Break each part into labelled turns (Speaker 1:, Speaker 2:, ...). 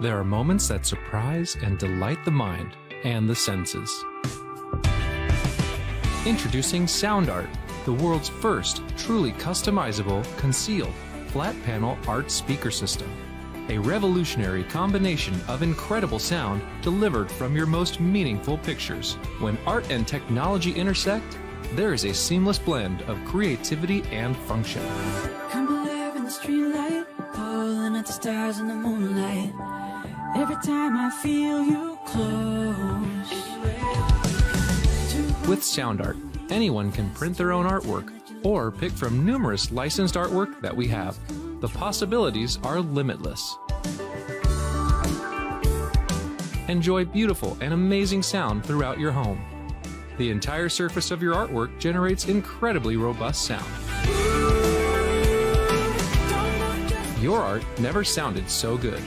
Speaker 1: There are moments that surprise and delight the mind and the senses. Introducing Sound Art, the world's first truly customizable, concealed, flat panel art speaker system. A revolutionary combination of incredible sound delivered from your most meaningful pictures. When art and technology intersect, there is a seamless blend of creativity and function.
Speaker 2: Come alive in the streetlight, pulling at the stars in the moonlight. Every time I feel you close.
Speaker 1: With Sound Art, anyone can print their own artwork or pick from numerous licensed artwork that we have. The possibilities are limitless. Enjoy beautiful and amazing sound throughout your home. The entire surface of your artwork generates incredibly robust sound. Your art never sounded so good.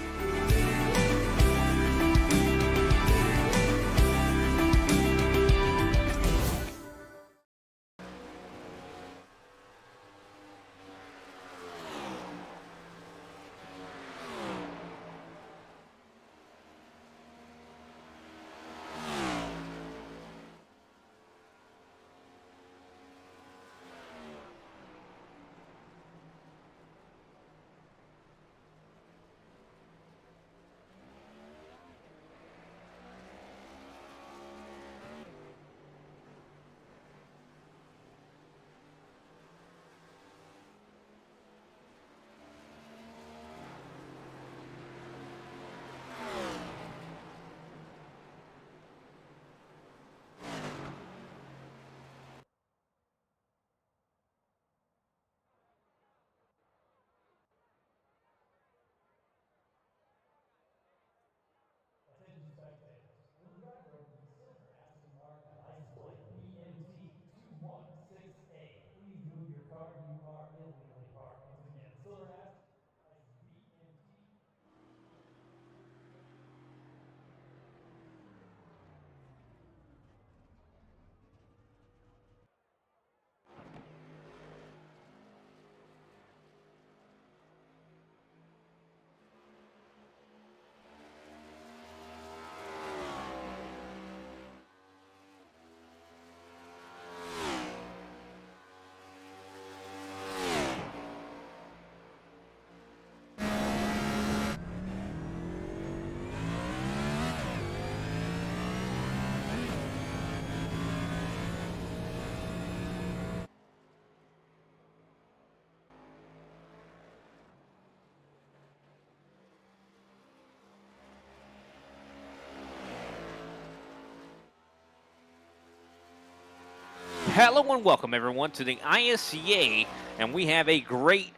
Speaker 3: Attention spectators. When the driver opens the center ashtray marked license plate BMT2168, please move your car. You are illegally parked. Once again, silver hash, license BMT.
Speaker 4: Hello and welcome everyone to the ISCA, and we have a great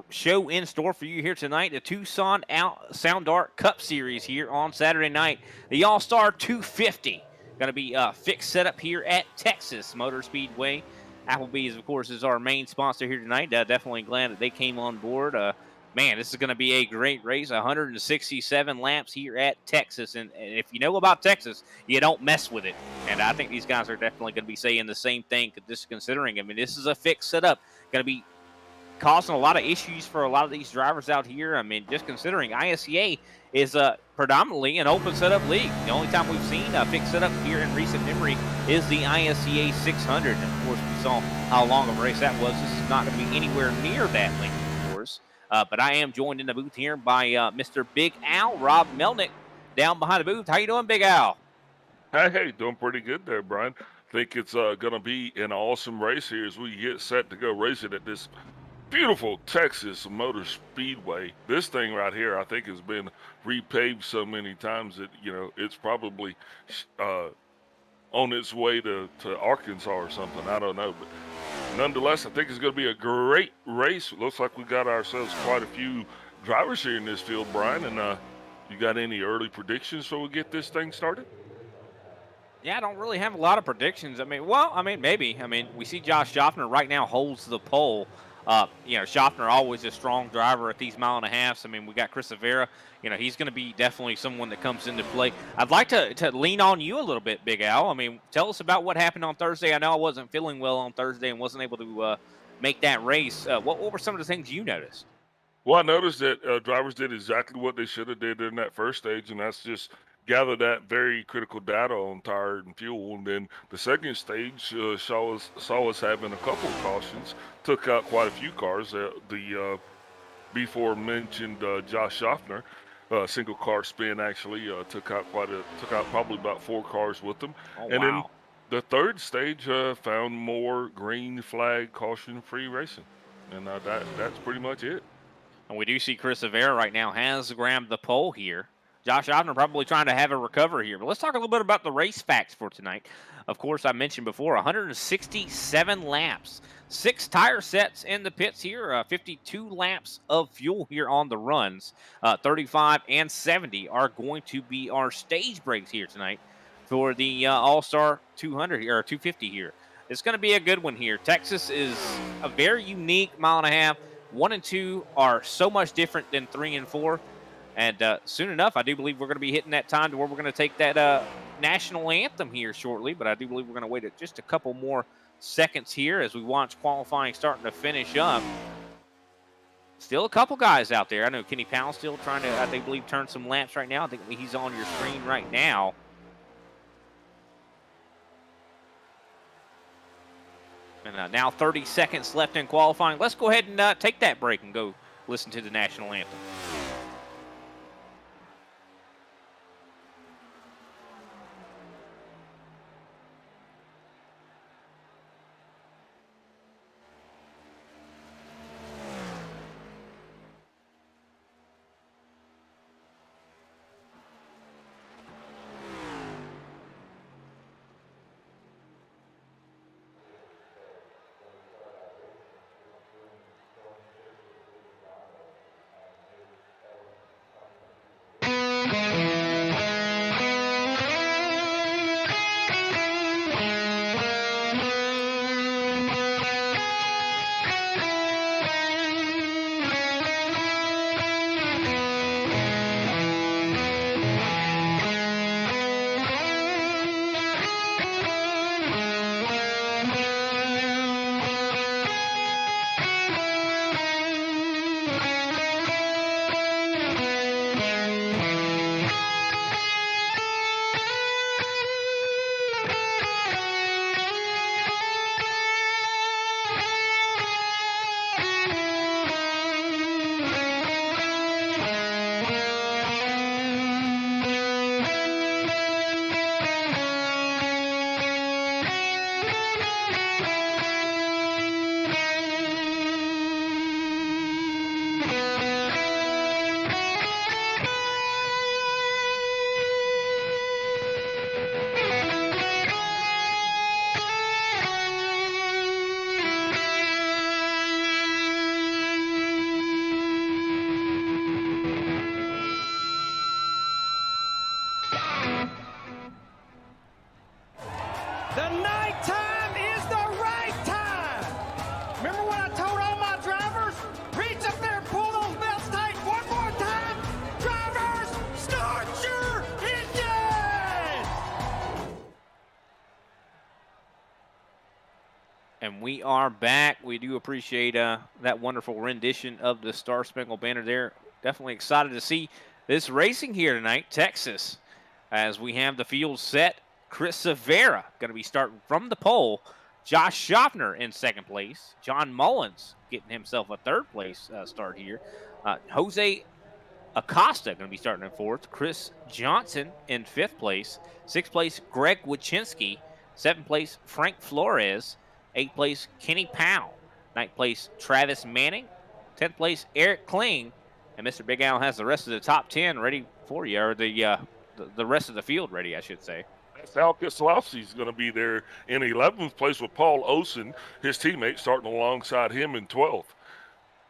Speaker 4: show in store for you here tonight. The Tucson Sound Art Cup Series here on Saturday night. The All-Star 250 going to be a fixed setup here at Texas Motor Speedway. Applebee's, of course, is our main sponsor here tonight. Definitely glad that they came on board. Man, this is going to be a great race. 167 laps here at Texas. And if you know about Texas, you don't mess with it. And I think these guys are definitely going to be saying the same thing, just considering. I mean, this is a fixed setup. Going to be causing a lot of issues for a lot of these drivers out here. I mean, just considering ISCA is predominantly an open setup league. The only time we've seen a fixed setup here in recent memory is the ISCA 600. And, of course, we saw how long of a race that was. This is not going to be anywhere near that length, of course. But I am joined in the booth here by Mr. Big Al, Rob Melnick, down behind the booth. How you doing, Big Al?
Speaker 5: Hey, doing pretty good there, Brian. Think it's going to be an awesome race here as we get set to go racing at this beautiful Texas Motor Speedway. This thing right here, I think, has been repaved so many times that, you know, it's probably on its way to Arkansas or something. I don't know, but nonetheless, I think it's going to be a great race. Looks like we got ourselves quite a few drivers here in this field, Brian. And you got any early predictions so we get this thing started?
Speaker 4: Yeah, I don't really have a lot of predictions. I mean, maybe. I mean, we see Josh Schaffner right now holds the pole. You know, Schaffner always a strong driver at these mile and a halves. I mean, we got Chris Avera. You know, he's going to be definitely someone that comes into play. I'd like to lean on you a little bit, Big Al. I mean, tell us about what happened on Thursday. I know I wasn't feeling well on Thursday and wasn't able to make that race. What were some of the things you noticed?
Speaker 5: Well, I noticed that drivers did exactly what they should have did in that first stage, and that's just gather that very critical data on tire and fuel. And then the second stage saw us having a couple of cautions, took out quite a few cars. The before mentioned Josh Schaffner, single car spin actually took out probably about 4 cars with them.
Speaker 4: Oh,
Speaker 5: And then
Speaker 4: wow.
Speaker 5: the third stage found more green flag caution free racing, and that's pretty much it.
Speaker 4: And we do see Chris Rivera right now has grabbed the pole here. Josh Osner probably trying to have a recovery here. But let's talk a little bit about the race facts for tonight. Of course, I mentioned before, 167 laps. 6 tire sets in the pits here. 52 laps of fuel here on the runs. 35 and 70 are going to be our stage breaks here tonight for the All-Star 200 here, or 250 here. It's going to be a good one here. Texas is a very unique mile and a half. 1 and 2 are so much different than 3 and 4. And soon enough, I do believe we're going to be hitting that time to where we're going to take that national anthem here shortly. But I do believe we're going to wait just a couple more seconds here as we watch qualifying starting to finish up. Still a couple guys out there. I know Kenny Powell still trying to, I think, believe, turn some laps right now. I think he's on your screen right now. And now 30 seconds left in qualifying. Let's go ahead and take that break and go listen to the national anthem.
Speaker 3: The night time is the right time. Remember what I told all my drivers? Reach up there and pull those belts tight. One more time. Drivers, start your engines.
Speaker 4: And we are back. We do appreciate that wonderful rendition of the Star Spangled Banner there. Definitely excited to see this racing here tonight, Texas, as we have the field set. Chris Rivera going to be starting from the pole. Josh Schaffner in second place. John Mullins getting himself a third place start here. Jose Acosta going to be starting in fourth. Chris Johnson in fifth place. Sixth place, Greg Wachinski. Seventh place, Frank Flores. Eighth place, Kenny Powell. Ninth place, Travis Manning. 10th place, Eric Kling. And Mr. Big Al has the rest of the top 10 ready for you, or the rest of the field ready, I should say.
Speaker 5: Sal Kieslowski is going to be there in 11th place with Paul Olson, his teammate, starting alongside him in 12th.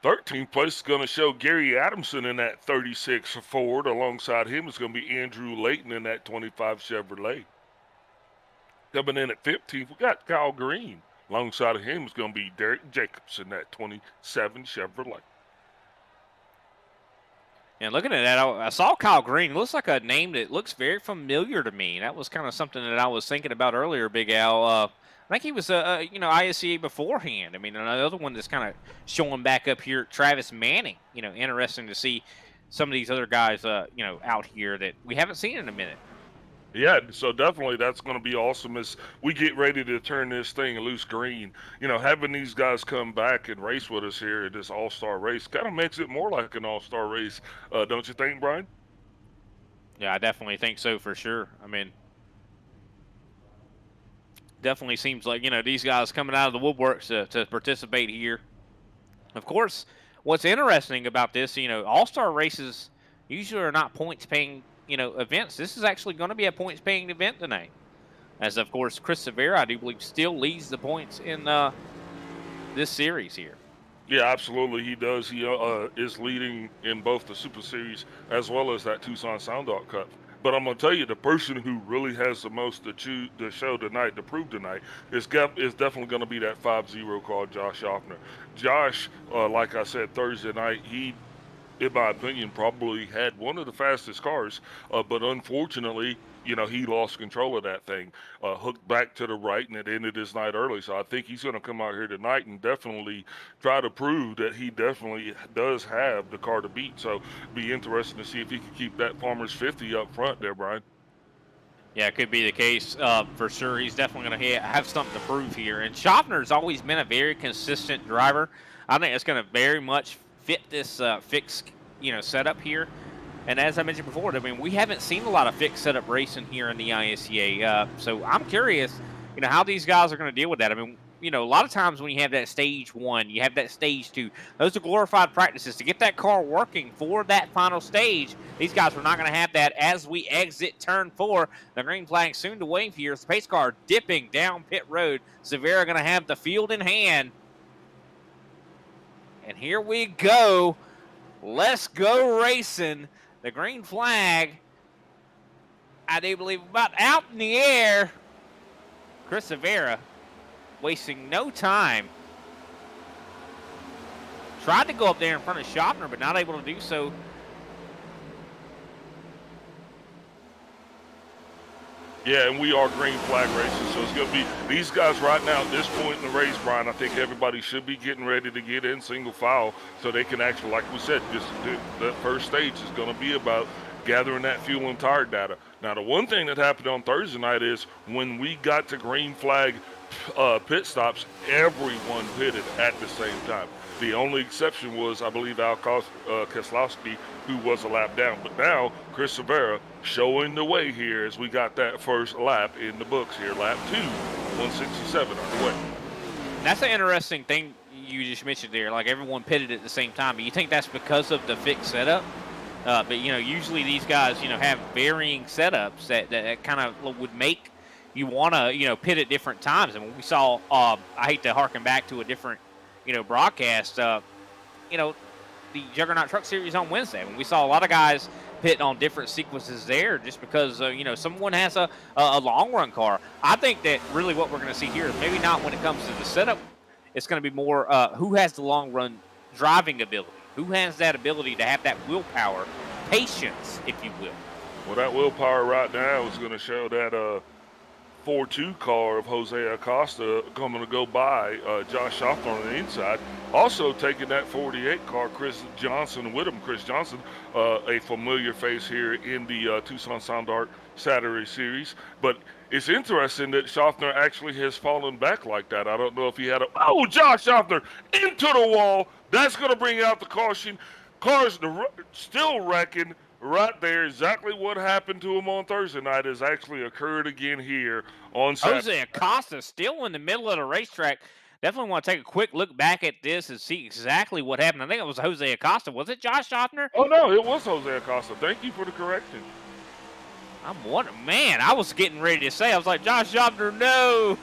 Speaker 5: 13th place is going to show Gary Adamson in that 36 Ford. Alongside him is going to be Andrew Layton in that 25 Chevrolet. Coming in at 15th, we got Kyle Green. Alongside of him is going to be Derek Jacobs in that 27 Chevrolet.
Speaker 4: And looking at that, I saw Kyle Green. Looks like a name that looks very familiar to me. That was kind of something that I was thinking about earlier, Big Al. I think he was ISCA beforehand. I mean, another one that's kind of showing back up here, Travis Manning. Interesting to see some of these other guys, out here that we haven't seen in a minute.
Speaker 5: Yeah, so definitely that's going to be awesome as we get ready to turn this thing loose green. Having these guys come back and race with us here at this all-star race kind of makes it more like an all-star race, don't you think, Brian?
Speaker 4: Yeah, I definitely think so for sure. I mean, definitely seems like, these guys coming out of the woodworks to participate here. Of course, what's interesting about this, all-star races usually are not points-paying, events. This is actually going to be a points-paying event tonight. As, of course, Chris Severa, I do believe, still leads the points in this series here.
Speaker 5: Yeah, absolutely, he does. He is leading in both the Super Series as well as that Tucson Sound Art Cup. But I'm going to tell you, the person who really has the most to show tonight, to prove tonight, is definitely going to be that 5-0 car, Josh Schaffner. Josh, like I said, Thursday night, he, in my opinion, probably had one of the fastest cars, but unfortunately, he lost control of that thing, hooked back to the right, and it ended his night early. So I think he's going to come out here tonight and definitely try to prove that he definitely does have the car to beat. So be interesting to see if he can keep that Farmer's 50 up front there, Brian.
Speaker 4: Yeah, it could be the case for sure. He's definitely going to have something to prove here. And Schaffner's always been a very consistent driver. I think it's going to very much fit this fixed, setup here. And as I mentioned before, I mean, we haven't seen a lot of fixed setup racing here in the ISCA. So I'm curious, how these guys are going to deal with that. I mean, a lot of times when you have that stage 1, you have that stage 2, those are glorified practices to get that car working for that final stage. These guys are not going to have that as we exit turn 4. The green flag soon to wave here. The pace car dipping down pit road. Severa going to have the field in hand. And here we go. Let's go racing. The green flag, I do believe, about out in the air. Chris Severa wasting no time. Tried to go up there in front of Schaffner, but not able to do so.
Speaker 5: Yeah, and we are green flag racing, so it's going to be these guys right now at this point in the race, Brian. I think everybody should be getting ready to get in single file so they can actually, like we said, just the first stage is going to be about gathering that fuel and tire data. Now, the one thing that happened on Thursday night is when we got to green flag pit stops, everyone pitted at the same time. The only exception was, I believe, Al Keselowski, who was a lap down. But now, Chris Severa showing the way here as we got that first lap in the books here. Lap 2, 167 on the way.
Speaker 4: That's an interesting thing you just mentioned there. Like, everyone pitted at the same time. You think that's because of the fixed setup? But, usually these guys, have varying setups that kind of would make you want to, pit at different times. And when we saw, I hate to harken back to a different, broadcast, the Juggernaut Truck Series on Wednesday, when we saw a lot of guys pit on different sequences there just because, someone has a long-run car. I think that really what we're going to see here is maybe not when it comes to the setup. It's going to be more who has the long-run driving ability, who has that ability to have that willpower, patience, if you will.
Speaker 5: Well, that willpower right now is going to show that 4-2 car of Jose Acosta coming to go by Josh Schaffner on the inside. Also taking that 48 car, Chris Johnson with him. Chris Johnson, a familiar face here in the Tucson Sound Art Saturday Series. But it's interesting that Schaffner actually has fallen back like that. I don't know if he had Josh Schaffner into the wall. That's going to bring out the caution. Cars still wrecking. Right there, exactly what happened to him on Thursday night has actually occurred again here on Saturday.
Speaker 4: Jose Acosta still in the middle of the racetrack. Definitely want to take a quick look back at this and see exactly what happened. I think it was Jose Acosta. Was it Josh Schaffner?
Speaker 5: Oh, no, it was Jose Acosta. Thank you for the correction.
Speaker 4: Man, I was getting ready to say, I was like, Josh Schaffner, no.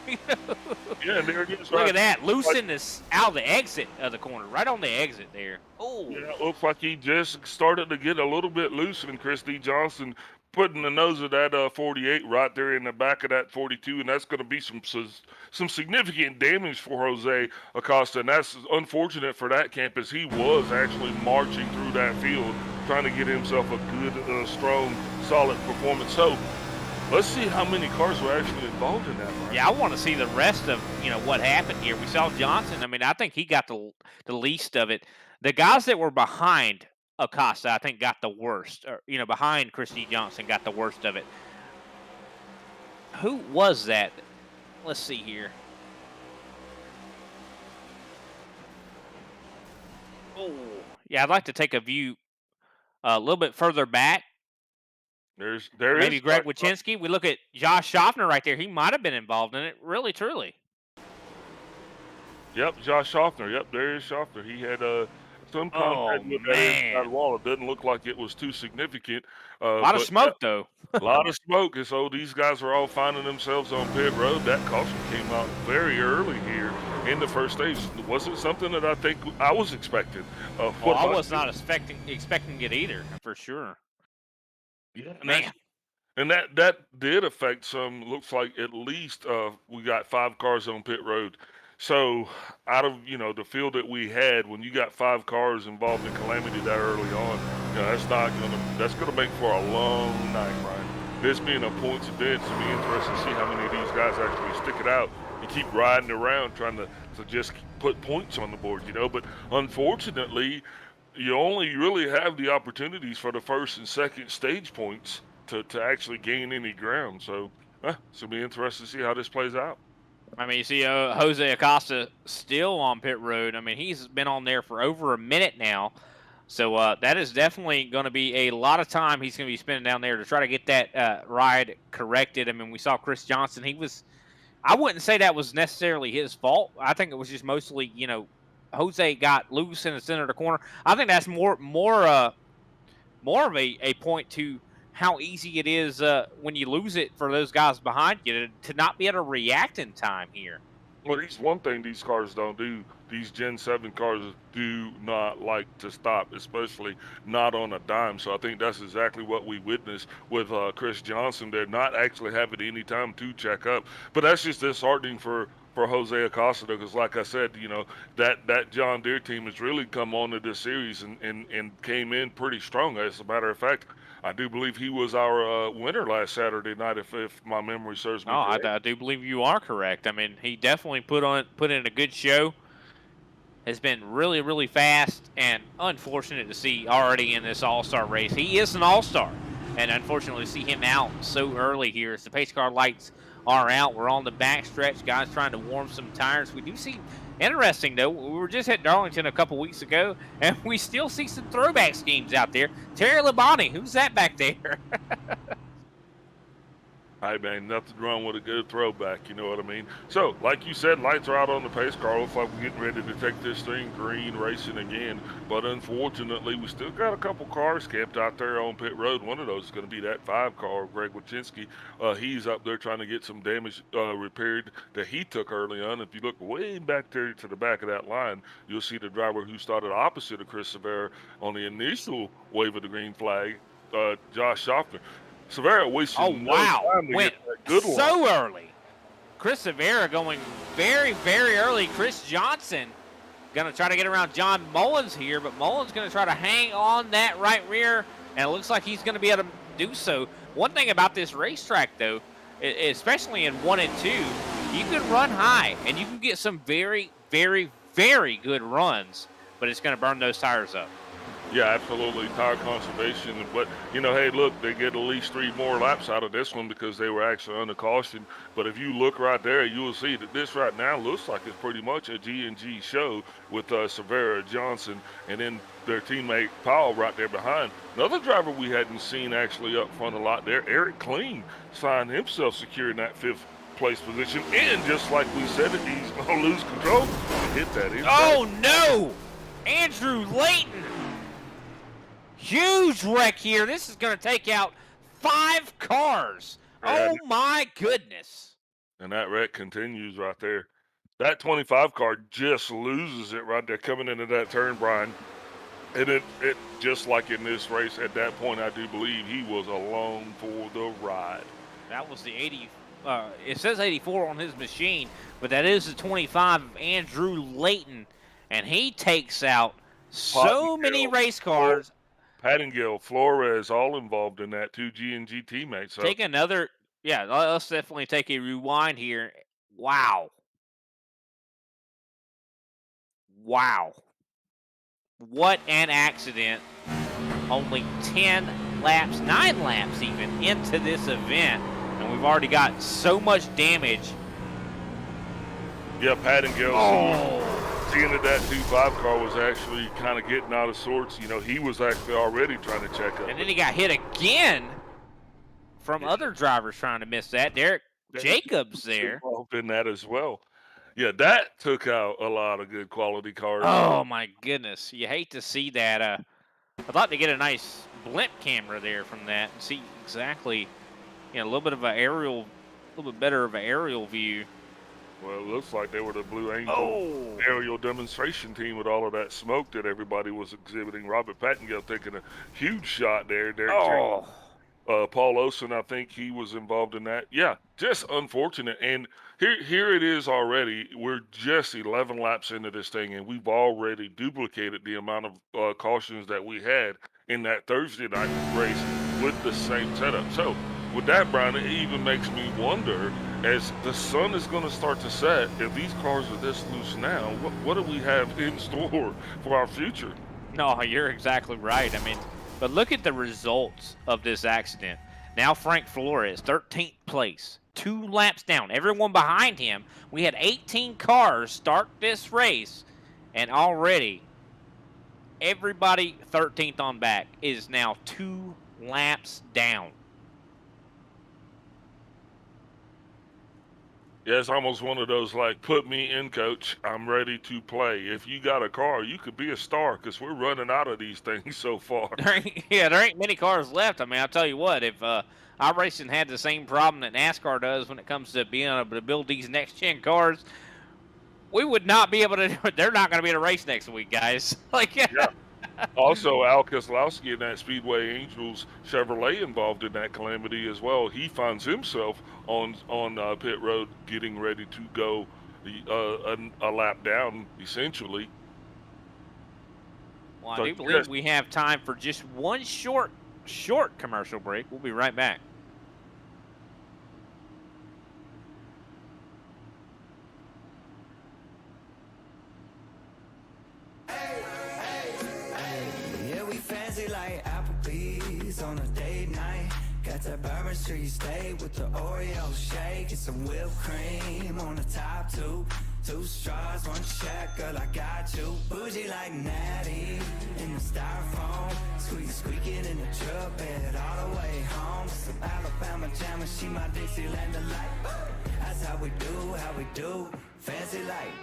Speaker 5: Yeah, there it is.
Speaker 4: Look at that. Loosen this out of the exit of the corner, right on the exit there. Oh.
Speaker 5: Yeah, it looks like he just started to get a little bit loose, and Chris D. Johnson putting the nose of that 48 right there in the back of that 42, and that's going to be some significant damage for Jose Acosta, and that's unfortunate for that camp as he was actually marching through that field trying to get himself a good, strong, solid performance. So Let's see how many cars were actually involved in that, Brian.
Speaker 4: Yeah, I want to see the rest of what happened here. We saw Johnson. I mean, I think he got the least of it. The guys that were behind Acosta, I think, got the worst. Or, behind Christy Johnson, got the worst of it. Who was that? Let's see here. Oh, yeah, I'd like to take a view a little bit further back.
Speaker 5: There
Speaker 4: Maybe
Speaker 5: is
Speaker 4: Greg Wychinski. We look at Josh Schaffner right there. He might have been involved in it, really, truly.
Speaker 5: Yep, Josh Schaffner. Yep, there is Schaffner. He had some contact with that inside wall. It doesn't look like it was too significant.
Speaker 4: A lot of smoke, though.
Speaker 5: A lot of smoke. And so these guys are all finding themselves on pit road. That caution came out very early here in the first stage. It wasn't something that I think I was expecting.
Speaker 4: Well, I was not expecting it either, for sure.
Speaker 5: Yeah,
Speaker 4: man.
Speaker 5: And that did affect some. Looks like at least we got 5 cars on pit road. So out of the field that we had, when you got 5 cars involved in calamity that early on, that's gonna make for a long night, Brian. This being a points event, it's gonna be interesting to see how many of these guys actually stick it out and keep riding around trying to just put points on the board, But unfortunately, you only really have the opportunities for the first and second stage points to actually gain any ground. So it's gonna be interesting to see how this plays out.
Speaker 4: I mean, you see Jose Acosta still on pit road. I mean, he's been on there for over a minute now. So that is definitely going to be a lot of time he's going to be spending down there to try to get that ride corrected. I mean, we saw Chris Johnson. I wouldn't say that was necessarily his fault. I think it was just mostly, Jose got loose in the center of the corner. I think that's more of a point to how easy it is when you lose it for those guys behind you to not be able to react in time here.
Speaker 5: Well, it's one thing these cars don't do. These Gen 7 cars do not like to stop, especially not on a dime. So I think that's exactly what we witnessed with Chris Johnson. They're not actually having any time to check up. But that's just disheartening for Jose Acosta, because like I said, that John Deere team has really come on to this series and came in pretty strong. As a matter of fact, I do believe he was our winner last Saturday night, if my memory serves me correct.
Speaker 4: I do believe you are correct. I mean, he definitely put in a good show. Has been really, really fast, and unfortunate to see already in this All-Star race. He is an All-Star, and unfortunately to see him out so early here as the pace car lights are out. We're on the back stretch. Guys trying to warm some tires. We do see, interesting though, we were just at Darlington a couple weeks ago, and we still see some throwback schemes out there. Terry Labonte, who's that back there?
Speaker 5: Hey, man, nothing wrong with a good throwback, you know what I mean? So, like you said, lights are out on the pace car. Looks like we're getting ready to take this thing green, racing again. But unfortunately, we still got a couple cars camped out there on pit road. One of those is going to be that 5 car, Greg Wychinski. He's up there trying to get some damage repaired that he took early on. If you look way back there to the back of that line, you'll see the driver who started opposite of Chris Severa on the initial wave of the green flag, Josh Schaffner. Severa wasted no time to get that good one.
Speaker 4: So early. Chris Severa going very, very early. Chris Johnson going to try to get around John Mullins here, but Mullins going to try to hang on that right rear, and it looks like he's going to be able to do so. One thing about this racetrack, though, especially in 1 and 2, you can run high, and you can get some very, very, very good runs, but it's going to burn those tires up.
Speaker 5: Yeah, absolutely. Tire conservation. But, hey, look, they get at least 3 more laps out of this one because they were actually under caution. But if you look right there, you will see that this right now looks like it's pretty much a G&G show with Severa, Johnson, and then their teammate Powell right there behind. Another driver we hadn't seen actually up front a lot there, Eric Clean, signed himself secure in that 5th place position. And just like we said, he's going to lose control and hit that inside.
Speaker 4: Oh, no! Andrew Layton! Huge wreck here. This is going to take out 5 cars. Oh, my goodness.
Speaker 5: And that wreck continues right there. That 25 car just loses it right there coming into that turn, Brian. And it just like in this race, at that point, I do believe he was alone for the ride.
Speaker 4: That was the 80. It says 84 on his machine, but that is the 25 of Andrew Layton. And he takes out so many race cars.
Speaker 5: Pattingill, Flores, all involved in that, 2 G&G teammates. So.
Speaker 4: Take another Yeah, let's definitely take a rewind here. Wow. Wow. What an accident. Only 10 laps, 9 laps even into this event. And we've already got so much damage.
Speaker 5: Yeah, Pat and Gale, seeing that that 2.5 car was actually kind of getting out of sorts, you know, he was actually already trying to check up.
Speaker 4: And then he got hit again from other drivers trying to miss that. Derek Jacobs there.
Speaker 5: Involved in that as well. Yeah, that took out a lot of good quality cars.
Speaker 4: Oh my goodness. You hate to see that. I'd like to get a nice blimp camera there from that and see exactly, a little bit of an aerial, a little bit better of an aerial view.
Speaker 5: Well, it looks like they were the Blue Angel aerial demonstration team with all of that smoke that everybody was exhibiting. Robert Pattingale taking a huge shot there. Derek Paul Olson, I think he was involved in that. Yeah, just unfortunate. And here it is already. We're just 11 laps into this thing, and we've already duplicated the amount of cautions that we had in that Thursday night race with the same setup. So with that, Brian, it even makes me wonder, as the sun is going to start to set, if these cars are this loose now, what do we have in store for our future?
Speaker 4: No, you're exactly right. I mean, but look at the results of this accident. Now Frank Flores, 13th place, 2 laps down. Everyone behind him. We had 18 cars start this race, and already everybody 13th on back is now 2 laps down.
Speaker 5: Yeah, it's almost one of those like, put me in, coach. I'm ready to play. If you got a car, you could be a star because we're running out of these things so far.
Speaker 4: There ain't many cars left. I mean, I'll tell you what, if iRacing had the same problem that NASCAR does when it comes to being able to build these next-gen cars, we would not be able to do it. They're not going to be in a race next week, guys.
Speaker 5: Yeah. Also, Al Keselowski in that Speedway Angels Chevrolet involved in that calamity as well. He finds himself on pit road getting ready to go a lap down, essentially.
Speaker 4: Well, I do believe we have time for just one short commercial break. We'll be right back.
Speaker 2: Like Applebee's on a date night. Got that Bourbon Street steak with the Oreo shake and some whipped cream on the top two. 2 straws, 1 check, girl, I got you. Bougie like Natty in the styrofoam. Squeaking in the truck bed all the way home. Some Alabama jammer, she my Dixieland delight. That's how we do, fancy like.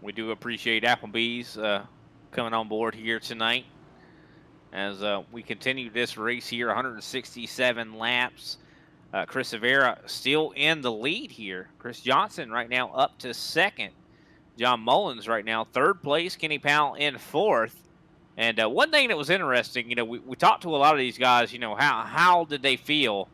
Speaker 4: We do appreciate Applebee's coming on board here tonight as we continue this race here, 167 laps. Chris Rivera still in the lead here. Chris Johnson right now up to 2nd. John Mullins right now 3rd place. Kenny Powell in 4th. And one thing that was interesting, we talked to a lot of these guys, how did they feel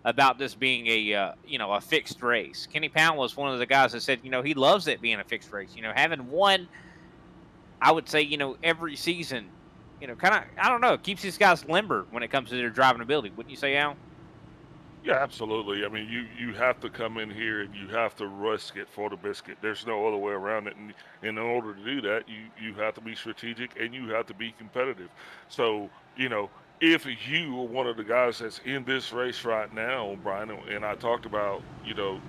Speaker 4: about this being a fixed race. Kenny Powell was one of the guys that said, he loves it being a fixed race. Having one, I would say, every season, kind of, I don't know, keeps these guys limber when it comes to their driving ability. Wouldn't you say, Al?
Speaker 5: Yeah, absolutely. I mean, you have to come in here and you have to risk it for the biscuit. There's no other way around it. And in order to do that, you have to be strategic and you have to be competitive. So, if you are one of the guys that's in this race right now, Brian, and I talked about,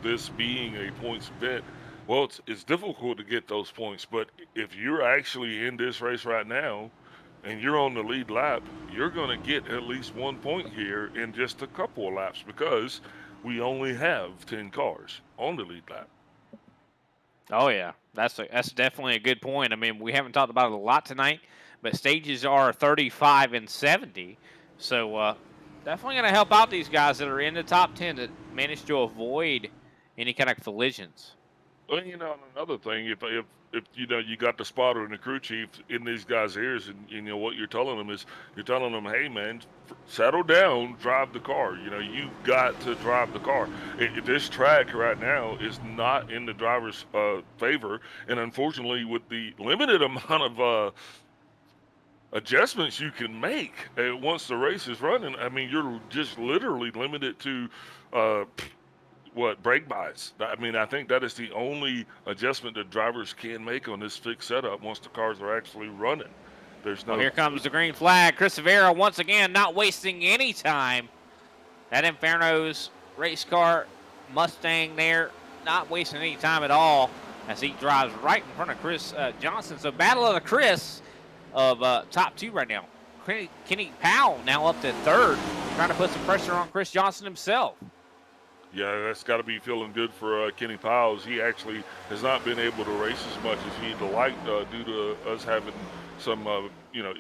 Speaker 5: this being a points event, well, it's difficult to get those points. But if you're actually in this race right now and you're on the lead lap, you're going to get at least 1 point here in just a couple of laps because we only have 10 cars on the lead lap.
Speaker 4: Oh, yeah. That's definitely a good point. I mean, we haven't talked about it a lot tonight, but stages are 35 and 70. So definitely going to help out these guys that are in the top 10 that manage to avoid any kind of collisions.
Speaker 5: Well, and another thing, if you got the spotter and the crew chief in these guys' ears, and what you're telling them is you're telling them, hey man, settle down, drive the car. You got to drive the car. This track right now is not in the driver's favor, and unfortunately, with the limited amount of adjustments you can make once the race is running, I mean, you're just literally limited to. Brake bites. I mean, I think that is the only adjustment that drivers can make on this fixed setup once the cars are actually running. There's no.
Speaker 4: Well, here comes the green flag. Chris Rivera once again not wasting any time. That Inferno's race car Mustang there, not wasting any time at all as he drives right in front of Chris Johnson. So battle of the Chris of top two right now. Kenny Powell now up to third, trying to put some pressure on Chris Johnson himself.
Speaker 5: Yeah, that's got to be feeling good for Kenny Powell. He actually has not been able to race as much as he'd like due to us having some,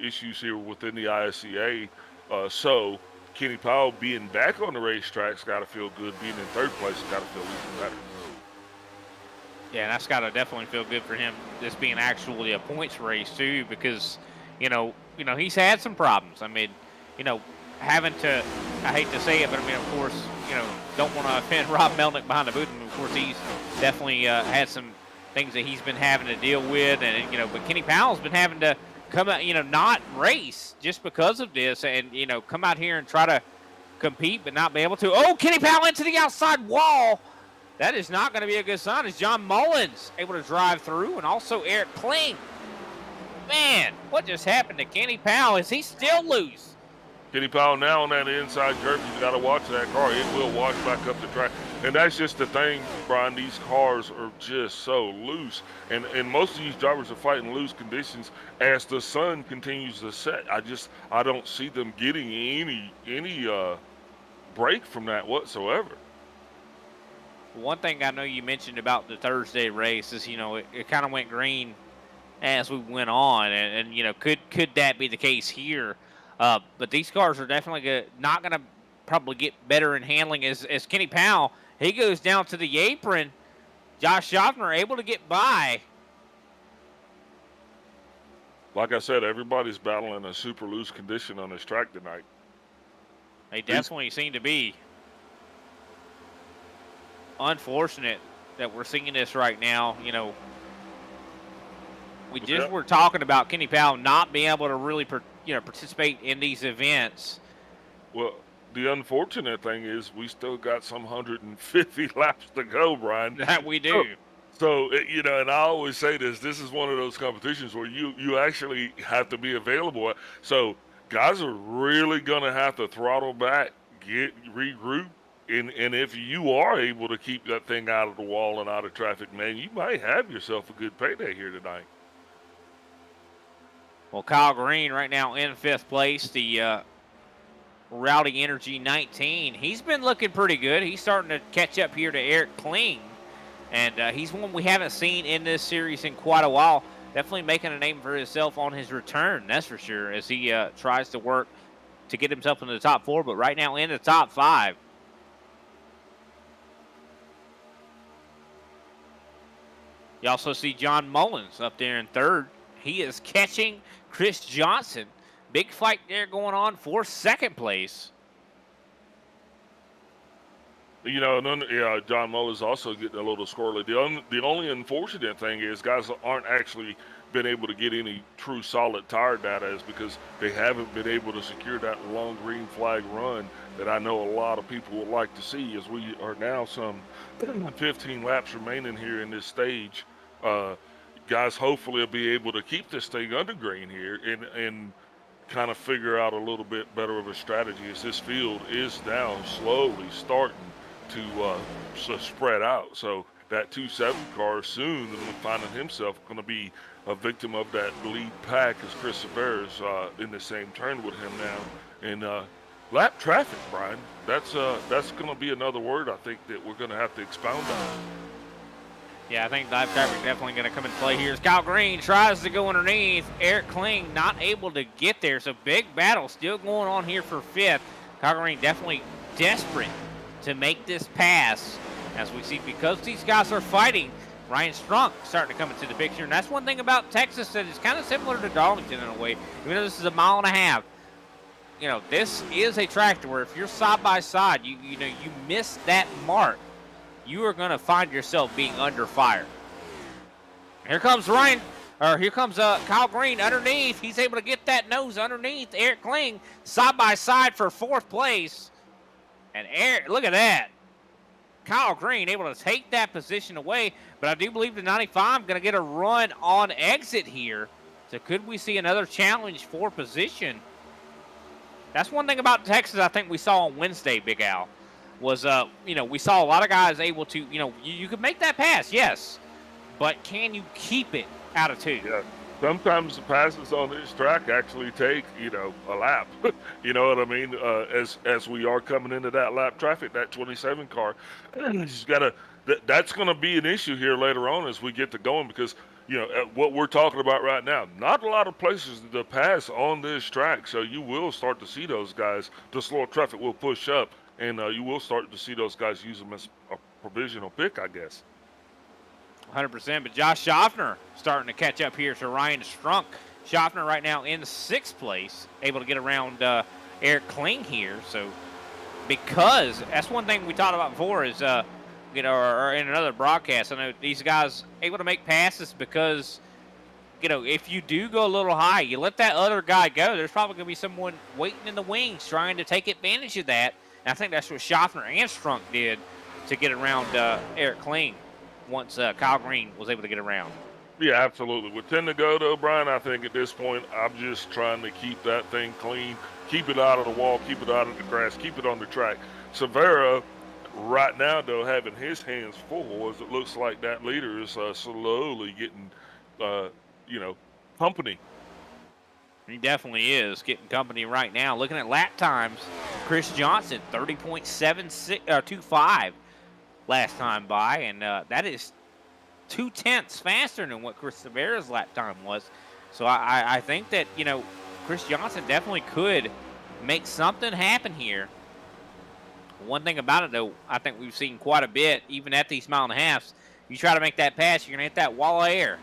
Speaker 5: issues here within the ISCA. So Kenny Powell being back on the racetrack's got to feel good. Being in third place has got to feel even better.
Speaker 4: Yeah, that's got to definitely feel good for him. This being actually a points race too, because he's had some problems. I mean, having to, I hate to say it, but I mean, of course, don't want to offend Rob Melnick behind the booth. And of course, he's definitely had some things that he's been having to deal with. And, but Kenny Powell's been having to come out, not race just because of this and, come out here and try to compete but not be able to. Oh, Kenny Powell into the outside wall. That is not going to be a good sign as John Mullins able to drive through, and also Eric Kling. Man, what just happened to Kenny Powell? Is he still loose?
Speaker 5: Kenny Powell now on that inside curve. You've got to watch that car. It will wash back up the track. And that's just the thing, Brian. These cars are just so loose. And most of these drivers are fighting loose conditions as the sun continues to set. I don't see them getting any break from that whatsoever.
Speaker 4: One thing I know you mentioned about the Thursday race is, it kind of went green as we went on. And could that be the case here? But these cars are definitely not going to probably get better in handling as Kenny Powell. He goes down to the apron. Josh Schaffner able to get by.
Speaker 5: Like I said, everybody's battling a super loose condition on this track tonight.
Speaker 4: They definitely seem to be. Unfortunate that we're seeing this right now. We just were talking about Kenny Powell not being able to really participate in these events.
Speaker 5: Well, the unfortunate thing is we still got some 150 laps to go, Brian.
Speaker 4: That we do.
Speaker 5: So and I always say this is one of those competitions where you actually have to be available. So guys are really going to have to throttle back, regroup, and if you are able to keep that thing out of the wall and out of traffic, man, you might have yourself a good payday here tonight.
Speaker 4: Well, Kyle Green right now in fifth place, the Rowdy Energy 19. He's been looking pretty good. He's starting to catch up here to Eric Kling, and he's one we haven't seen in this series in quite a while. Definitely making a name for himself on his return, that's for sure, as he tries to work to get himself into the top four, but right now in the top five. You also see John Mullins up there in third. He is catching Chris Johnson. Big fight there going on for second place.
Speaker 5: John Mullins also getting a little squirrely. The only unfortunate thing is guys aren't actually been able to get any true solid tire data is because they haven't been able to secure that long green flag run that I know a lot of people would like to see, as we are now some 15 laps remaining here in this stage. Guys hopefully will be able to keep this thing under green here and kind of figure out a little bit better of a strategy as this field is now slowly starting to spread out. So that 2-7 car soon is finding himself going to be a victim of that lead pack as Chris Rivera's in the same turn with him now. And lap traffic, Brian, that's going to be another word I think that we're going to have to expound on.
Speaker 4: Yeah, I think lap traffic definitely going to come into play here. As Kyle Green tries to go underneath, Eric Kling not able to get there. So big battle still going on here for fifth. Kyle Green definitely desperate to make this pass. As we see, because these guys are fighting Ryan Strunk starting to come into the picture. And that's one thing about Texas that is kind of similar to Darlington in a way. Even though this is a mile and a half, you know, this is a track where if you're side by side, you miss that mark, you are going to find yourself being under fire. Here comes Kyle Green underneath. He's able to get that nose underneath Eric Kling, side by side for 4th place. And Eric, look at that. Kyle Green able to take that position away, but I do believe the 95 going to get a run on exit here. So could we see another challenge for position? That's one thing about Texas I think we saw on Wednesday, Big Al, was, we saw a lot of guys able to, you could make that pass, yes, but can you keep it out of 2?
Speaker 5: Yeah. Sometimes the passes on this track actually take, a lap. You know what I mean? As we are coming into that lap traffic, that 27 car, just that's going to be an issue here later on as we get to going because, what we're talking about right now, not a lot of places to pass on this track. So you will start to see those guys, the slower traffic will push up, and you will start to see those guys use them as a provisional pick, I guess.
Speaker 4: 100%, but Josh Schaffner starting to catch up here to Ryan Strunk. Schaffner right now in 6th place, able to get around Eric Kling here. So, because that's one thing we talked about before is, or in another broadcast, I know these guys able to make passes because, if you do go a little high, you let that other guy go, there's probably going to be someone waiting in the wings trying to take advantage of that. And I think that's what Schaffner and Strunk did to get around Eric Kling once Kyle Green was able to get around.
Speaker 5: Yeah, absolutely. With 10 to go, though, Brian, I think at this point I'm just trying to keep that thing clean, keep it out of the wall, keep it out of the grass, keep it on the track. Severa, right now, though, having his hands full as it looks like that leader is slowly getting, company.
Speaker 4: He definitely is getting company right now. Looking at lap times, Chris Johnson, 30.25 last time by, and that is 0.2 faster than what Chris Severa's lap time was. So I think that, Chris Johnson definitely could make something happen here. One thing about it, though, I think we've seen quite a bit, even at these mile and a halves, you try to make that pass, you're going to hit that wall of air.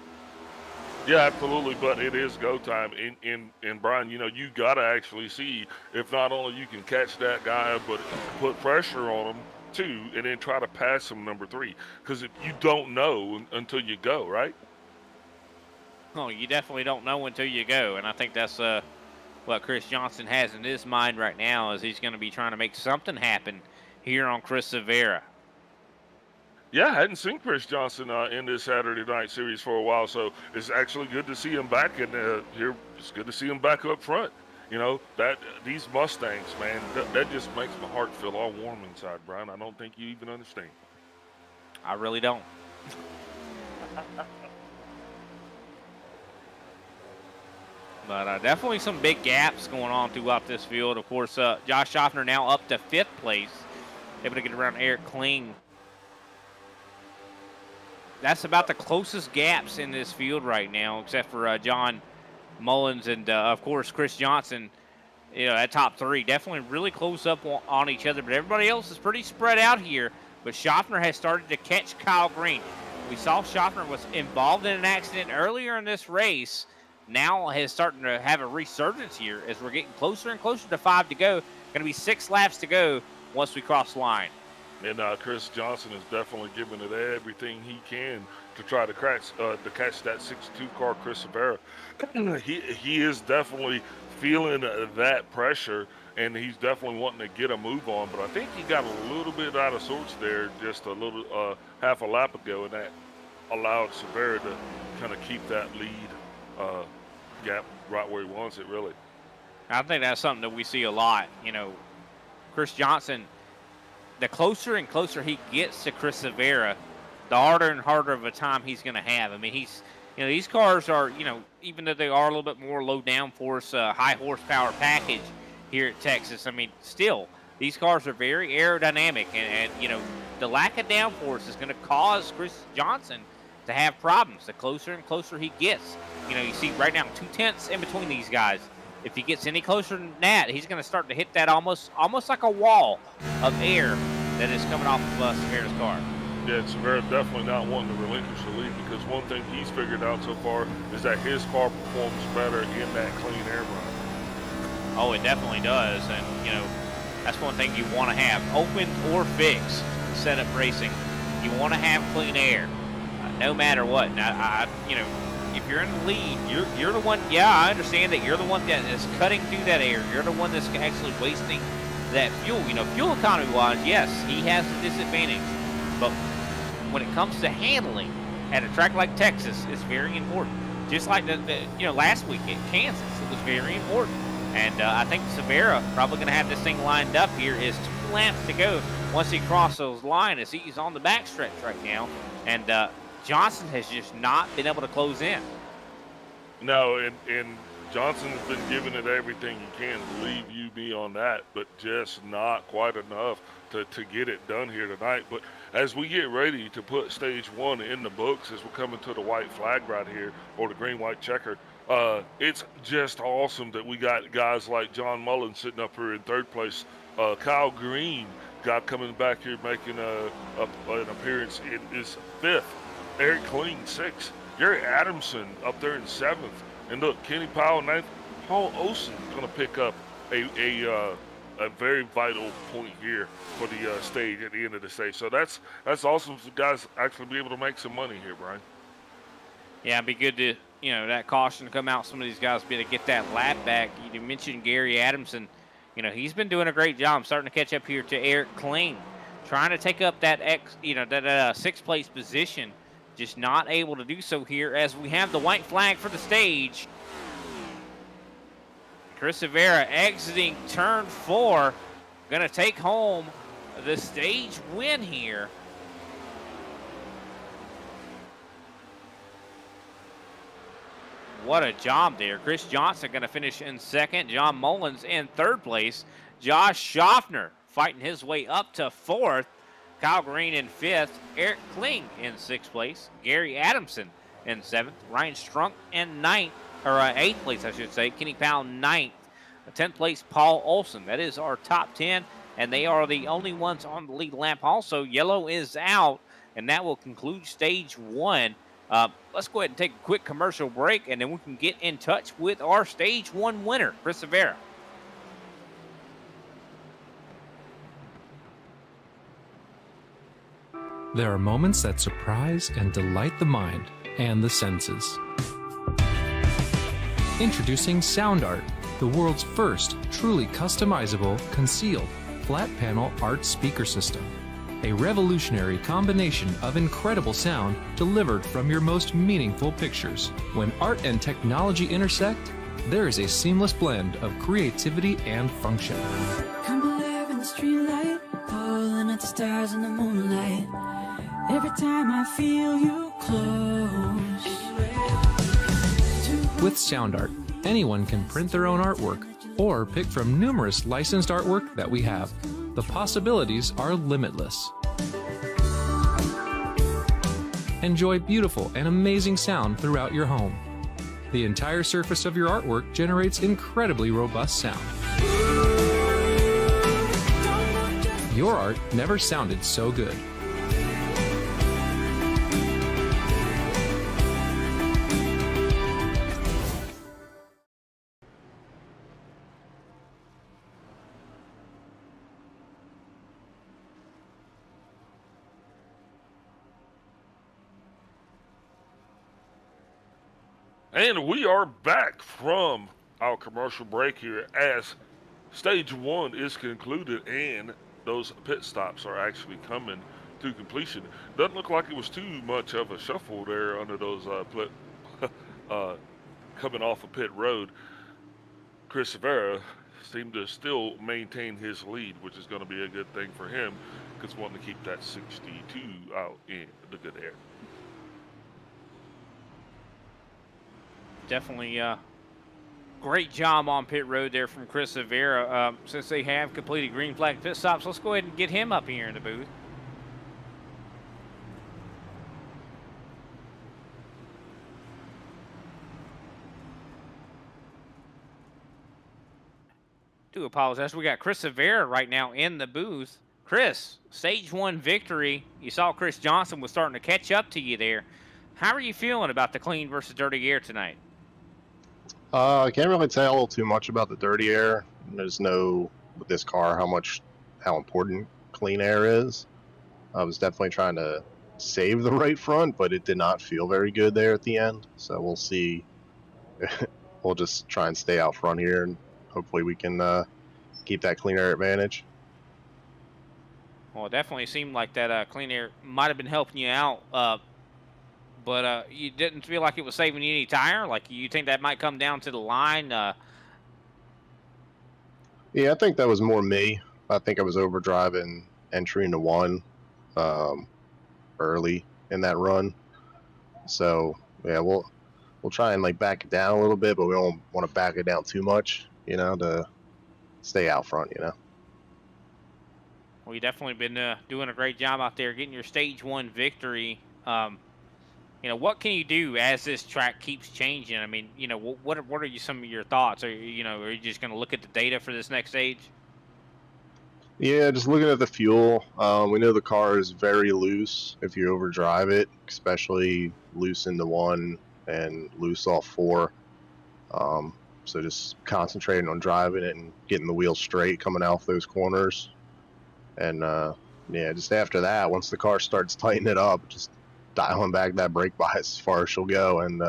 Speaker 5: Yeah, absolutely, but it is go time. And Brian, you got to actually see if not only you can catch that guy, but put pressure on him, too, and then try to pass him number 3. Because you don't know until you go, right?
Speaker 4: Oh, you definitely don't know until you go, and I think that's what Chris Johnson has in his mind right now is he's going to be trying to make something happen here on Chris Severa.
Speaker 5: Yeah, I hadn't seen Chris Johnson in this Saturday night series for a while, so it's actually good to see him back in here. It's good to see him back up front. That these Mustangs, man, that just makes my heart feel all warm inside, Brian. I don't think you even understand.
Speaker 4: I really don't. But definitely some big gaps going on throughout this field. Of course, Josh Schaffner now up to 5th place, able to get around Eric Kling. That's about the closest gaps in this field right now, except for John Mullins and, of course, Chris Johnson, at top 3. Definitely really close up on each other, but everybody else is pretty spread out here. But Schaffner has started to catch Kyle Green. We saw Schaffner was involved in an accident earlier in this race. Now has starting to have a resurgence here as we're getting closer and closer to 5 to go. Going to be 6 laps to go once we cross the line.
Speaker 5: And Chris Johnson is definitely giving it everything he can to try to catch that 62 car Chris Severa. He is definitely feeling that pressure, and he's definitely wanting to get a move on. But I think he got a little bit out of sorts there just a little half a lap ago, and that allowed Severa to kind of keep that lead gap right where he wants it, really.
Speaker 4: I think that's something that we see a lot. Chris Johnson, the closer and closer he gets to Chris Severa, the harder and harder of a time he's going to have. I mean, these cars are, even though they are a little bit more low downforce, high horsepower package here at Texas, I mean, still, these cars are very aerodynamic, and the lack of downforce is going to cause Chris Johnson to have problems the closer and closer he gets. You see right now 0.2 in between these guys. If he gets any closer than that, he's going to start to hit that almost like a wall of air that is coming off of Severa's car.
Speaker 5: Yeah, Severa definitely not wanting to relinquish the lead because one thing he's figured out so far is that his car performs better in that clean air run.
Speaker 4: Oh, it definitely does. And, you know, that's one thing you want to have. Open or fix setup racing. You want to have clean air, no matter what. Now, you know, if you're in the lead, you're the one. Yeah, I understand that you're the one that is cutting through that air. You're the one that's actually wasting that fuel. You know, fuel economy wise, yes, he has the disadvantage. But when it comes to handling at a track like Texas, it's very important. Just like you know, last week in Kansas, it was very important. And I think Severa probably going to have this thing lined up here. Is 2 laps to go once he crosses those line, as he's on the backstretch right now. And Johnson has just not been able to close in.
Speaker 5: No, and Johnson's been giving it everything he can, believe you me on that, but just not quite enough to get it done here tonight. But as we get ready to put stage 1 in the books, as we're coming to the white flag right here, or the green-white checker, it's just awesome that we got guys like John Mullen sitting up here in 3rd place. Kyle Green, guy coming back here making an appearance in his 5th. Eric Kling, 6th. Gary Adamson up there in 7th. And look, Kenny Powell, 9th. Paul Olsen going to pick up a very vital point here for the stage at the end of the stage. So that's awesome for guys actually be able to make some money here, Brian.
Speaker 4: Yeah, it'd be good to, you know, that caution to come out. Some of these guys be able to get that lap back. You mentioned Gary Adamson. You know, he's been doing a great job starting to catch up here to Eric Kling, trying to take up that 6th place position. Just not able to do so here as we have the white flag for the stage. Chris Severa exiting turn 4, going to take home the stage win here. What a job there. Chris Johnson going to finish in 2nd. John Mullins in 3rd place. Josh Schaffner fighting his way up to 4th. Kyle Green in 5th. Eric Kling in 6th place. Gary Adamson in 7th. Ryan Strunk in 8th place, I should say. Kenny Powell 9th. 10th place, Paul Olsen. That is our top 10, and they are the only ones on the lead lap. Also, yellow is out, and that will conclude stage 1. Let's go ahead and take a quick commercial break, and then we can get in touch with our stage 1 winner, Chris Severa.
Speaker 1: There are moments that surprise and delight the mind and the senses. Introducing Sound Art, the world's first truly customizable, concealed, flat panel art speaker system. A revolutionary combination of incredible sound delivered from your most meaningful pictures. When art and technology intersect, there is a seamless blend of creativity and function.
Speaker 2: Come alive in the streetlight, pulling at the stars in the moonlight. Every time I feel you close.
Speaker 1: With Sound Art, anyone can print their own artwork or pick from numerous licensed artwork that we have. The possibilities are limitless. Enjoy beautiful and amazing sound throughout your home. The entire surface of your artwork generates incredibly robust sound. Your art never sounded so good.
Speaker 5: And we are back from our commercial break here as stage 1 is concluded and those pit stops are actually coming to completion. Doesn't look like it was too much of a shuffle there under those coming off of pit road. Chris Severa seemed to still maintain his lead, which is going to be a good thing for him because wanting to keep that 62 out in the good air.
Speaker 4: Definitely great job on pit road there from Chris Severa. Since they have completed green flag pit stops, let's go ahead and get him up here in the booth. Do apologize. We got Chris Severa right now in the booth. Chris, stage 1 victory. You saw Chris Johnson was starting to catch up to you there. How are you feeling about the clean versus dirty air tonight?
Speaker 6: I can't really tell too much about the dirty air. There's no, with this car, how important clean air is. I was definitely trying to save the right front, but it did not feel very good there at the end. So we'll see. We'll just try and stay out front here, and hopefully we can keep that clean air advantage.
Speaker 4: Well, it definitely seemed like that clean air might have been helping you out, but you didn't feel like it was saving you any tire? Like, you think that might come down to the line?
Speaker 6: Yeah, I think that was more me. I think I was overdriving entry into one early in that run. So, yeah, we'll try and, like, back it down a little bit, but we don't want to back it down too much, to stay out front,
Speaker 4: Well, you've definitely been doing a great job out there getting your stage 1 victory. What can you do as this track keeps changing? I mean, what are some of your thoughts? Are you just going to look at the data for this next stage?
Speaker 6: Yeah, just looking at the fuel, we know the car is very loose if you overdrive it, especially loose into one and loose off four. So just concentrating on driving it and getting the wheels straight coming off those corners. And yeah, just after that, once the car starts tightening it up, just dialing back that brake bias as far as she'll go, and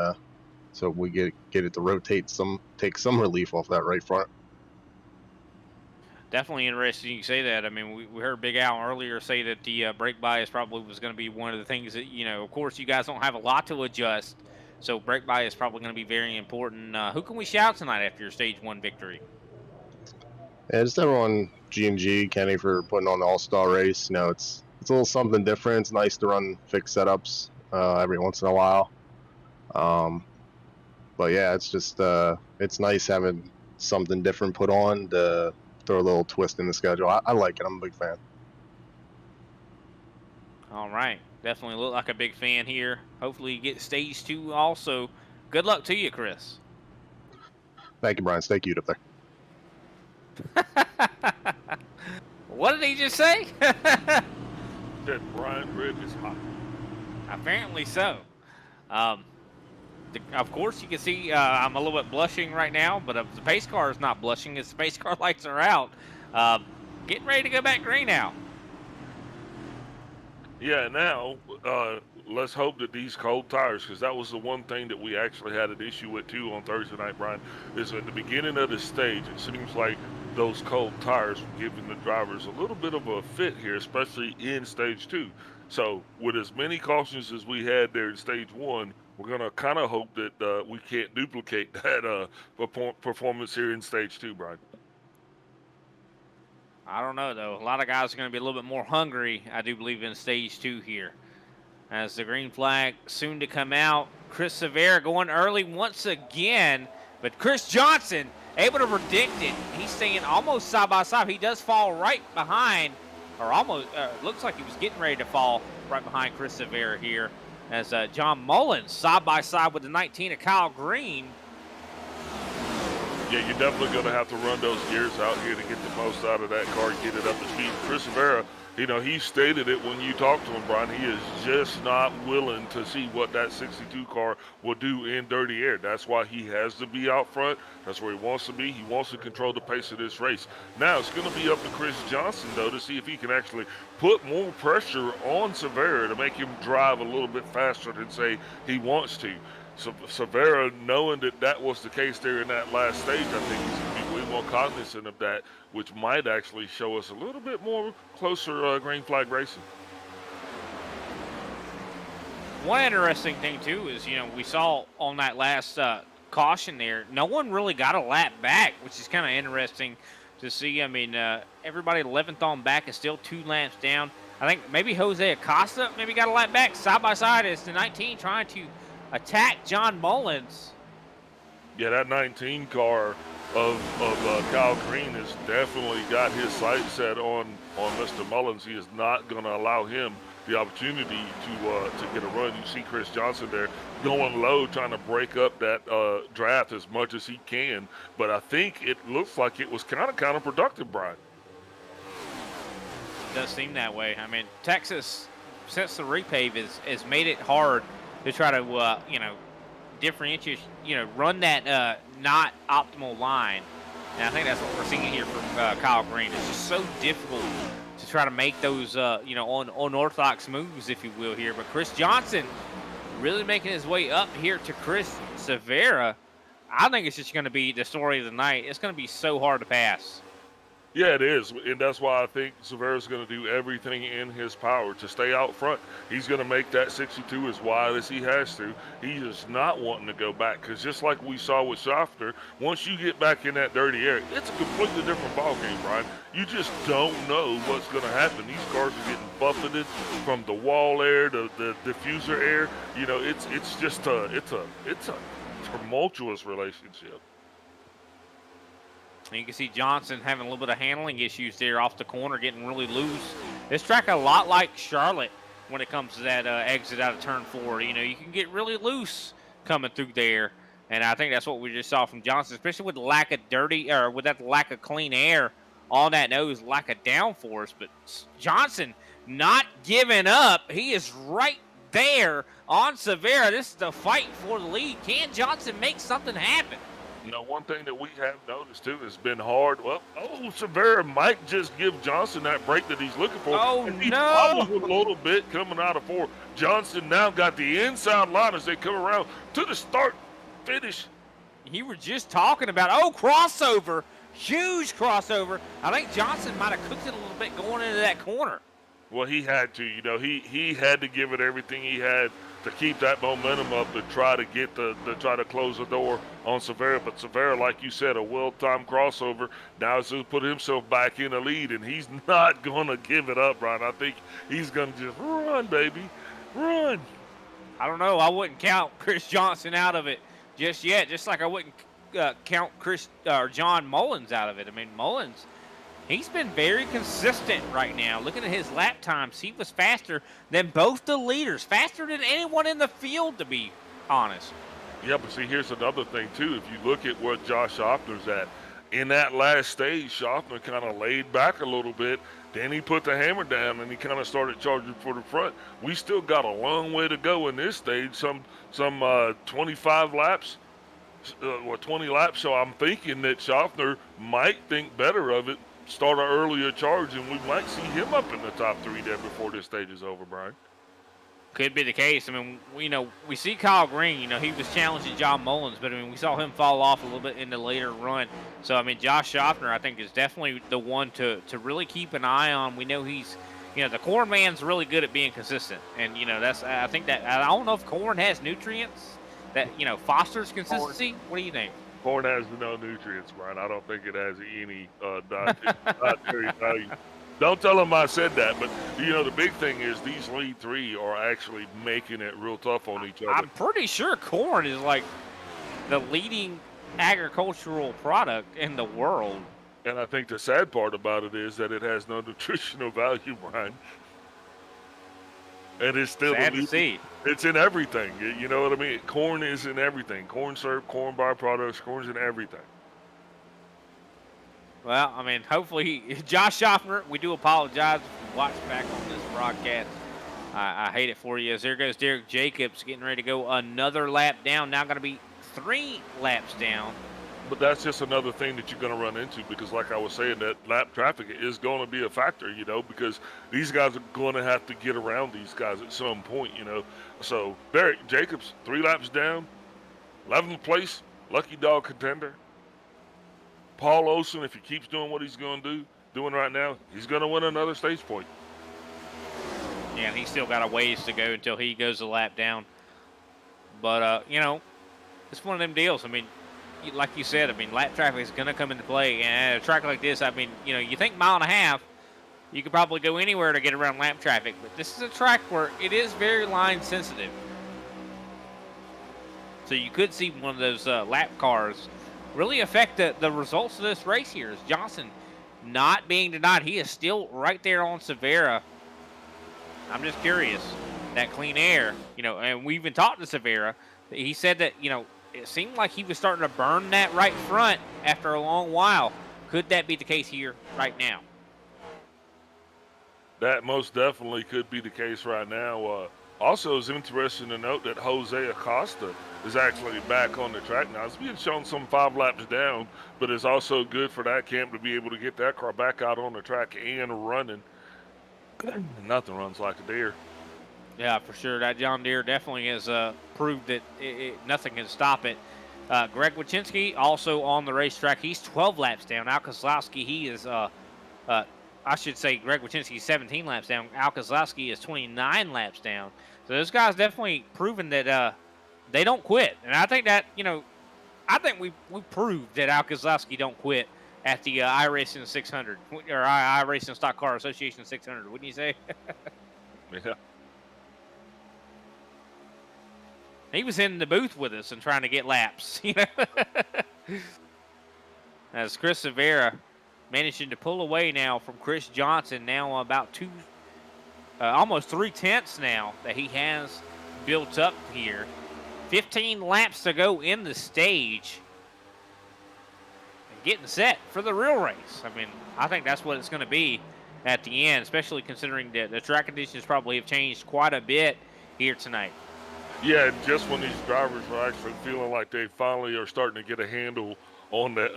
Speaker 6: so we get it to rotate take some relief off that right front.
Speaker 4: Definitely interesting you say that. I mean, we heard Big Al earlier say that the brake bias probably was going to be one of the things that, of course, you guys don't have a lot to adjust, so brake bias is probably going to be very important. Who can we shout tonight after your stage 1 victory?
Speaker 6: Yeah, just everyone, G&G, Kenny, for putting on the all-star race. It's a little something different. It's nice to run fixed setups every once in a while. But yeah, it's just it's nice having something different put on to throw a little twist in the schedule. I like it. I'm a big fan.
Speaker 4: All right. Definitely look like a big fan here. Hopefully you get stage 2 also. Good luck to you, Chris.
Speaker 6: Thank you, Brian. Stay cute up there.
Speaker 4: What did he just say?
Speaker 5: That Brian Rib is hot.
Speaker 4: Apparently so. Of course, you can see I'm a little bit blushing right now, but the pace car is not blushing. Its pace car lights are out. Getting ready to go back green now.
Speaker 5: Yeah, now let's hope that these cold tires, because that was the one thing that we actually had an issue with too on Thursday night, Brian, is at the beginning of the stage, it seems like those cold tires were giving the drivers a little bit of a fit here, especially in stage 2. So with as many cautions as we had there in stage 1, we're going to kind of hope that we can't duplicate that performance here in stage 2, Brian.
Speaker 4: I don't know, though. A lot of guys are going to be a little bit more hungry, I do believe, in stage 2 here. As the green flag soon to come out. Chris Severa going early once again. But Chris Johnson able to predict it. He's staying almost side by side. He does fall right behind, or almost, looks like he was getting ready to fall right behind Chris Severa here. As John Mullins side by side with the 19 of Kyle Green.
Speaker 5: Yeah, you're definitely going to have to run those gears out here to get the most out of that car and get it up to speed. Chris Severa, he stated it when you talked to him, Brian. He is just not willing to see what that 62 car will do in dirty air. That's why he has to be out front. That's where he wants to be. He wants to control the pace of this race. Now, it's going to be up to Chris Johnson, though, to see if he can actually put more pressure on Severa to make him drive a little bit faster than, say, he wants to. So Severa, knowing that was the case there in that last stage, I think he's going to be way more cognizant of that, which might actually show us a little bit more closer green flag racing.
Speaker 4: One interesting thing, too, is, we saw on that last caution there, no one really got a lap back, which is kind of interesting to see. I mean, everybody 11th on back is still 2 laps down. I think maybe Jose Acosta maybe got a lap back. Side by side is the 19 trying to attack John Mullins.
Speaker 5: Yeah, that 19 car of Kyle Green has definitely got his sights set on Mr. Mullins. He is not going to allow him the opportunity to get a run. You see Chris Johnson there going low, trying to break up that draft as much as he can. But I think it looks like it was kind of counterproductive, Brian.
Speaker 4: does seem that way. I mean, Texas, since the repave has made it hard to try to, differentiate, run that not optimal line. And I think that's what we're seeing here from Kyle Green. It's just so difficult to try to make those, unorthodox moves, if you will, here. But Chris Johnson really making his way up here to Chris Severa. I think it's just going to be the story of the night. It's going to be so hard to pass.
Speaker 5: Yeah, it is, and that's why I think Severa's going to do everything in his power to stay out front. He's going to make that 62 as wide as he has to. He's just not wanting to go back, because just like we saw with Schaffner, once you get back in that dirty area, it's a completely different ball game, Brian. You just don't know what's going to happen. These cars are getting buffeted from the wall air to the diffuser air. It's just a tumultuous relationship.
Speaker 4: You can see Johnson having a little bit of handling issues there off the corner, getting really loose. This track a lot like Charlotte when it comes to that exit out of turn 4. You can get really loose coming through there, and I think that's what we just saw from Johnson, especially with the lack of with that lack of clean air on that nose, lack of downforce. But Johnson not giving up. He is right there on Severa. This is the fight for the lead. Can Johnson make something happen?
Speaker 5: One thing that we have noticed, too, has been hard. Well, Severa might just give Johnson that break that he's looking for.
Speaker 4: Oh,
Speaker 5: and he
Speaker 4: no.
Speaker 5: followed a little bit coming out of 4. Johnson now got the inside line as they come around to the start finish.
Speaker 4: You were just talking about, crossover. Huge crossover. I think Johnson might have cooked it a little bit going into that corner.
Speaker 5: Well, he had to. He had to give it everything he had to keep that momentum up to try to get to try to close the door on Severa. But Severa, like you said, a well-timed crossover. Now he's going to put himself back in the lead, and he's not going to give it up, Brian. I think he's going to just run, baby, run.
Speaker 4: I don't know. I wouldn't count Chris Johnson out of it just yet, just like I wouldn't count John Mullins out of it. I mean, Mullins, he's been very consistent right now. Looking at his lap times, he was faster than both the leaders, faster than anyone in the field, to be honest.
Speaker 5: Yeah, but see, here's another thing, too. If you look at where Josh Schaffner's at, in that last stage, Schaffner kind of laid back a little bit. Then he put the hammer down, and he kind of started charging for the front. We still got a long way to go in this stage, some 25 laps, or 20 laps. So I'm thinking that Schaffner might think better of it, start an earlier charge, and we might see him up in the top 3 there before this stage is over, Brian.
Speaker 4: Could be the case. I mean, we see Kyle Green, he was challenging John Mullins, but, we saw him fall off a little bit in the later run. So, Josh Schaffner, I think, is definitely the one to really keep an eye on. We know he's, the corn man's really good at being consistent. And, I think that, I don't know if corn has nutrients that, fosters consistency. What do you think?
Speaker 5: Corn has no nutrients, Brian. I don't think it has any dietary value. Don't tell them I said that, but, the big thing is these lead 3 are actually making it real tough on each other.
Speaker 4: I'm pretty sure corn is like the leading agricultural product in the world.
Speaker 5: And I think the sad part about it is that it has no nutritional value, Brian. And it's still
Speaker 4: sad to see.
Speaker 5: It's in everything. You know what I mean? Corn is in everything. Corn syrup, corn byproducts, corn's in everything.
Speaker 4: Well, hopefully, Josh Schaffner, we do apologize if you watch back on this broadcast. I hate it for you. As there goes Derek Jacobs getting ready to go another lap down. Now going to be 3 laps down.
Speaker 5: But that's just another thing that you're going to run into because, like I was saying, that lap traffic is going to be a factor, because these guys are going to have to get around these guys at some point, So, Derek Jacobs, 3 laps down, 11th place, lucky dog contender. Paul Olsen, if he keeps doing what he's doing right now, he's going to win another stage point.
Speaker 4: Yeah, and he's still got a ways to go until he goes a lap down. But, it's one of them deals. Like you said, lap traffic is going to come into play. And at a track like this, you think mile and a half, you could probably go anywhere to get around lap traffic. But this is a track where it is very line sensitive. So you could see one of those lap cars really affect the results of this race here. As Johnson not being denied, he is still right there on Severa. I'm just curious, that clean air, and we even talked to Severa. He said that, it seemed like he was starting to burn that right front after a long while. Could that be the case here right now?
Speaker 5: that most definitely could be the case right now. Also, it's interesting to note that Jose Acosta is actually back on the track now. It's being shown some 5 laps down, but it's also good for that camp to be able to get that car back out on the track and running. Nothing runs like a deer.
Speaker 4: Yeah, for sure. That John Deere definitely has proved that nothing can stop it. Greg Wyszynski also on the racetrack. He's 12 laps down. Al Kozlowski, he is, I should say Greg Wyszynski is 17 laps down. Al Kozlowski is 29 laps down. So those guys definitely proven that they don't quit. And I think that, I think we proved that Al Kozlowski don't quit at the iRacing 600, or iRacing Stock Car Association 600, wouldn't you say?
Speaker 5: Yeah.
Speaker 4: He was in the booth with us and trying to get laps, As Chris Severa managing to pull away now from Chris Johnson, now about almost 3/10 now that he has built up here. 15 laps to go in the stage. And getting set for the real race. I mean, I think that's what it's going to be at the end, especially considering that the track conditions probably have changed quite a bit here tonight.
Speaker 5: Yeah, just when these drivers are actually feeling like they finally are starting to get a handle on they're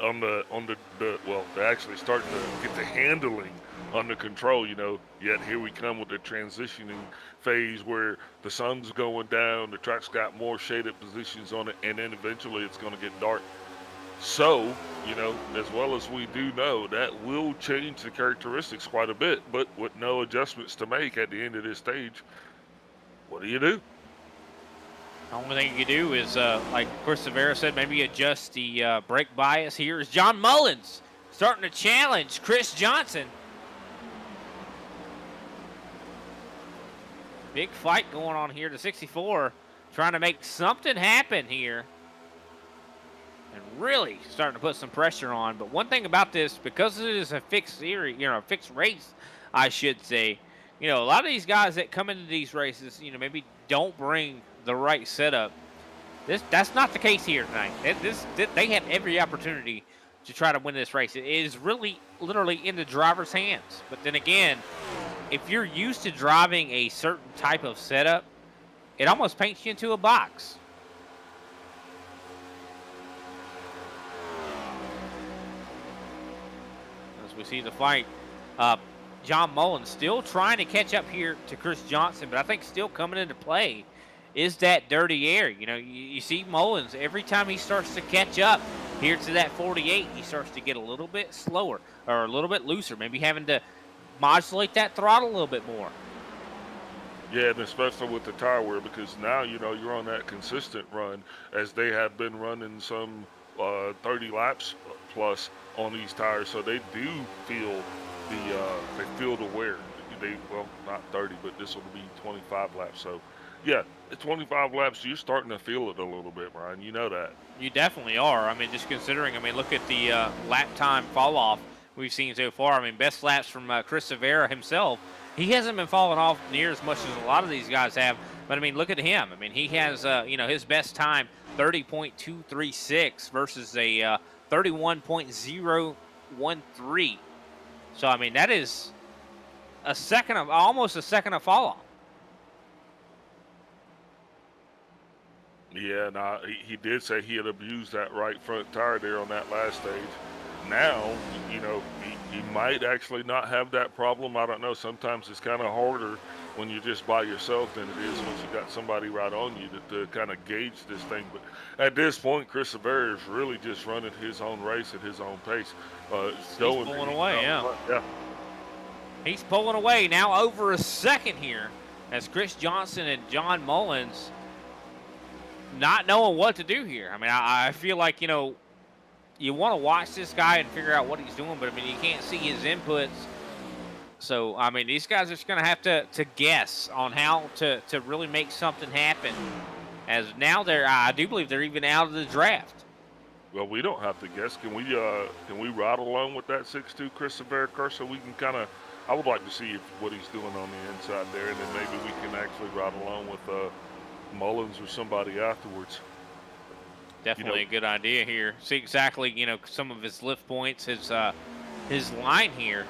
Speaker 5: actually starting to get the handling under control, yet here we come with the transitioning phase where the sun's going down, the track's got more shaded positions on it, and then eventually it's going to get dark. So, as well as we do know, that will change the characteristics quite a bit, but with no adjustments to make at the end of this stage, what do you do?
Speaker 4: The only thing you can do is, like Chris Severa said, maybe adjust the brake bias. Here is John Mullins starting to challenge Chris Johnson. Big fight going on here. The 64 trying to make something happen here. And really starting to put some pressure on. But one thing about this, because it is a fixed series, a fixed race, I should say, a lot of these guys that come into these races, maybe don't bring the right setup. That's not the case here tonight. They have every opportunity to try to win this race. It is really literally in the driver's hands. But then again, if you're used to driving a certain type of setup, it almost paints you into a box. As we see the fight, John Mullins still trying to catch up here to Chris Johnson, but I think still coming into play is that dirty air. You see Mullins, every time he starts to catch up here to that 48, he starts to get a little bit slower or a little bit looser, maybe having to modulate that throttle a little bit more.
Speaker 5: Yeah, and especially with the tire wear, because now, you're on that consistent run as they have been running some 30 laps plus on these tires, so they do feel the wear. Not 30, but this will be 25 laps, so yeah, at 25 laps, you're starting to feel it a little bit, Brian. You know that.
Speaker 4: You definitely are. Just considering, look at the lap time fall off we've seen so far. Best laps from Chris Severa himself. He hasn't been falling off near as much as a lot of these guys have. But, look at him. He has, his best time, 30.236 versus a 31.013. So, that is almost a second of fall off.
Speaker 5: Yeah, he did say he had abused that right front tire there on that last stage. Now, he might actually not have that problem. I don't know. Sometimes it's kind of harder when you're just by yourself than it is once you got somebody right on you to kind of gauge this thing. But at this point, Chris Severa is really just running his own race at his own pace.
Speaker 4: He's pulling away,
Speaker 5: yeah.
Speaker 4: He's pulling away now over a second here as Chris Johnson and John Mullins not knowing what to do here. I feel like, you want to watch this guy and figure out what he's doing, but, you can't see his inputs. So, these guys are just going to have to guess on how to really make something happen. As now I do believe they're even out of the draft.
Speaker 5: Well, we don't have to guess. Can we ride along with that 6'2" Chris Severa car so we can kind of, I would like to see what he's doing on the inside there, and then maybe we can actually ride along with Mullins or somebody afterwards.
Speaker 4: Definitely a good idea here. See exactly, some of his lift points, his line here.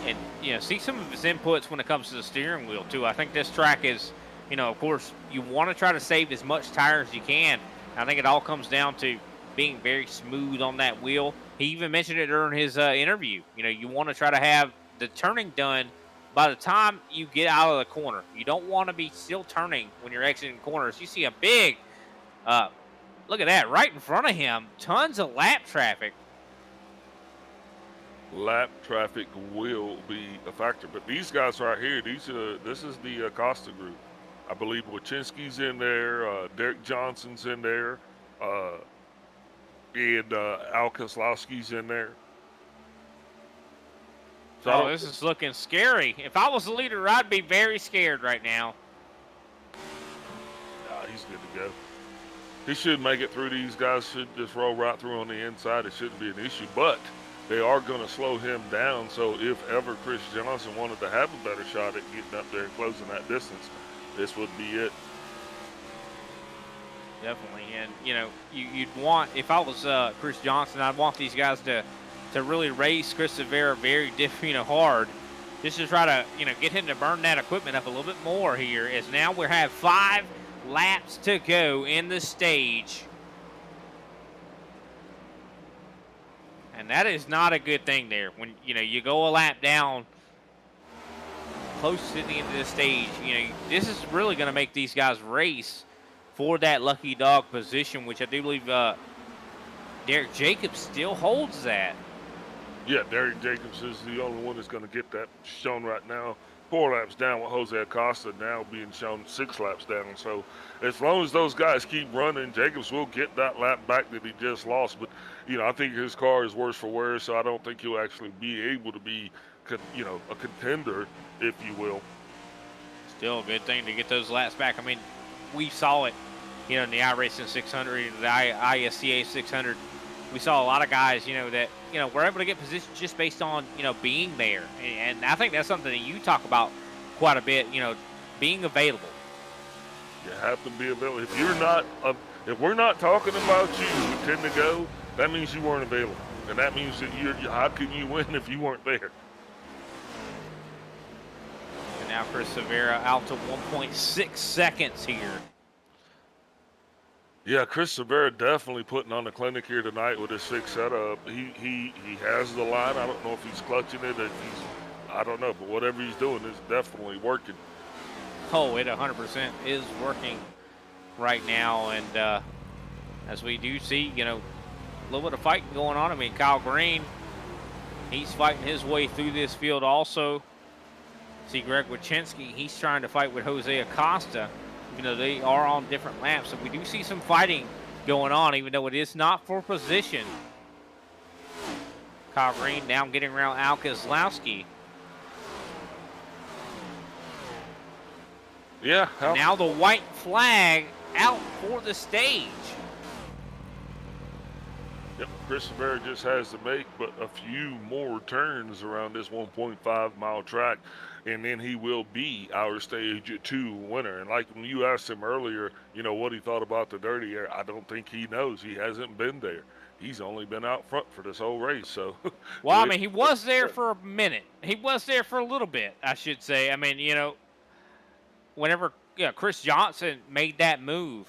Speaker 4: and see some of his inputs when it comes to the steering wheel too. I think this track is, of course, you want to try to save as much tire as you can. I think it all comes down to being very smooth on that wheel. He even mentioned it during his interview. You want to try to have the turning done by the time you get out of the corner. You don't want to be still turning when you're exiting corners. You see a big, look at that, right in front of him. Tons of lap traffic.
Speaker 5: Lap traffic will be a factor, but these guys right here, this is the Acosta group. I believe Wachinski's in there, Derek Johnson's in there, and Al Kozlowski's in there.
Speaker 4: So this is looking scary. If I was the leader, I'd be very scared right now.
Speaker 5: He's good to go. He should make it through. These guys should just roll right through on the inside. It shouldn't be an issue, but they are going to slow him down. So if ever Chris Johnson wanted to have a better shot at getting up there and closing that distance, this would be it.
Speaker 4: Definitely. And, you'd want, if I was Chris Johnson, I'd want these guys to really race Chris Rivera very hard, just to try to, get him to burn that equipment up a little bit more here, as now we have 5 laps to go in the stage. And that is not a good thing there. When, you go a lap down close to the end of the stage, this is really going to make these guys race for that lucky dog position, which I do believe Derek Jacobs still holds that.
Speaker 5: Yeah, Derek Jacobs is the only one that's going to get that shown right now. 4 laps down with Jose Acosta now being shown 6 laps down. So as long as those guys keep running, Jacobs will get that lap back that he just lost. But, I think his car is worse for wear, so I don't think he'll actually be able to be, a contender, if you will.
Speaker 4: Still a good thing to get those laps back. I mean, we saw it, in the iRacing 600, the ISCA 600. We saw a lot of guys, that, were able to get positions just based on, being there. And I think that's something that you talk about quite a bit, being available.
Speaker 5: You have to be available. If you're not, if we're not talking about you, we tend to go, that means you weren't available. And that means that how can you win if you weren't there?
Speaker 4: And now Chris Rivera out to 1.6 seconds here.
Speaker 5: Yeah, Chris Rivera definitely putting on the clinic here tonight with his 6 setup. He has the line. I don't know if he's clutching it, I don't know, but whatever he's doing is definitely working.
Speaker 4: Oh, it 100% is working right now, and as we do see, a little bit of fighting going on. I mean, Kyle Green, he's fighting his way through this field also. See Greg Wachinski, he's trying to fight with Jose Acosta. They are on different laps, so we do see some fighting going on, even though it is not for position. Kyle Green now getting around Al Kozlowski.
Speaker 5: Yeah.
Speaker 4: Now the white flag out for the stage.
Speaker 5: Yep, Chris Rivera just has to make but a few more turns around this 1.5-mile track, and then he will be our stage 2 winner. And like when you asked him earlier, what he thought about the dirty air, I don't think he knows. He hasn't been there. He's only been out front for this whole race. So,
Speaker 4: well, I mean, he was there for a minute. He was there for a little bit, I should say. I mean, whenever Chris Johnson made that move,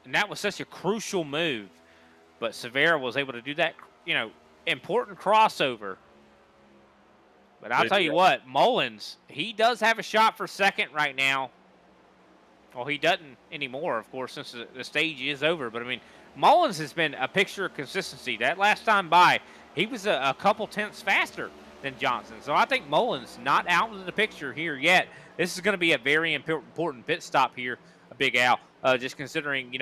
Speaker 4: and that was such a crucial move, but Rivera was able to do that, important crossover. But I'll tell you what, Mullins, he does have a shot for second right now. Well, he doesn't anymore, of course, since the stage is over. But, I mean, Mullins has been a picture of consistency. That last time by, he was a couple tenths faster than Johnson. So I think Mullins not out of the picture here yet. This is going to be a very important pit stop here, a Big Al, just considering,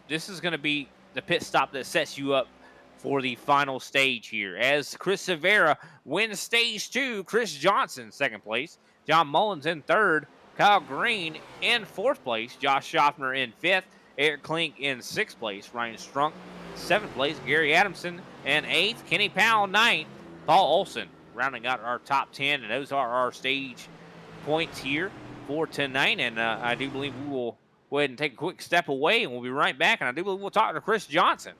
Speaker 4: this is going to be the pit stop that sets you up for the final stage here. As Chris Rivera wins stage 2, Chris Johnson second place, John Mullins in third, Kyle Green in fourth place, Josh Schaffner in fifth, Eric Klink in sixth place, Ryan Strunk seventh place, Gary Adamson in eighth, Kenny Powell ninth, Paul Olson rounding out our top 10, and those are our stage points here for tonight. And I do believe we will go ahead and take a quick step away, and we'll be right back. And I do believe we'll talk to Chris Johnson.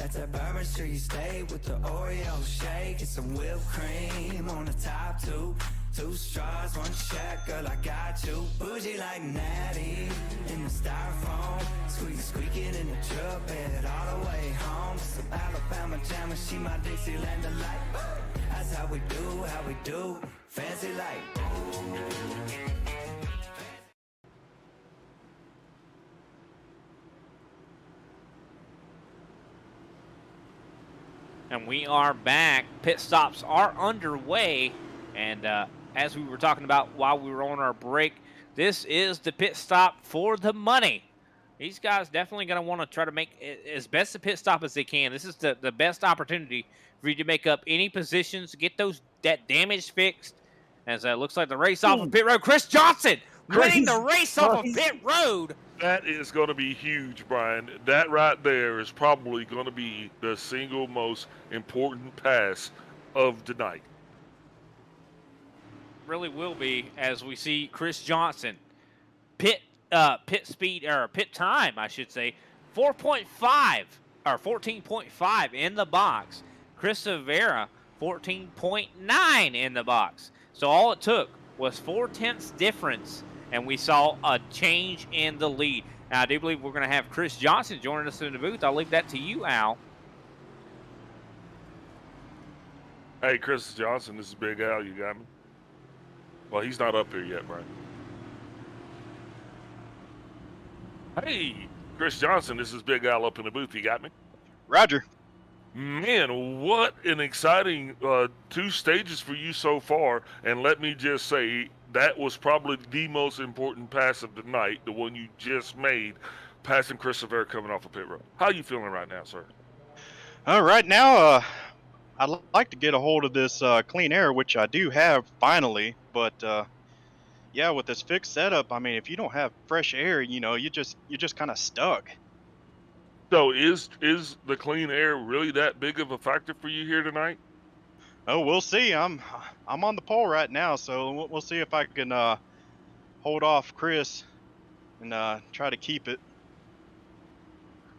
Speaker 2: Got that Bourbon Street steak with the Oreo shake and some whipped cream on the top two. Two straws, one check, girl, I got you. Bougie like Natty in the styrofoam. Squeaking in the truck bed all the way home. Some Alabama jammer, she my Dixieland delight. That's how we do, fancy like.
Speaker 4: And we are back. Pit stops are underway. And as we were talking about while we were on our break, this is the pit stop for the money. These guys definitely going to want to try to make as best a pit stop as they can. This is the best opportunity for you to make up any positions, get that damage fixed. As it looks like the race off of pit road. Chris Johnson winning the race off of pit road.
Speaker 5: That is going to be huge, Brian. That right there is probably going to be the single most important pass of the night.
Speaker 4: Really will be, as we see Chris Johnson pit speed, or pit time, I should say, 4.5 or 14.5 in the box. Chris Severa 14.9 in the box. So all it took was 0.4 difference, and we saw a change in the lead. Now, I do believe we're going to have Chris Johnson joining us in the booth. I'll leave that to you, Al.
Speaker 5: Hey, Chris Johnson, this is Big Al. You got me? Well, he's not up here yet, Brian. Hey, Chris Johnson, this is Big Al up in the booth. You got me?
Speaker 7: Roger.
Speaker 5: Man, what an exciting 2 stages for you so far. And let me just say, that was probably the most important pass of the night, the one you just made, passing Chris Severa coming off of pit road. How are you feeling right now, sir?
Speaker 7: Right now, I'd like to get a hold of this clean air, which I do have finally. But yeah, with this fixed setup, I mean, if you don't have fresh air, you're just kind of stuck.
Speaker 5: So is the clean air really that big of a factor for you here tonight?
Speaker 7: Oh, we'll see. I'm on the pole right now, so we'll see if I can hold off Chris and try to keep it.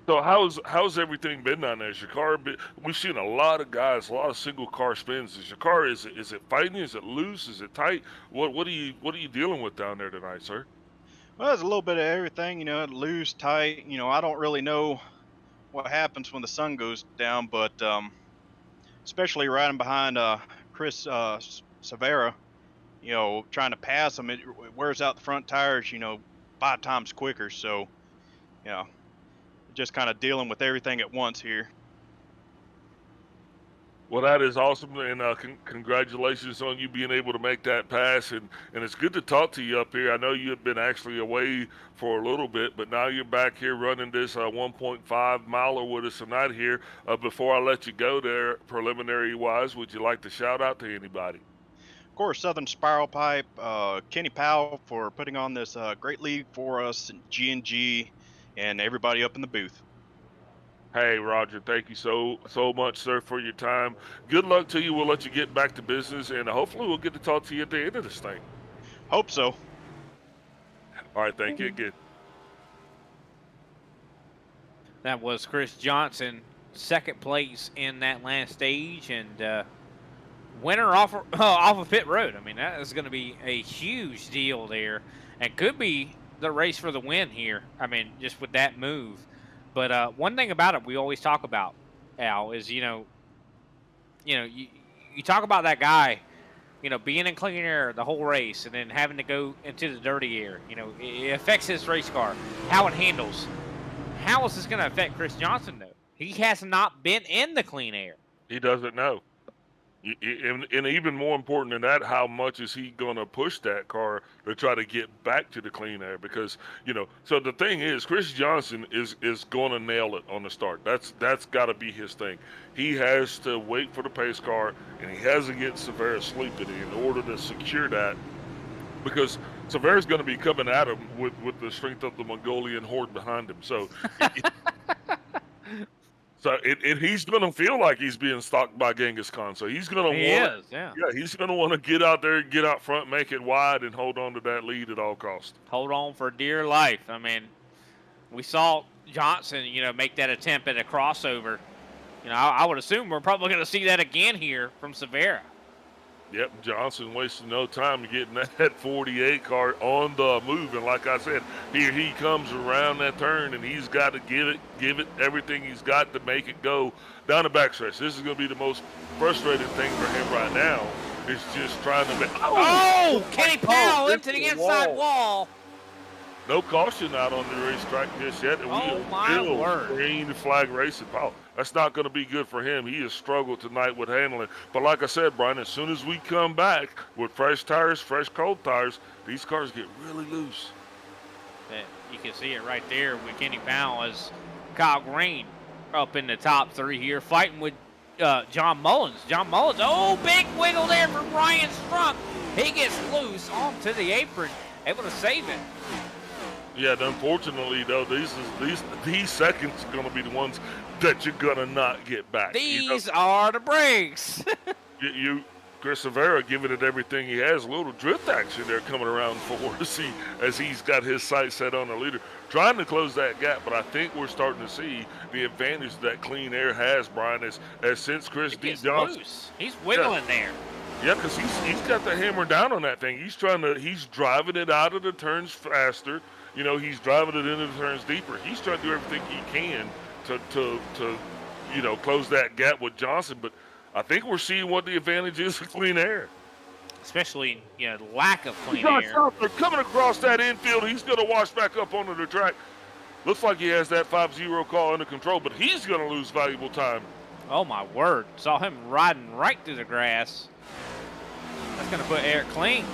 Speaker 5: So how's everything been down there? Is your car we've seen a lot of guys, a lot of single car spins. Is your car is it fighting? Is it loose? Is it tight? What are you dealing with down there tonight, sir?
Speaker 7: Well, there's a little bit of everything, loose, tight. I don't really know what happens when the sun goes down, but especially riding behind Chris Severa, trying to pass him, it wears out the front tires, 5 times quicker. So, just kind of dealing with everything at once here.
Speaker 5: Well, that is awesome, and congratulations on you being able to make that pass, and it's good to talk to you up here. I know you had been actually away for a little bit, but now you're back here running this 1.5 miler with us tonight here. Before I let you go there, preliminary-wise, would you like to shout out to anybody?
Speaker 7: Of course, Southern Spiral Pipe, Kenny Powell for putting on this great league for us, G&G, and everybody up in the booth.
Speaker 5: Hey, Roger, thank you so much, sir, for your time. Good luck to you. We'll let you get back to business, and hopefully we'll get to talk to you at the end of this thing.
Speaker 7: Hope so.
Speaker 5: All right, thank you again.
Speaker 4: That was Chris Johnson, second place in that last stage, and winner off of pit road. I mean, that is going to be a huge deal there, and could be the race for the win here. I mean, just with that move. But one thing about it we always talk about, Al, is you talk about that guy, being in clean air the whole race and then having to go into the dirty air. It affects his race car, how it handles. How is this going to affect Chris Johnson, though? He has not been in the clean air.
Speaker 5: He doesn't know. And even more important than that, how much is he going to push that car to try to get back to the clean air? Because, so the thing is, Chris Johnson is going to nail it on the start. That's got to be his thing. He has to wait for the pace car, and he has to get Severa sleeping in order to secure that. Because Severa's going to be coming at him with the strength of the Mongolian horde behind him. So... and he's going to feel like he's being stalked by Genghis Khan. So he's going to he's going to want to get out there, get out front, make it wide, and hold on to that lead at all costs.
Speaker 4: Hold on for dear life. I mean, we saw Johnson, make that attempt at a crossover You know, I would assume we're probably going to see that again here from Severa.
Speaker 5: Yep, Johnson wasting no time getting that 48 car on the move. And like I said, here he comes around that turn, and he's got to give it everything he's got to make it go down the backstretch. This is going to be the most frustrating thing for him right now. Is just trying to make.
Speaker 4: Oh, Kenny Powell into the inside wall.
Speaker 5: No caution out on the racetrack just yet. And
Speaker 4: Oh,
Speaker 5: we
Speaker 4: my
Speaker 5: still
Speaker 4: word.
Speaker 5: green flag racing. Powell. That's not going to be good for him. He has struggled tonight with handling. But like I said, Brian, as soon as we come back with fresh tires, fresh cold tires, these cars get really loose.
Speaker 4: You can see it right there with Kenny Powell as Kyle Green up in the top three here, fighting with John Mullins. John Mullins, oh, big wiggle there from Ryan Strunk. He gets loose onto the apron, able to save it.
Speaker 5: Yeah, and unfortunately, though, these seconds are going to be the ones that you're going to not get back.
Speaker 4: These are the breaks.
Speaker 5: Chris Severa giving it everything he has. A little drift action there coming around for us as he's got his sights set on the leader, trying to close that gap. But I think we're starting to see the advantage that Clean Air has, Brian, as since Chris D. Johnson.
Speaker 4: Loose. He's wiggling there.
Speaker 5: Yeah, because he's got the hammer down on that thing. He's driving it out of the turns faster. You know, he's driving it into the turns deeper. He's trying to do everything he can to close that gap with Johnson. But I think we're seeing what the advantage is of Clean Air.
Speaker 4: Especially, lack of clean air.
Speaker 5: They're coming across that infield. He's going to wash back up onto the track. Looks like he has that 5-0 call under control, but he's going to lose valuable time.
Speaker 4: Oh, my word. Saw him riding right through the grass. That's going to put Eric Kling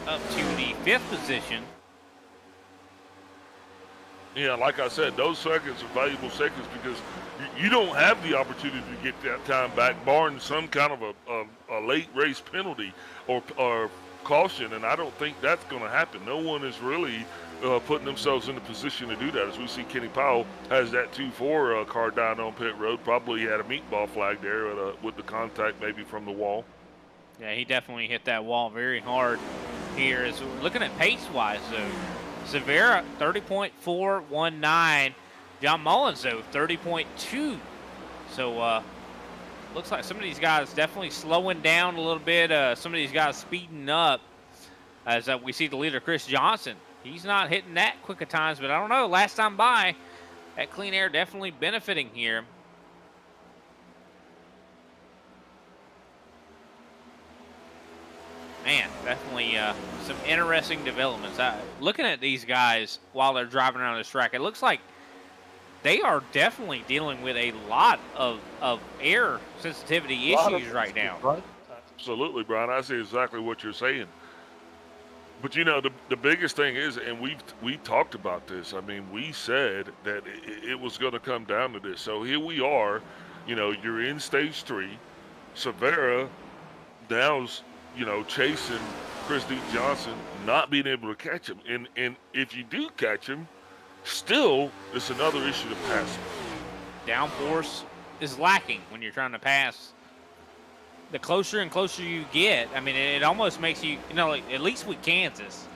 Speaker 4: up to the 5th position.
Speaker 5: Yeah, like I said, those seconds are valuable seconds because you don't have the opportunity to get that time back, barring some kind of a late race penalty or caution, and I don't think that's going to happen. No one is really putting themselves in the position to do that. As we see, Kenny Powell has that 2-4 car down on pit road. Probably had a meatball flag there with the contact maybe from the wall.
Speaker 4: Yeah, he definitely hit that wall very hard here. As we're looking at pace-wise, though, Severa, 30.419. John Mullins, though, 30.2. So, looks like some of these guys definitely slowing down a little bit. Some of these guys speeding up. As we see the leader, Chris Johnson. He's not hitting that quick of times, but I don't know. Last time by, that Clean Air definitely benefiting here. Man, definitely some interesting developments. Looking at these guys while they're driving around this track, it looks like they are definitely dealing with a lot of air sensitivity issues right now.
Speaker 5: Right? Absolutely, Brian. I see exactly what you're saying. But, the biggest thing is, and we talked about this, I mean, we said that it was going to come down to this. So here we are, you're in stage 3. Severa now's chasing Chris D. Johnson, not being able to catch him. And if you do catch him, still, it's another issue to pass him.
Speaker 4: Downforce is lacking when you're trying to pass. The closer and closer you get, I mean, it almost makes you, at least with Kansas,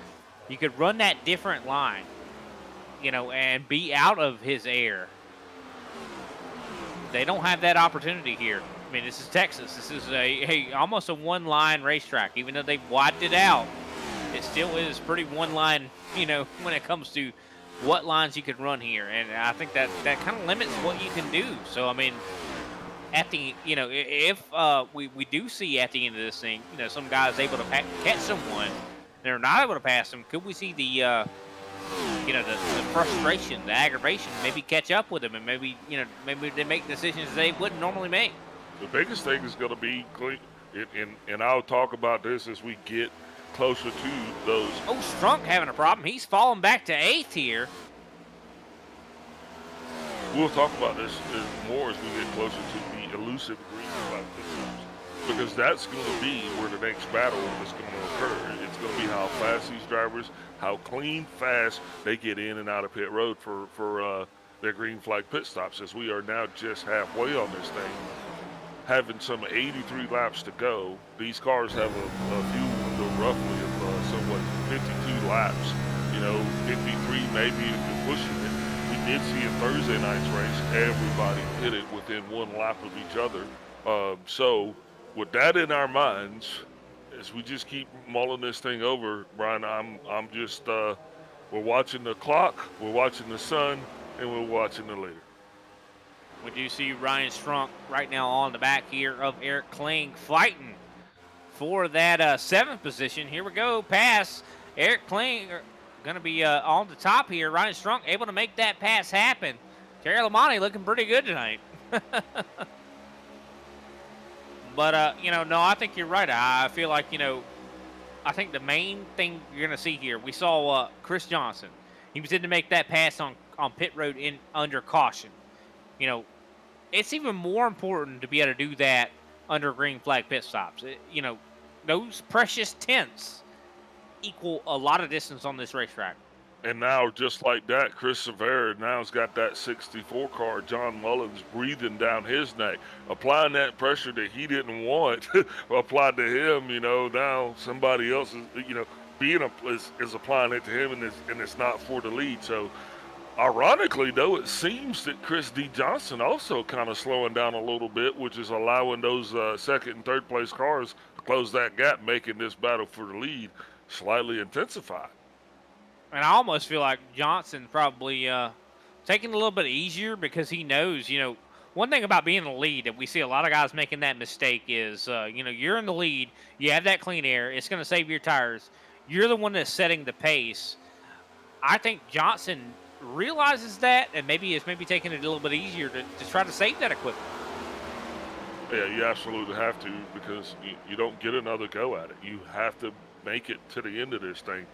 Speaker 4: you could run that different line, and be out of his air. They don't have that opportunity here. I mean, this is Texas. This is almost a one-line racetrack. Even though they've widened it out, it still is pretty one-line, when it comes to what lines you can run here. And I think that kind of limits what you can do. So, I mean, at the, if we do see at the end of this thing, some guys able to catch someone, they're not able to pass them, could we see the frustration, the aggravation, maybe catch up with them and maybe they make decisions they wouldn't normally make?
Speaker 5: The biggest thing is going to be, and I'll talk about this as we get closer to those.
Speaker 4: Oh, Strunk having a problem. He's falling back to 8th here.
Speaker 5: We'll talk about this more as we get closer to the elusive green flag systems, because that's going to be where the next battle is going to occur. It's going to be how fast these drivers, how clean, fast they get in and out of pit road for their green flag pit stops, as we are now just halfway on this thing. Having some 83 laps to go, these cars have a fuel window roughly of somewhat 52 laps. 53 maybe if you're pushing it. You did see in Thursday night's race, everybody hit it within one lap of each other. So with that in our minds, as we just keep mulling this thing over, Brian, I'm just we're watching the clock, we're watching the sun, and we're watching the leader.
Speaker 4: We do see Ryan Strunk right now on the back here of Eric Kling fighting for that 7th position. Here we go, pass. Eric Kling going to be on the top here. Ryan Strunk able to make that pass happen. Terry Lamonte looking pretty good tonight. But, no, I think you're right. I feel like, I think the main thing you're going to see here, we saw Chris Johnson. He was in to make that pass on pit road under caution. It's even more important to be able to do that under green flag pit stops. Those precious tenths equal a lot of distance on this racetrack.
Speaker 5: And now, just like that, Chris Severa now's got that 64 car, John Mullins, breathing down his neck, applying that pressure that he didn't want applied to him. Now somebody else is, is applying it to him, and it's not for the lead. So, ironically, though, it seems that Chris D. Johnson also kind of slowing down a little bit, which is allowing those second and third place cars to close that gap, making this battle for the lead slightly intensified.
Speaker 4: And I almost feel like Johnson probably taking it a little bit easier because he knows, one thing about being in the lead that we see a lot of guys making that mistake is, you're in the lead, you have that clean air, it's going to save your tires. You're the one that's setting the pace. I think Johnson realizes that and maybe is taking it a little bit easier to try to save that equipment.
Speaker 5: Yeah, you absolutely have to, because you don't get another go at it. You have to make it to the end of this thing.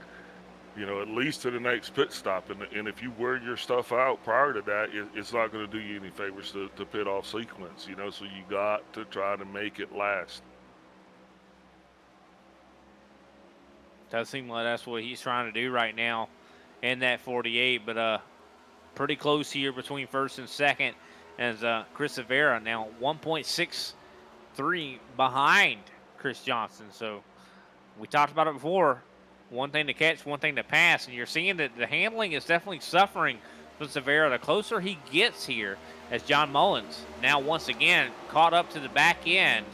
Speaker 5: At least to the next pit stop. And if you wear your stuff out prior to that, it's not going to do you any favors to pit off sequence, so you got to try to make it last.
Speaker 4: Does seem like that's what he's trying to do right now in that 48, but pretty close here between first and second as Chris Severa now 1.63 behind Chris Johnson. So we talked about it before. One thing to catch, one thing to pass, and you're seeing that the handling is definitely suffering from Severa the closer he gets here, as John Mullins now once again caught up to the back end.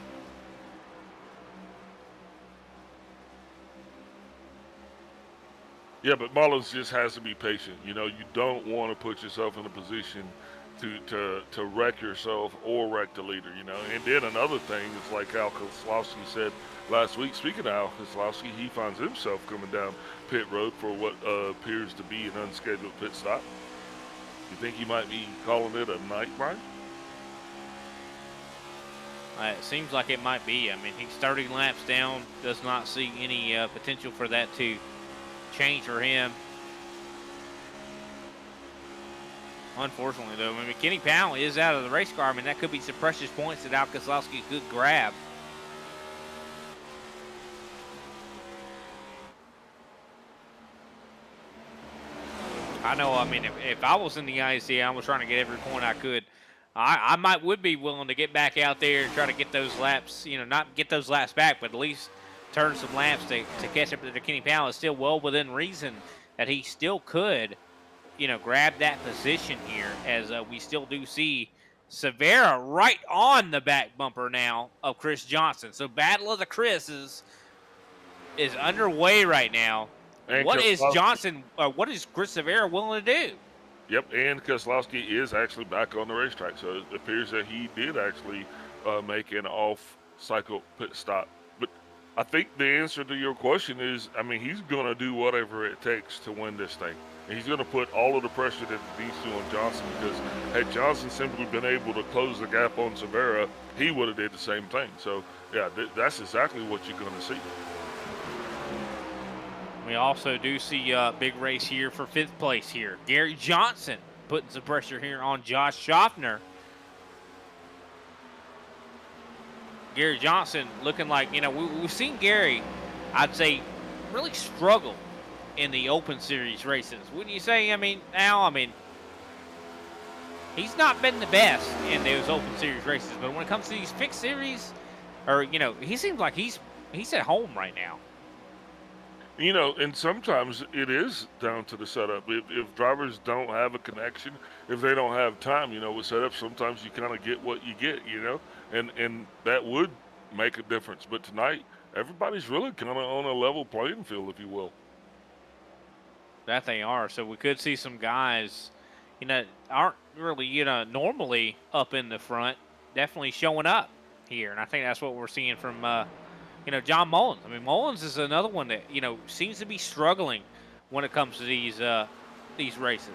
Speaker 5: Yeah, but Mullins just has to be patient. You don't want to put yourself in a position to wreck yourself or wreck the leader, And then another thing is like Al Keselowski said last week, speaking of Al Keselowski, he finds himself coming down pit road for what appears to be an unscheduled pit stop. You think he might be calling it a night, Brian?
Speaker 4: It seems like it might be. I mean, he's 30 laps down, does not see any potential for that to change for him. Unfortunately, though, Kenny Powell is out of the race car. That could be some precious points that Al Keselowski could grab. I know, if I was in the ISCA, I was trying to get every point I could. I would be willing to get back out there and try to get those laps, not get those laps back, but at least turn some laps to catch up to Kenny Powell. It's still well within reason that he still could, grab that position here, as we still do see Severa right on the back bumper now of Chris Johnson. So Battle of the Chris's is underway right now.
Speaker 5: And
Speaker 4: what is Johnson, what is Chris Severa willing to do?
Speaker 5: Yep, and Keselowski is actually back on the racetrack, so it appears that he did actually make an off-cycle pit stop. But I think the answer to your question is, he's going to do whatever it takes to win this thing. And he's going to put all of the pressure that he needs to on Johnson, because had Johnson simply been able to close the gap on Severa, he would have did the same thing. So, yeah, that's exactly what you're going to see.
Speaker 4: We also do see a big race here for 5th place here. Gary Johnson putting some pressure here on Josh Schaffner. Gary Johnson looking like, we've seen Gary, I'd say, really struggle in the Open Series races. Wouldn't you say? He's not been the best in those Open Series races, but when it comes to these fixed series, he seems like he's at home right now.
Speaker 5: You know, and sometimes it is down to the setup. If drivers don't have a connection, if they don't have time, you know, with setup, sometimes you kind of get what you get, you know, and that would make a difference. But tonight, everybody's really kind of on a level playing field, if you will.
Speaker 4: That they are. So we could see some guys, aren't really, normally up in the front, definitely showing up here. And I think that's what we're seeing from, John Mullins. I mean, Mullins is another one that, seems to be struggling when it comes to these races.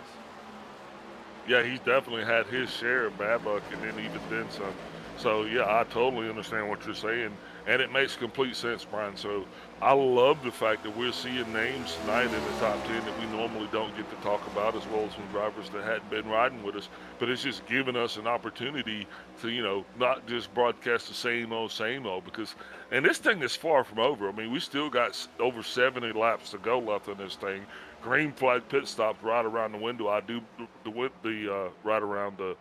Speaker 5: Yeah, he's definitely had his share of bad luck, and then even then some. So yeah, I totally understand what you're saying, and it makes complete sense, Brian. So I love the fact that we're seeing names tonight in the top 10 that we normally don't get to talk about, as well as some drivers that hadn't been riding with us. But it's just giving us an opportunity to, not just broadcast the same old, because, and this thing is far from over. I mean, we still got over 70 laps to go left on this thing. Green flag pit stops right around the window. I do the right around the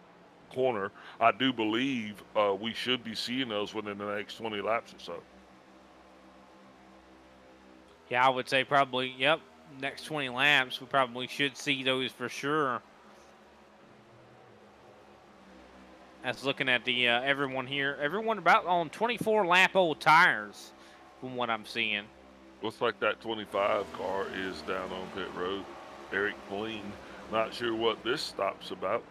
Speaker 5: corner. I do believe we should be seeing those within the next 20 laps or so.
Speaker 4: Yeah, I would say probably, yep, next 20 laps, we probably should see those for sure. That's looking at the everyone here. Everyone about on 24-lap-old tires from what I'm seeing.
Speaker 5: Looks like that 25 car is down on pit road. Eric Kling. Not sure what this stop's about.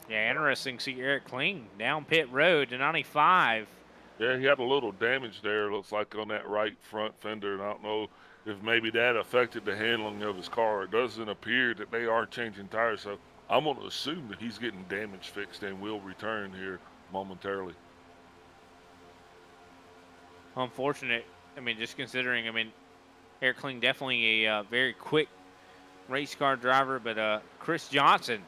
Speaker 4: Yeah, interesting to see Eric Kling down pit road to 95.
Speaker 5: Yeah, he had a little damage there, looks like on that right front fender, and I don't know if maybe that affected the handling of his car. It doesn't appear that they are changing tires, so I'm going to assume that he's getting damage fixed and will return here momentarily.
Speaker 4: Unfortunate. I mean, just considering, Eric Kling definitely a very quick race car driver, but Chris Johnson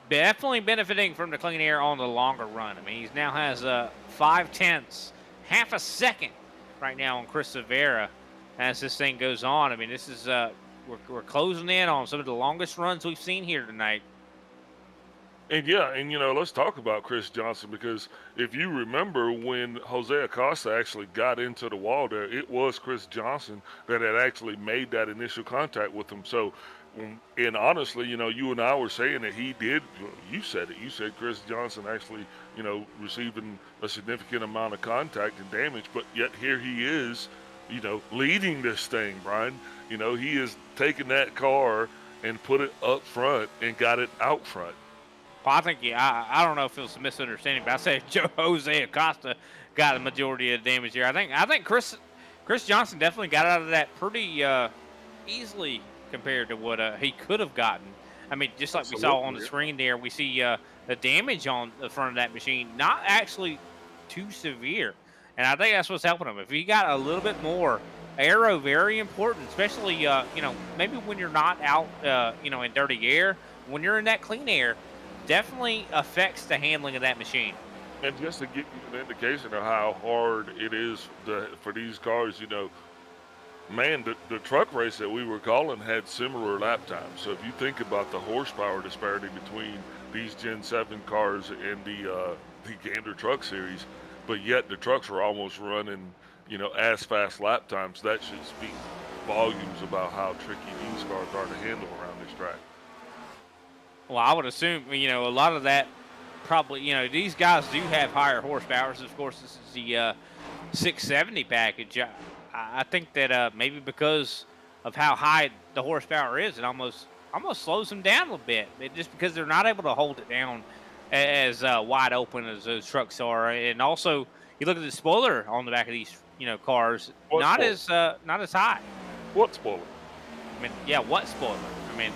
Speaker 4: definitely benefiting from the clean air on the longer run. I mean, he now has 5/10, half a second right now on Chris Severa as this thing goes on. I mean, this is we're closing in on some of the longest runs we've seen here tonight.
Speaker 5: And yeah, and let's talk about Chris Johnson, because if you remember when Jose Acosta actually got into the wall there, it was Chris Johnson that had actually made that initial contact with him. So, and honestly, you and I were saying that he did, you said it, you said Chris Johnson actually, receiving a significant amount of contact and damage, but yet here he is, leading this thing, Brian. He is taking that car and put it up front and got it out front.
Speaker 4: Well, I think, I don't know if it was a misunderstanding, but I said Jose Acosta got the majority of the damage here. I think Chris Johnson definitely got out of that pretty easily compared to what he could have gotten. I mean, just like we saw on the screen there, we see the damage on the front of that machine, not actually too severe. And I think that's what's helping him. If he got a little bit more aero, very important, especially, maybe when you're not out, in dirty air, when you're in that clean air, definitely affects the handling of that machine.
Speaker 5: And just to give you an indication of how hard it is for these cars, man, the truck race that we were calling had similar lap times. So if you think about the horsepower disparity between these Gen 7 cars and the Gander Truck Series, but yet the trucks were almost running, as fast lap times, that should speak volumes about how tricky these cars are to handle around this track.
Speaker 4: Well, I would assume, a lot of that probably, these guys do have higher horsepowers. Of course, this is the 670 package. I think that maybe because of how high the horsepower is, it almost slows them down a little bit. Just because they're not able to hold it down as wide open as those trucks are. And also, you look at the spoiler on the back of these, cars, not as high.
Speaker 5: What spoiler?
Speaker 4: I mean, yeah, what spoiler? I mean,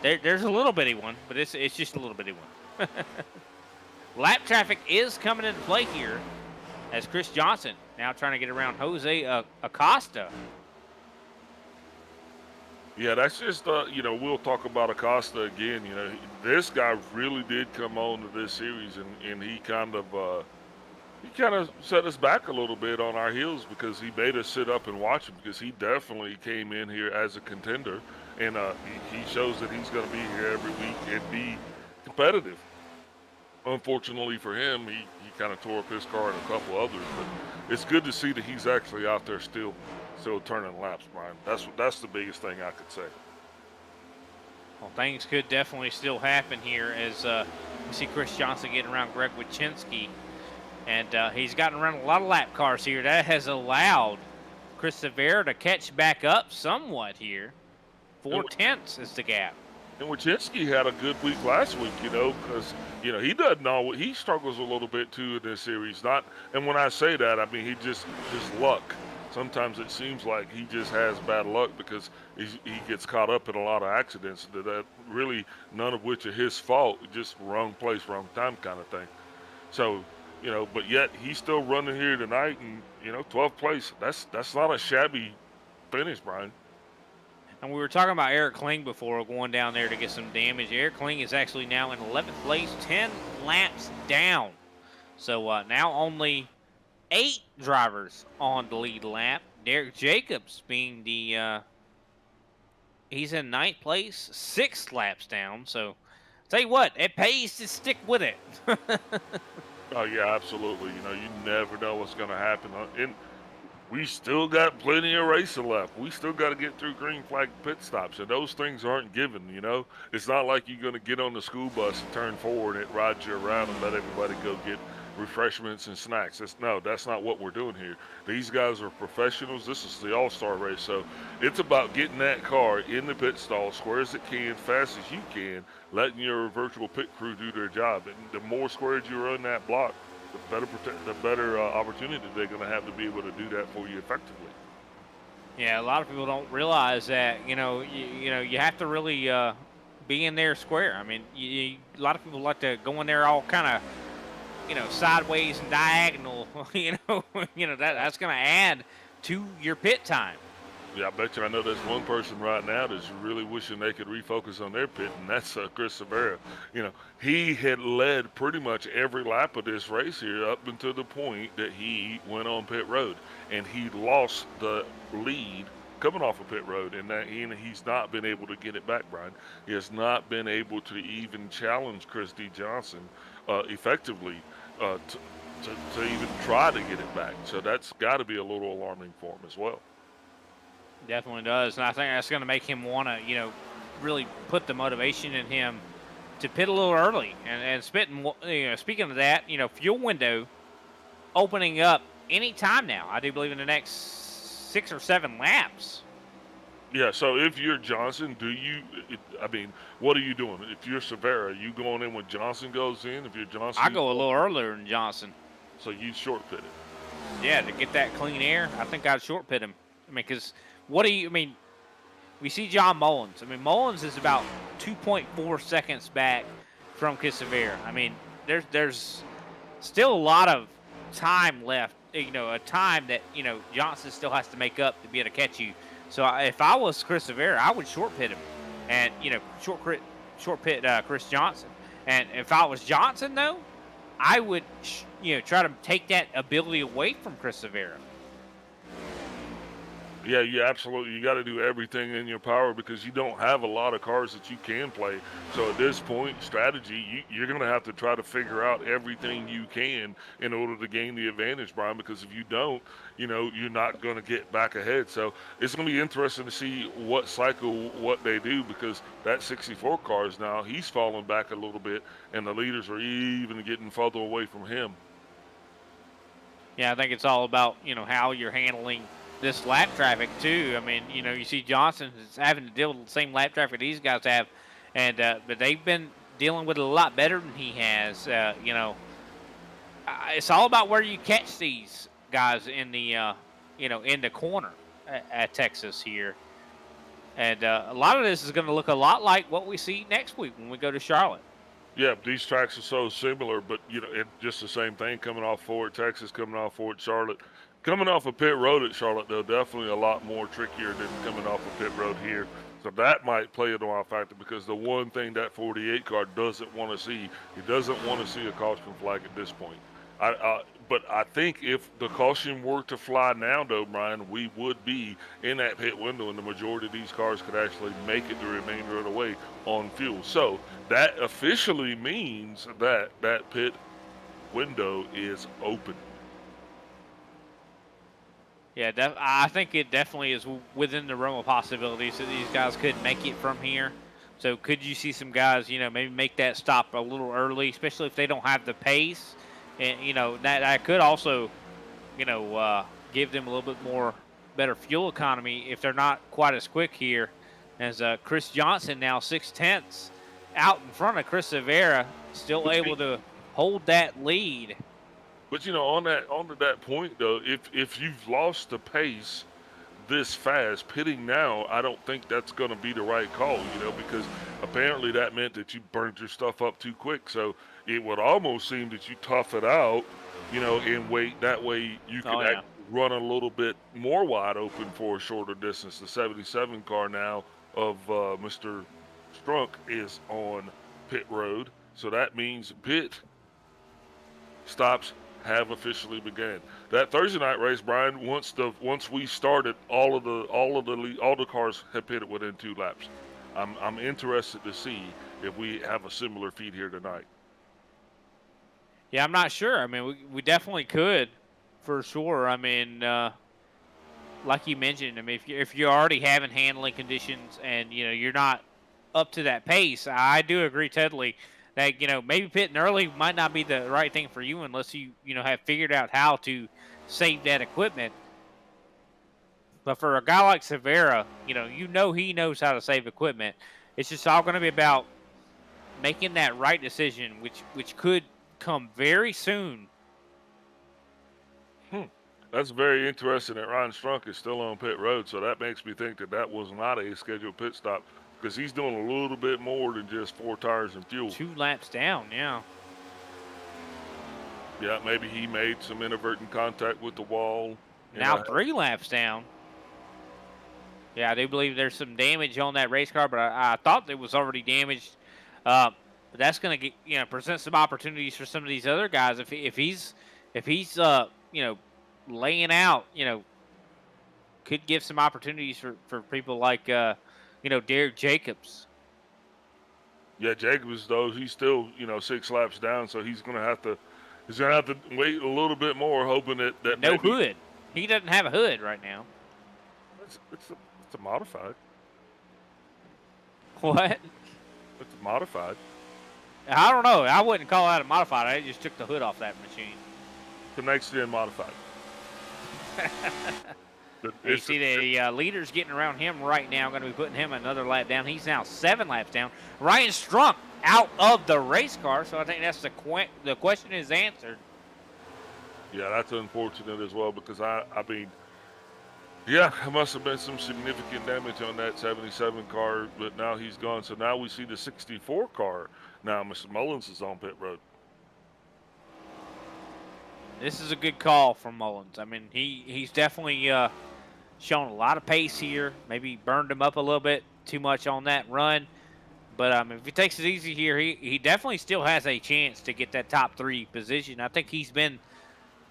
Speaker 4: there's a little bitty one, but it's just a little bitty one. Lap traffic is coming into play here as Chris Johnson now trying to get around Jose Acosta.
Speaker 5: Yeah, that's just, we'll talk about Acosta again. This guy really did come on to this series, and he kind of set us back a little bit on our heels, because he made us sit up and watch him, because he definitely came in here as a contender. And he shows that he's going to be here every week and be competitive. unfortunately for him, he kind of tore up his car and a couple others. But it's good to see that he's actually out there still turning laps, Brian. That's the biggest thing I could say.
Speaker 4: Well, things could definitely still happen here as we see Chris Johnson getting around Greg Wychinski. And he's gotten around a lot of lap cars here. That has allowed Chris Severa to catch back up somewhat here. 4/10 is the gap.
Speaker 5: And Wychinski had a good week last week, because he doesn't always, he struggles a little bit too in this series. And when I say that, I mean he just luck. Sometimes it seems like he just has bad luck because he gets caught up in a lot of accidents that really none of which are his fault. Just wrong place, wrong time kind of thing. So, but yet he's still running here tonight, and 12th place. That's not a shabby finish, Brian.
Speaker 4: And we were talking about Eric Kling before, going down there to get some damage. Eric Kling is actually now in 11th place, 10 laps down. So now only 8 drivers on the lead lap. Derek Jacobs being he's in 9th place, 6 laps down. So tell you what, it pays to stick with it.
Speaker 5: Oh yeah, absolutely. You never know what's going to happen. And we still got plenty of racing left. We still got to get through green flag pit stops, and those things aren't given. It's not like you're going to get on the school bus and turn forward and it rides you around and let everybody go get refreshments and snacks. That's not what we're doing here. These guys are professionals. This is the all-star race, so it's about getting that car in the pit stall square as it can, fast as you can, letting your virtual pit crew do their job. And the more squares you run that block, the better opportunity they're going to have to be able to do that for you effectively.
Speaker 4: Yeah, a lot of people don't realize that. You have to really be in there square. I mean, a lot of people like to go in there all kind of sideways and diagonal. That's going to add to your pit time.
Speaker 5: Yeah, I bet you I know there's one person right now that's really wishing they could refocus on their pit, and that's Chris Severa. He had led pretty much every lap of this race here up until the point that he went on pit road, and he lost the lead coming off of pit road, and he's not been able to get it back, Brian. He has not been able to even challenge Chris D. Johnson effectively to even try to get it back. So that's got to be a little alarming for him as well.
Speaker 4: Definitely does, and I think that's going to make him want to, really put the motivation in him to pit a little early. And speaking of that, fuel window opening up any time now. I do believe in the next 6 or 7 laps.
Speaker 5: Yeah. So if you're Johnson, what are you doing? If you're Severa, you going in when Johnson goes in? If you're Johnson,
Speaker 4: I go a little earlier than Johnson.
Speaker 5: So you short pit it.
Speaker 4: Yeah, to get that clean air, I think I'd short pit him. Because we see John Mullins. Mullins is about 2.4 seconds back from Severa. There's still a lot of time left, a time that, Johnson still has to make up to be able to catch you. So if I was Chris Severa, I would short pit him and, short pit Chris Johnson. And if I was Johnson, though, I would, try to take that ability away from Chris Severa.
Speaker 5: Yeah, absolutely. You got to do everything in your power because you don't have a lot of cars that you can play. So at this point, strategy, you're going to have to try to figure out everything you can in order to gain the advantage, Brian, because if you don't, you're not going to get back ahead. So it's going to be interesting to see what they do because that 64 car is now, he's falling back a little bit, and the leaders are even getting further away from him.
Speaker 4: Yeah, I think it's all about, how you're handling this lap traffic too. You see Johnson is having to deal with the same lap traffic these guys have, and but they've been dealing with it a lot better than he has. It's all about where you catch these guys in the in the corner at Texas here, and a lot of this is going to look a lot like what we see next week when we go to Charlotte.
Speaker 5: Yeah, these tracks are so similar, but it's just the same thing coming off Fort Texas, coming off Fort Charlotte. Coming off of pit road at Charlotte, though, definitely a lot more trickier than coming off of pit road here. So that might play into our factor because the one thing that 48 car doesn't want to see, he doesn't want to see a caution flag at this point. But I think if the caution were to fly now, though, Brian, we would be in that pit window, and the majority of these cars could actually make it the remainder of the way on fuel. So that officially means that that pit window is open.
Speaker 4: Yeah, I think it definitely is within the realm of possibilities that these guys could make it from here. So could you see some guys, maybe make that stop a little early, especially if they don't have the pace, and that could also, give them a little bit more better fuel economy if they're not quite as quick here, as Chris Johnson now 6/10 out in front of Chris Rivera, still able to hold that lead.
Speaker 5: But on to that point though, if you've lost the pace this fast, pitting now, I don't think that's going to be the right call, because apparently that meant that you burned your stuff up too quick. So it would almost seem that you tough it out, and wait. That way you can actually run a little bit more wide open for a shorter distance. The 77 car now of Mr. Strunk is on pit road, so that means pit stops have officially began. That Thursday night race, Brian, once we started, all the cars had pitted within 2 laps. I'm interested to see if we have a similar feat here tonight.
Speaker 4: Yeah, I'm not sure. I mean, we definitely could, for sure. I mean, like you mentioned, I mean, if you're already having handling conditions and you're not up to that pace, I do agree totally that maybe pitting early might not be the right thing for you unless you have figured out how to save that equipment. But for a guy like Severa, he knows how to save equipment. It's just all going to be about making that right decision, which could come very soon.
Speaker 5: That's very interesting that Ryan Strunk is still on pit road, so that makes me think that was not a scheduled pit stop, because he's doing a little bit more than just 4 tires and fuel.
Speaker 4: 2 laps down, yeah.
Speaker 5: Yeah, maybe he made some inadvertent contact with the wall.
Speaker 4: Now 3 laps down. Yeah, I do believe there's some damage on that race car, but I thought it was already damaged. But that's going to present some opportunities for some of these other guys. If he's laying out, could give some opportunities for people like Derek Jacobs.
Speaker 5: Yeah, Jacobs though, he's still 6 laps down, so he's gonna have to wait a little bit more, hoping that
Speaker 4: no hood. He doesn't have a hood right now.
Speaker 5: It's a modified.
Speaker 4: What?
Speaker 5: It's a modified.
Speaker 4: I don't know. I wouldn't call that a modified. I just took the hood off that machine.
Speaker 5: The next gen modified.
Speaker 4: You see the leader's getting around him right now. Going to be putting him another lap down. He's now 7 laps down. Ryan Strunk out of the race car, so I think that's the question is answered.
Speaker 5: Yeah, that's unfortunate as well, because I mean, yeah, there must have been some significant damage on that 77 car, but now he's gone. So now we see the 64 car. Now Mr. Mullins is on pit road.
Speaker 4: This is a good call from Mullins. I mean, he's definitely shown a lot of pace here. Maybe burned him up a little bit too much on that run. But if he takes it easy here, he definitely still has a chance to get that top 3 position. I think he's been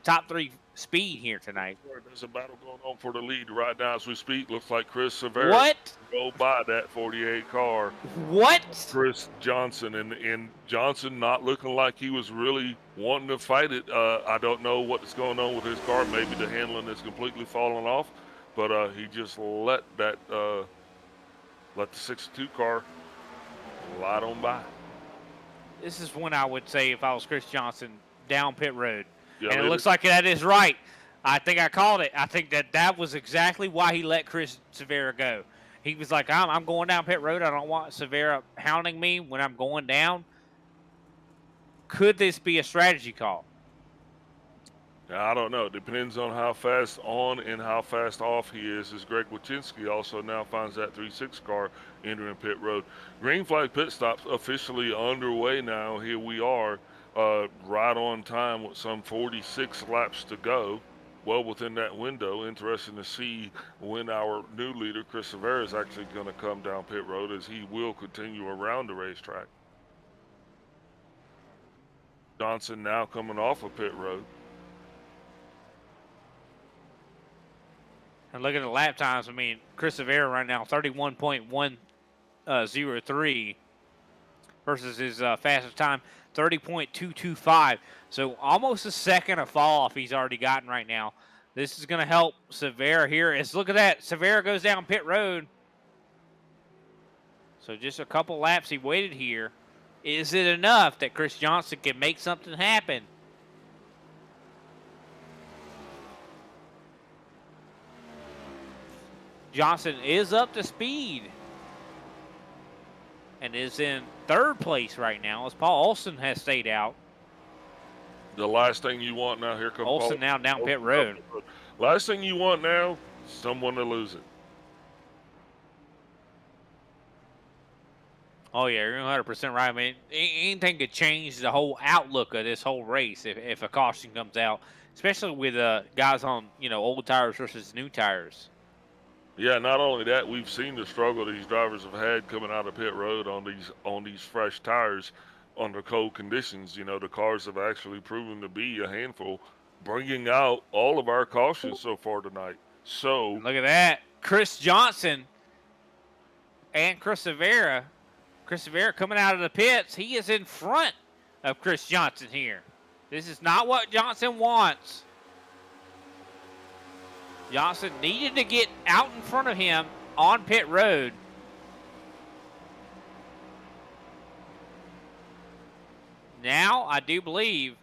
Speaker 4: top 3 speed here tonight.
Speaker 5: There's a battle going on for the lead right now as we speak. Looks like Chris Severa go by that 48 car.
Speaker 4: What?
Speaker 5: Chris Johnson, and Johnson not looking like he was really wanting to fight it. I don't know what's going on with his car. Maybe the handling is completely falling off, but he just let the 62 car light on by.
Speaker 4: This is when I would say, if I was Chris Johnson, down pit road.
Speaker 5: Yeah,
Speaker 4: and it looks like that is right. I think I called it. I think that was exactly why he let Chris Severa go. He was like, I'm going down pit road. I don't want Severa hounding me when I'm going down. Could this be a strategy call?
Speaker 5: I don't know. It depends on how fast on and how fast off he is. As Greg Wachinski also now finds that 3-6 car entering pit road. Green flag pit stops officially underway now. Here we are. Right on time with some 46 laps to go, well within that window. Interesting to see when our new leader, Chris Severa, is actually going to come down pit road, as he will continue around the racetrack. Johnson now coming off of pit road.
Speaker 4: And look at the lap times. I mean, Chris Rivera right now, 31.103 versus his fastest time, 30.225. So almost a second of fall off he's already gotten right now. This is going to help Severa here. Look at that. Severa goes down pit road. So just a couple laps he waited here. Is it enough that Chris Johnson can make something happen? Johnson is up to speed and is in third place right now as Paul Olson has stayed out.
Speaker 5: The last thing you want now, here comes
Speaker 4: Olson
Speaker 5: Paul.
Speaker 4: now down pit road.
Speaker 5: Last thing you want now, someone to lose it.
Speaker 4: Oh, yeah, you're 100% right. I mean, anything could change the whole outlook of this whole race if a caution comes out, especially with guys on, old tires versus new tires.
Speaker 5: Yeah, not only that, we've seen the struggle these drivers have had coming out of pit road on these fresh tires under cold conditions. The cars have actually proven to be a handful, bringing out all of our cautions so far tonight. So
Speaker 4: look at that. Chris Johnson and Chris Rivera. Chris Rivera coming out of the pits. He is in front of Chris Johnson here. This is not what Johnson wants. Johnson needed to get out in front of him on pit road. Now, I do believe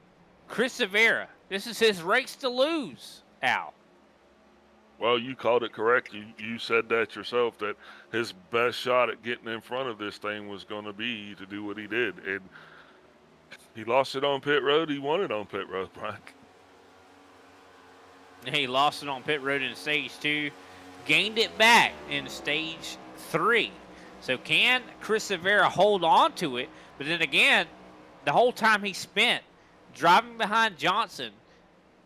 Speaker 4: Chris Rivera, this is his race to lose, Al.
Speaker 5: Well, you called it correct. You said that yourself, that his best shot at getting in front of this thing was going to be to do what he did. And he lost it on pit road. He won it on pit road, Brian.
Speaker 4: He lost it on pit road in stage 2, gained it back in stage 3. So can Chris Rivera hold on to it? But then again, the whole time he spent driving behind Johnson,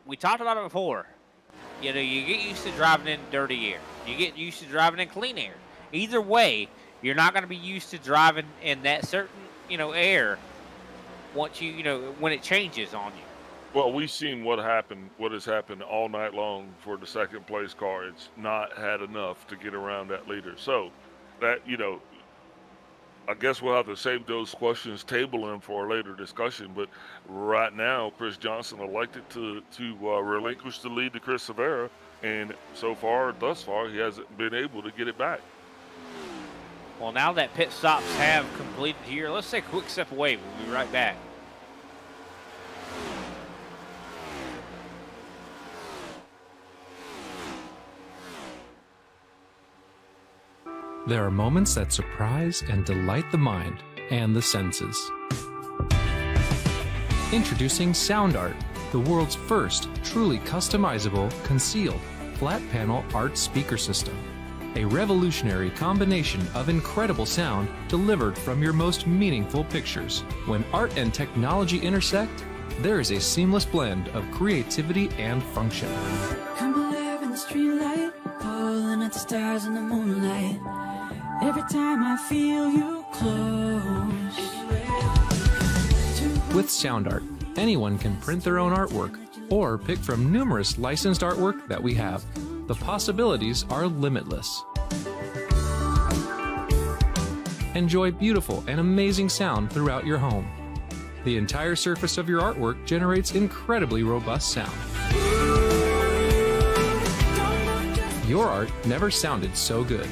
Speaker 4: we talked about it before. You get used to driving in dirty air. You get used to driving in clean air. Either way, you're not going to be used to driving in that certain, air once when it changes on you.
Speaker 5: Well, we've seen what has happened all night long for the second place car. It's not had enough to get around that leader. So that, I guess we'll have to save those questions, table them for a later discussion. But right now, Chris Johnson elected to relinquish the lead to Chris Rivera. And thus far, he hasn't been able to get it back.
Speaker 4: Well, now that pit stops have completed here, let's take a quick step away. We'll be right back.
Speaker 1: There are moments that surprise and delight the mind and the senses. Introducing Sound Art, the world's first truly customizable, concealed, flat panel art speaker system. A revolutionary combination of incredible sound delivered from your most meaningful pictures. When art and technology intersect, there is a seamless blend of creativity and function.
Speaker 8: I'm alive in the streetlight, pulling at the stars in the moonlight. Every time I feel you close.
Speaker 1: With Sound Art, anyone can print their own artwork or pick from numerous licensed artwork that we have. The possibilities are limitless. Enjoy beautiful and amazing sound throughout your home. The entire surface of your artwork generates incredibly robust sound. Your art never sounded so good.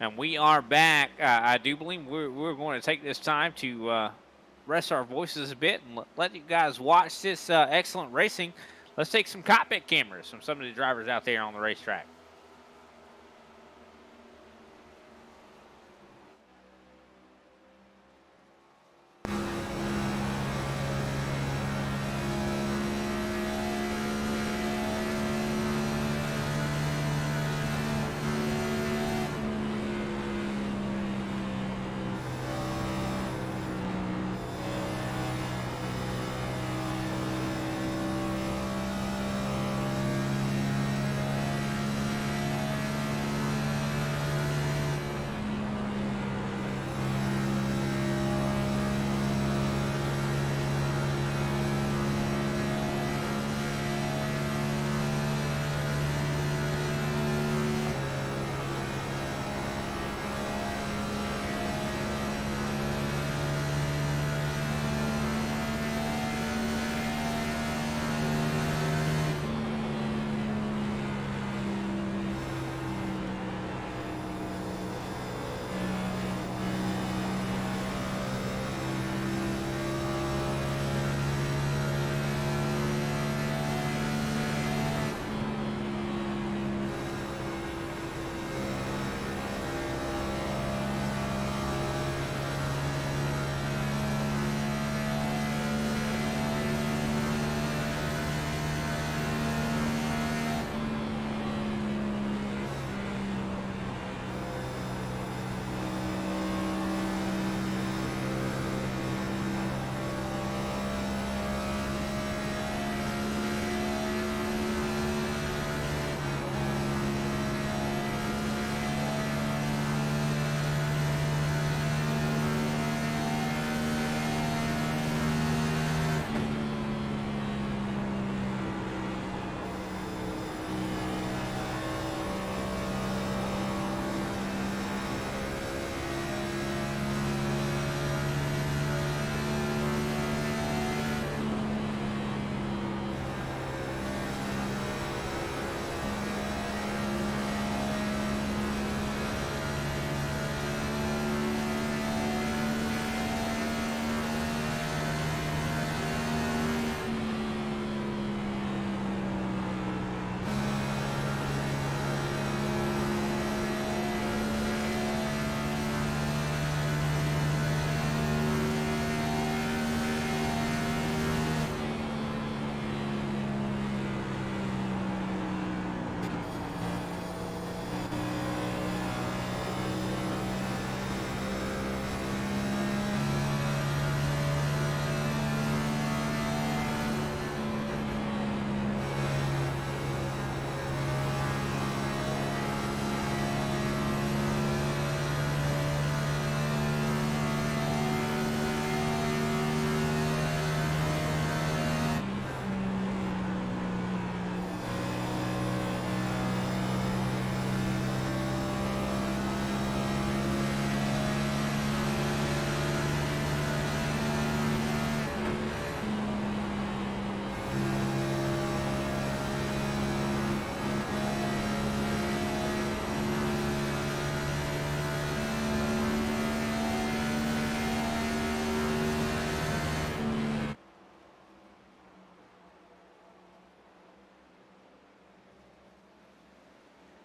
Speaker 4: And we are back. I do believe we're going to take this time to rest our voices a bit and let you guys watch this excellent racing. Let's take some cockpit cameras from some of the drivers out there on the racetrack.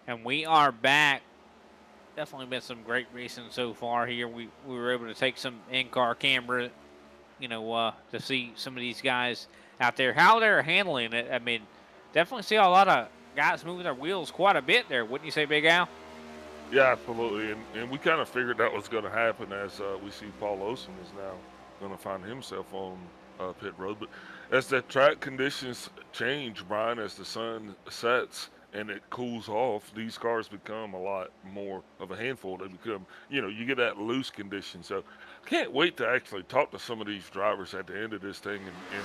Speaker 4: And we are back. Definitely been some great racing so far here. We were able to take some in-car camera, to see some of these guys out there, how they're handling it. I mean, definitely see a lot of guys moving their wheels quite a bit there. Wouldn't you say, Big Al?
Speaker 5: Yeah, absolutely. And we kind of figured that was going to happen as we see Paul Olson is now going to find himself on pit road. But as the track conditions change, Brian, as the sun sets and it cools off, these cars become a lot more of a handful. They become, you get that loose condition. So can't wait to actually talk to some of these drivers at the end of this thing. And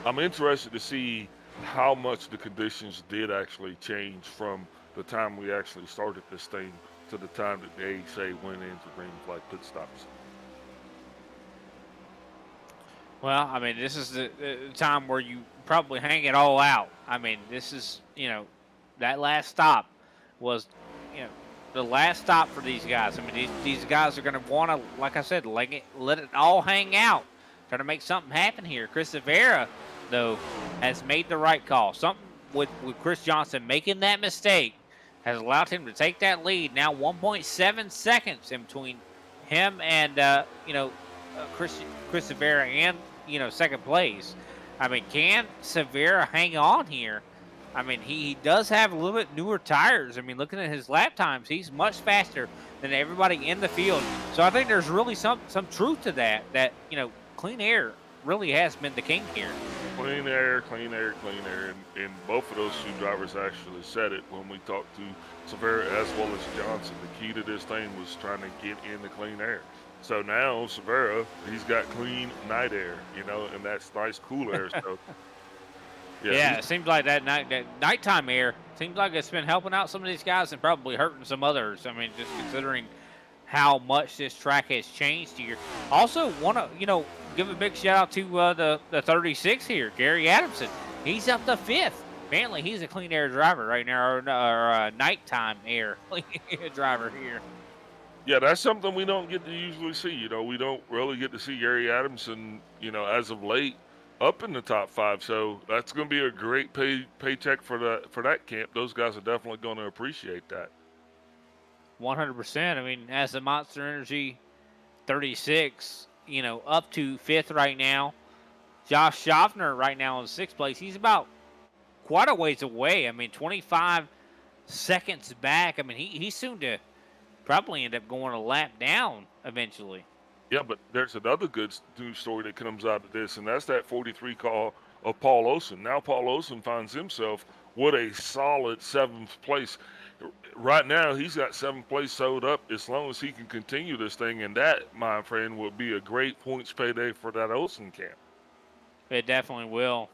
Speaker 5: I'm interested to see how much the conditions did actually change from the time we actually started this thing to the time that they say went into green flag pit stops.
Speaker 4: Well, I mean, this is the time where you probably hang it all out. I mean, this is, that last stop was, the last stop for these guys. I mean, these guys are going to want to, like I said, let it all hang out, try to make something happen here. Chris Rivera, though, has made the right call. Something with Chris Johnson making that mistake has allowed him to take that lead. Now 1.7 seconds in between him and, Chris Rivera and, second place. I mean, can Severa hang on here? I mean, he does have a little bit newer tires. I mean, looking at his lap times, he's much faster than everybody in the field. So I think there's really some truth to that, clean air really has been the king here.
Speaker 5: Clean air, clean air, clean air. And both of those two drivers actually said it when we talked to Severa as well as Johnson. The key to this thing was trying to get in the clean air. So now Severa, he's got clean night air, and that's nice cool air. So
Speaker 4: yeah, it seems like that nighttime air seems like it's been helping out some of these guys and probably hurting some others. I mean, just considering how much this track has changed here. Also, want to give a big shout out to the 36 here, Gary Adamson. He's up to 5th. Apparently, he's a clean air driver right now, or nighttime air driver here.
Speaker 5: Yeah, that's something we don't get to usually see. We don't really get to see Gary Adamson, as of late, up in the top 5. So that's going to be a great paycheck for that camp. Those guys are definitely going to appreciate that.
Speaker 4: 100%. I mean, as the Monster Energy 36, up to 5th right now. Josh Schaffner right now in 6th place. He's about quite a ways away. I mean, 25 seconds back. I mean, he's soon to probably end up going a lap down eventually.
Speaker 5: Yeah, but there's another good news story that comes out of this, and that's that 43 call of Paul Olson. Now Paul Olson finds himself with a solid 7th place. Right now, he's got 7th place sewed up as long as he can continue this thing, and that, my friend, will be a great points payday for that Olson camp.
Speaker 4: It definitely will.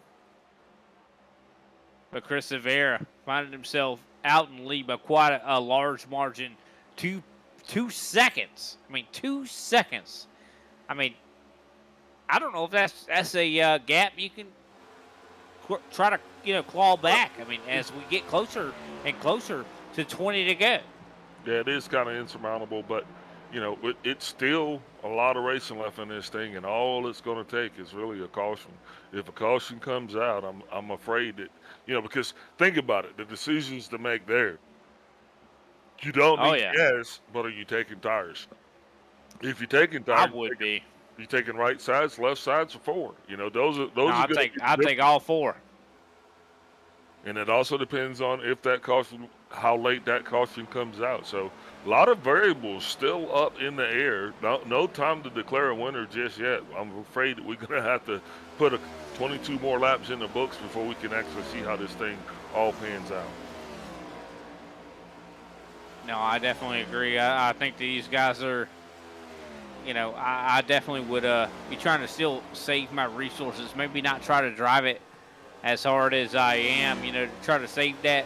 Speaker 4: But Chris Rivera finding himself out in the lead by quite a large margin. 2 seconds. I mean, 2 seconds. I mean, I don't know if that's a gap you can try to claw back. I mean, as we get closer and closer to 20 to go.
Speaker 5: Yeah, it is kind of insurmountable, but it's still a lot of racing left in this thing, and all it's going to take is really a caution. If a caution comes out, I'm afraid that because think about it, the decisions to make there. You don't need gas, but are you taking tires? If you're taking tires,
Speaker 4: I would be.
Speaker 5: You're taking right sides, left sides, or 4. Those are.
Speaker 4: I'll take all 4.
Speaker 5: And it also depends on if that caution, how late that caution comes out. So a lot of variables still up in the air. No time to declare a winner just yet. I'm afraid that we're going to have to put 22 more laps in the books before we can actually see how this thing all pans out.
Speaker 4: No, I definitely agree. I think these guys are, I definitely would be trying to still save my resources. Maybe not try to drive it as hard as I am, to try to save that,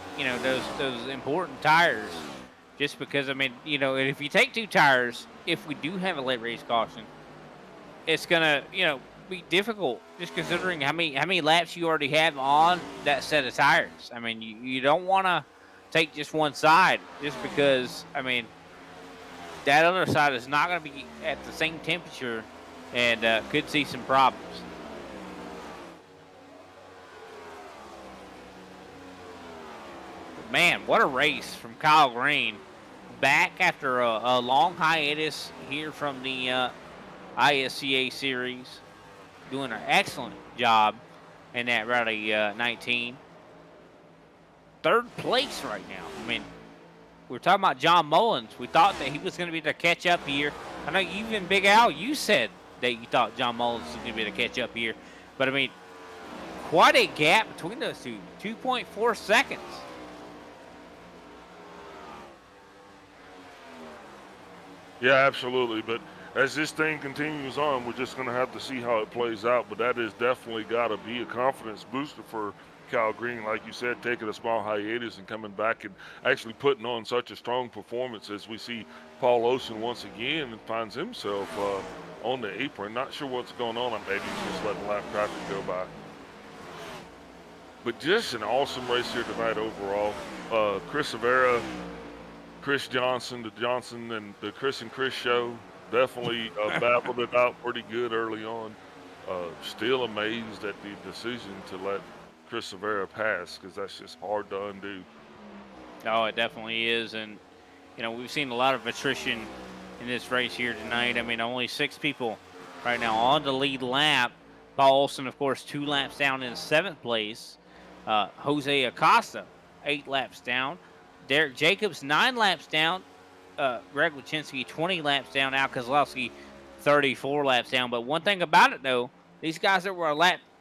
Speaker 4: those important tires. Just because, I mean, if you take 2 tires, if we do have a late race caution, it's going to, be difficult just considering how many laps you already have on that set of tires. I mean, you don't want to take just one side just because, I mean, that other side is not going to be at the same temperature and could see some problems. man, what a race from Kyle Green. Back after a long hiatus here from the ISCA series. Doing an excellent job in that Rally 19. Third place right now. I mean, we're talking about John Mullins. We thought that he was going to be able to catch up here. I know even Big Al, you said that you thought John Mullins was going to be able to catch up here. But, I mean, quite a gap between those two. 2.4 seconds.
Speaker 5: Yeah, absolutely. But as this thing continues on, we're just going to have to see how it plays out. But that has definitely got to be a confidence booster for Kyle Green, like you said, taking a small hiatus and coming back and actually putting on such a strong performance as we see Paul Ocean once again and finds himself on the apron. Not sure what's going on. Maybe he's just letting lap traffic go by. But just an awesome race here tonight overall. Chris Rivera, Chris Johnson, the Johnson and the Chris and Chris show definitely battled it out pretty good early on. Still amazed at the decision to let Chris Rivera pass, because that's just hard to undo.
Speaker 4: Oh, it definitely is. And, you know, we've seen a lot of attrition in this race here tonight. I mean, only 6 people right now on the lead lap. Paul Olson, of course, 2 laps down in 7th place. Jose Acosta, 8 laps down. Derek Jacobs, 9 laps down. Greg Wyszynski, 20 laps down. Al Kozlowski, 34 laps down. But one thing about it, though, these guys that were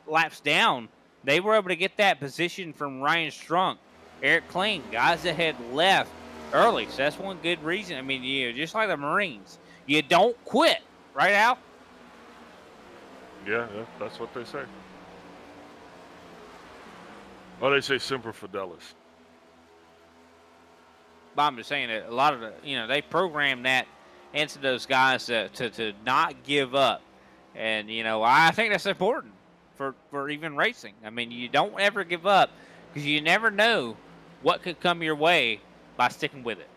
Speaker 4: laps down, they were able to get that position from Ryan Strunk, Eric Klein, guys that had left early. So that's one good reason. I mean, just like the Marines, you don't quit, right, Al?
Speaker 5: Yeah, that's what they say. Well, they say Semper Fidelis.
Speaker 4: But I'm just saying that a lot of they program that into those guys to not give up. And, I think that's important for even racing. I mean, you don't ever give up, because you never know what could come your way by sticking with it.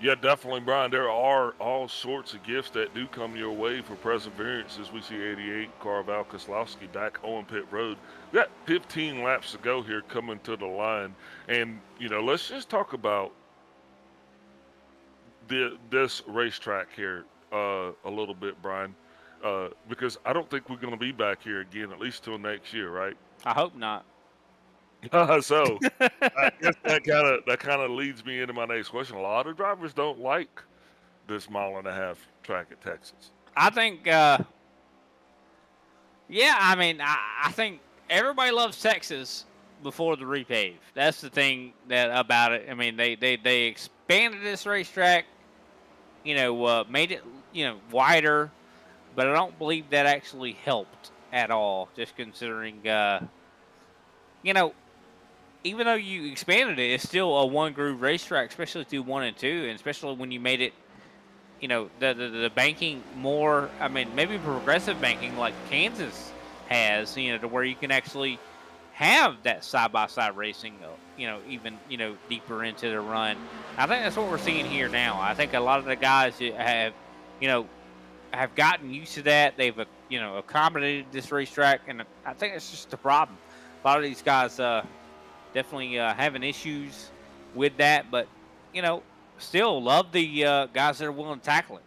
Speaker 5: Yeah, definitely, Brian. There are all sorts of gifts that do come your way for perseverance, as we see 88 Carval Kozlowski back on pit road. We got 15 laps to go here coming to the line. And, let's just talk about this racetrack here a little bit, Brian, because I don't think we're going to be back here again, at least till next year, right?
Speaker 4: I hope not.
Speaker 5: So I guess that kind of leads me into my next question. A lot of drivers don't like this 1.5-mile track at Texas.
Speaker 4: I think, I think everybody loves Texas before the repave. That's the thing about it. I mean, they expanded this racetrack, made it, wider, but I don't believe that actually helped at all, just considering, even though you expanded it, it's still a one-groove racetrack, especially through 1 and 2, and especially when you made it, the banking more, I mean, maybe progressive banking like Kansas has, to where you can actually have that side-by-side racing, even, deeper into the run. I think that's what we're seeing here now. I think a lot of the guys have gotten used to that. They've, accommodated this racetrack, and I think that's just the problem. A lot of these guys, definitely having issues with that, but, still love the guys that are willing to tackle it.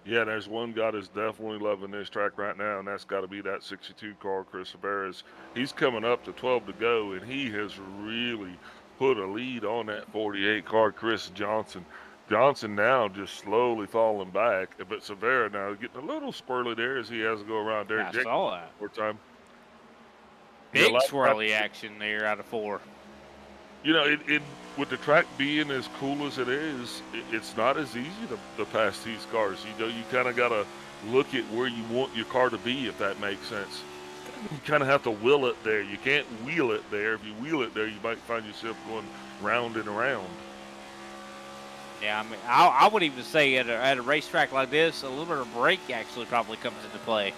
Speaker 5: Yeah, there's one guy that's definitely loving this track right now, and that's got to be that 62 car, Chris Rivera. He's coming up to 12 to go, and he has really put a lead on that 48 car, Chris Johnson. Johnson now just slowly falling back, but Rivera now getting a little squirrely there as he has to go around there.
Speaker 4: I saw that.
Speaker 5: More time.
Speaker 4: Big swirly action there out of 4.
Speaker 5: It with the track being as cool as it is, it's not as easy to pass these cars. You kind of got to look at where you want your car to be, if that makes sense. You kind of have to will it there. You can't wheel it there. If you wheel it there, you might find yourself going round and around.
Speaker 4: Yeah, I mean, I would even say at a racetrack like this, a little bit of brake actually probably comes into play.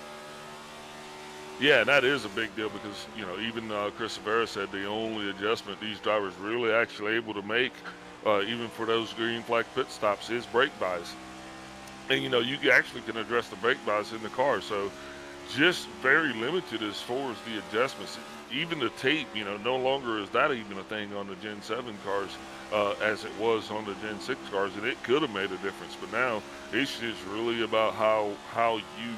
Speaker 5: Yeah, and that is a big deal because, even Chris Rivera said the only adjustment these drivers really actually able to make, even for those green flag pit stops, is brake buys. And, you actually can address the brake buys in the car. So just very limited as far as the adjustments. Even the tape, no longer is that even a thing on the Gen 7 cars as it was on the Gen 6 cars, and it could have made a difference. But now it's just really about how you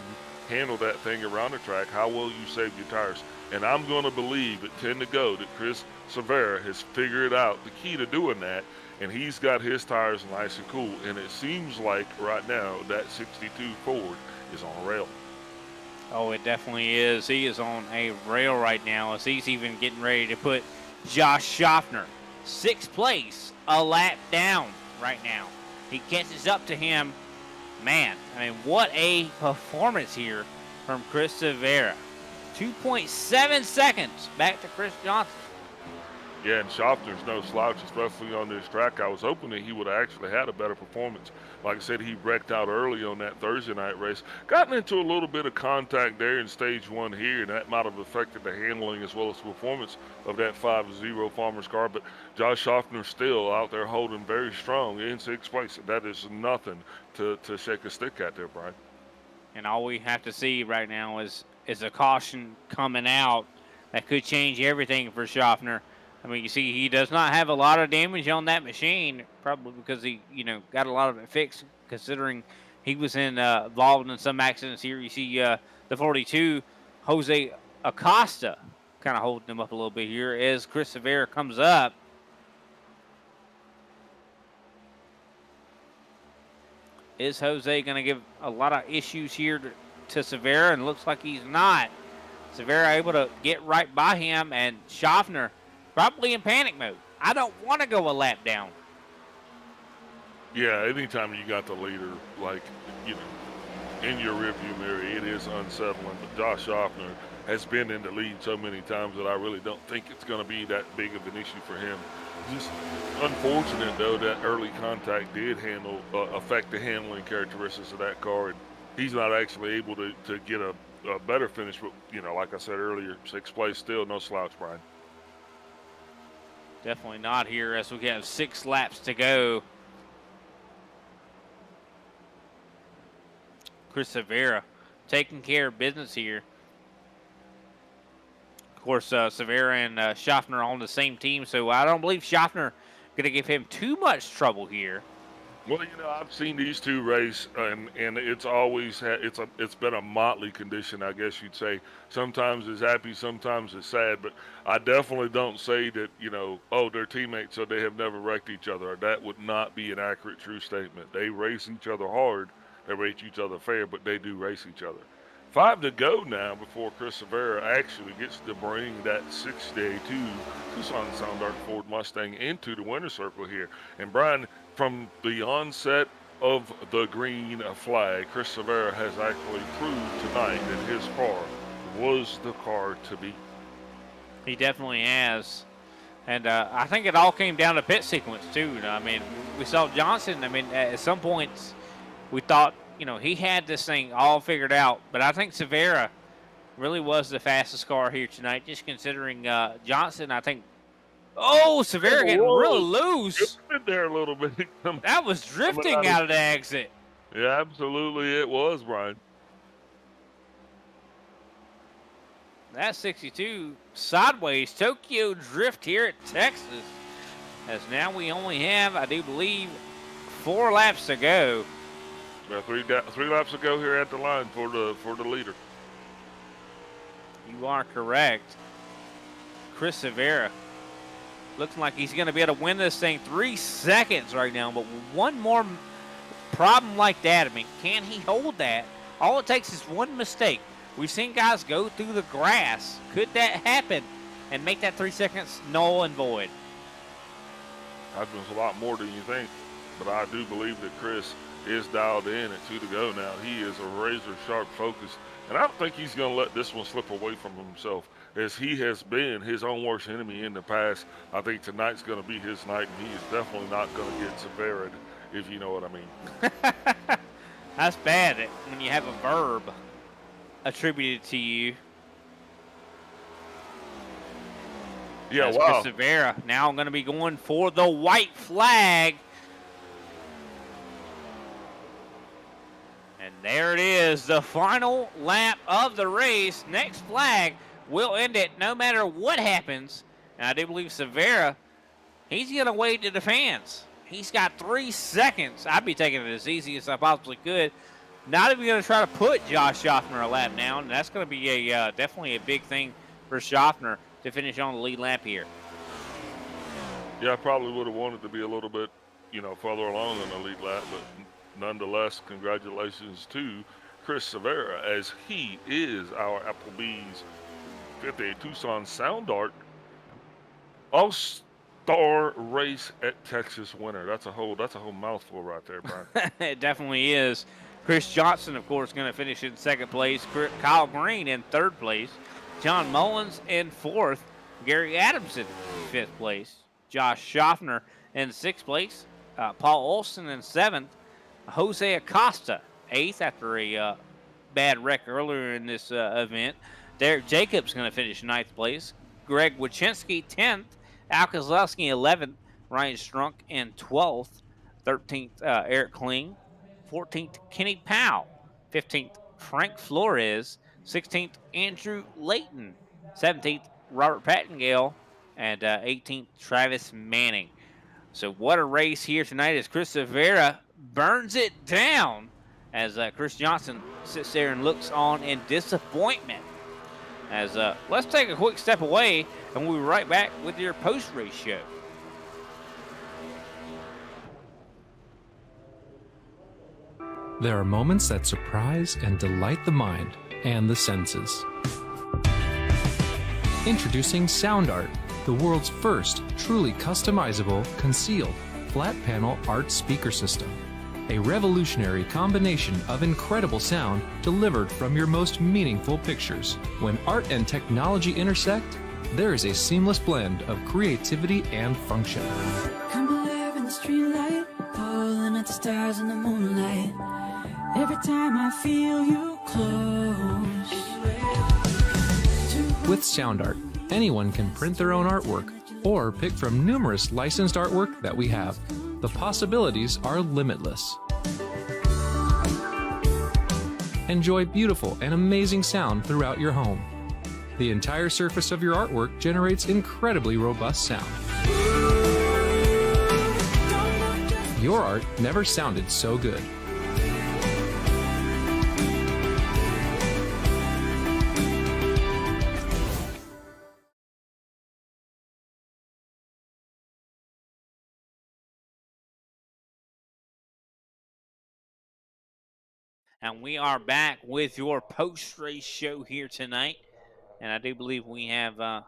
Speaker 5: handle that thing around the track, how well you save your tires. And I'm going to believe at 10 to go that Chris Cervera has figured out the key to doing that, and he's got his tires nice and cool. And it seems like right now that 62 Ford is on a rail.
Speaker 4: Oh, it definitely is. He is on a rail right now as he's even getting ready to put Josh Schaffner, 6th place, a lap down right now. He catches up to him. Man, I mean, what a performance here from Chris Cervera. 2.7 seconds back to Chris Johnson.
Speaker 5: Yeah, and Schaffner's no slouch, especially on this track. I was hoping that he would have actually had a better performance. Like I said, he wrecked out early on that Thursday night race. Gotten into a little bit of contact there in stage 1 here, and that might have affected the handling as well as the performance of that 5-0 Farmer's car. But Josh Schaffner still out there holding very strong in 6th place. That is nothing to shake a stick at there, Brian.
Speaker 4: And all we have to see right now is a caution coming out that could change everything for Schaffner. I mean, you see, he does not have a lot of damage on that machine, probably because he, got a lot of it fixed, considering he was involved in some accidents here. You see the 42, Jose Acosta, kind of holding him up a little bit here as Chris Cervera comes up. Is Jose going to give a lot of issues here to Cervera? And looks like he's not. Cervera able to get right by him, and Schaffner probably in panic mode. I don't want to go a lap down.
Speaker 5: Yeah, anytime you got the leader, in your rearview mirror, it is unsettling. But Josh Schaffner has been in the lead so many times that I really don't think it's going to be that big of an issue for him. Just unfortunate, though, that early contact did affect the handling characteristics of that car, and he's not actually able to get a better finish. But, like I said earlier, 6th place still no slouch, Brian.
Speaker 4: Definitely not here as we have 6 laps to go. Chris Cervera taking care of business here. Of course, Cervera and Schaffner are on the same team, so I don't believe Schaffner going to give him too much trouble here.
Speaker 5: Well, I've seen these two race, and it's always it's been a motley condition, I guess you'd say. Sometimes it's happy, sometimes it's sad, but I definitely don't say that, they're teammates, so they have never wrecked each other. That would not be an accurate, true statement. They race each other hard, they race each other fair, but they do race each other. 5 to go now before Chris Cervera actually gets to bring that 6-day Tucson Soundart Ford Mustang into the winner's circle here. And Brian, from the onset of the green flag, Chris Cervera has actually proved tonight that his car was the car to beat.
Speaker 4: He definitely has. And I think it all came down to pit sequence, too. I mean, we saw Johnson. I mean, at some points, we thought, he had this thing all figured out. But I think Cervera really was the fastest car here tonight, just considering Johnson, I think. Oh, Cervera getting real loose.
Speaker 5: In there a little bit.
Speaker 4: That was drifting out of the exit.
Speaker 5: Yeah, absolutely it was, Brian.
Speaker 4: That 62 sideways Tokyo drift here at Texas. As now we only have, I do believe, 4 laps to go.
Speaker 5: Yeah, three laps to go here at the line for the leader.
Speaker 4: You are correct. Chris Cervera looks like he's going to be able to win this thing 3 seconds right now. But one more problem like that, I mean, can he hold that? All it takes is one mistake. We've seen guys go through the grass. Could that happen and make that 3 seconds null and void?
Speaker 5: Happens a lot more than you think. But I do believe that Chris is dialed in at 2 to go now. He is a razor-sharp focus. And I don't think he's going to let this one slip away from himself, as he has been his own worst enemy in the past. I think tonight's going to be his night, and he is definitely not going to get Cervera, if you know what I mean.
Speaker 4: That's bad when you have a verb attributed to you.
Speaker 5: Yeah,
Speaker 4: That's
Speaker 5: wow.
Speaker 4: Chris Cervera now going to be going for the white flag. And There it is, the final lap of the race. Next flag will end it no matter what happens. And I do believe Severa, he's going to wave to the fans. He's got 3 seconds. I'd be taking it as easy as I possibly could. Not even going to try to put Josh Schaffner a lap down. That's going to be a definitely a big thing for Schaffner to finish on the lead lap here.
Speaker 5: Yeah, I probably would have wanted to be a little bit, further along in the lead lap, but nonetheless, congratulations to Chris Severa, as he is our Applebee's 58 Tucson Sound Art All-Star Race at Texas winner. That's a whole mouthful right there, Brian.
Speaker 4: It definitely is. Chris Johnson, of course, going to finish in second place. Kyle Green in third place. John Mullins in fourth. Gary Adamson in fifth place. Josh Schaffner in sixth place. Paul Olson in seventh. Jose Acosta eighth after a bad wreck earlier in this event. Derek Jacobs going to finish ninth place. Greg Wachinski 10th. Al Kozlowski 11th. Ryan Strunk in 12th. 13th, Eric Kling. 14th, Kenny Powell. 15th, Frank Flores. 16th, Andrew Layton. 17th, Robert Pattengale. And 18th, Travis Manning. So what a race here tonight as Chris Severa burns it down as Chris Johnson sits there and looks on in disappointment. As let's take a quick step away, and we'll be right back with your post-race show.
Speaker 1: There are moments that surprise and delight the mind and the senses. Introducing Sound Art, the world's first truly customizable, concealed, flat panel art speaker system. A revolutionary combination of incredible sound delivered from your most meaningful pictures. When art and technology intersect, there is a seamless blend of creativity and function.
Speaker 8: Come alive in the streetlight, pulling at the stars in the moonlight. Every time I feel you close.
Speaker 1: With Sound Art, anyone can print their own artwork or pick from numerous licensed artwork that we have. The possibilities are limitless. Enjoy beautiful and amazing sound throughout your home. The entire surface of your artwork generates incredibly robust sound. Your art never sounded so good.
Speaker 4: And we are back with your post-race show here tonight. And I do believe we have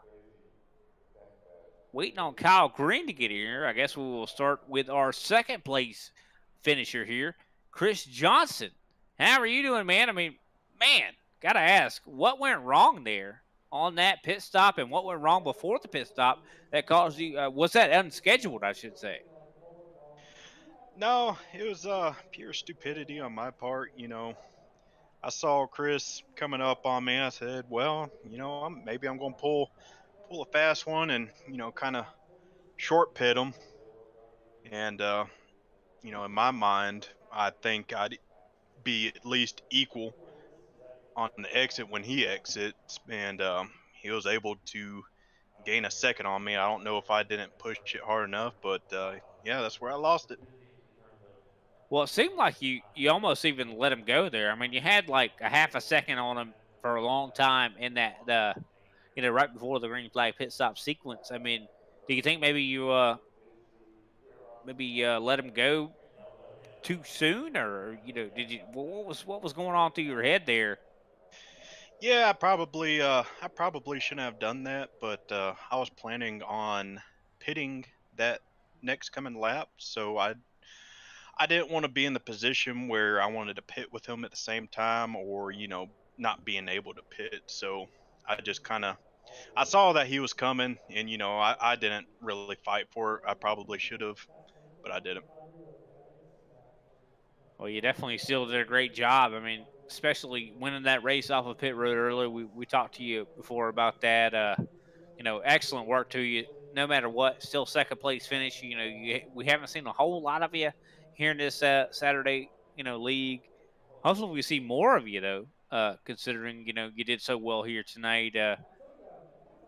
Speaker 4: waiting on Kyle Green to get here. I guess we will start with our second place finisher here, Chris Johnson. How are you doing, man? I mean, got to ask, what went wrong there on that pit stop, and what went wrong before the pit stop that caused you, was that unscheduled, I should say?
Speaker 7: No, it was pure stupidity on my part. I saw Chris coming up on me. I said, well, maybe I'm going to pull a fast one and kind of short pit him. And in my mind, I think I'd be at least equal on the exit when he exits, and he was able to gain a second on me. I don't know if I didn't push it hard enough, but yeah, that's where I lost it.
Speaker 4: Well, it seemed like you almost even let him go there. I mean, you had like a half a second on him for a long time in that right before the green flag pit stop sequence. I mean, do you think maybe you let him go too soon, or did you what was going on through your head there?
Speaker 7: Yeah, I probably shouldn't have done that, but I was planning on pitting that next coming lap, so I didn't want to be in the position where I wanted to pit with him at the same time, or not being able to pit. So I just I saw that he was coming, and I didn't really fight for it. I probably should have, but I didn't.
Speaker 4: Well, you definitely still did a great job. I mean, especially winning that race off of pit road earlier. We talked to you before about that. Excellent work to you. No matter what, still second place finish. We haven't seen a whole lot of you here in this Saturday, league. Hopefully, we see more of you though. Considering you did so well here tonight.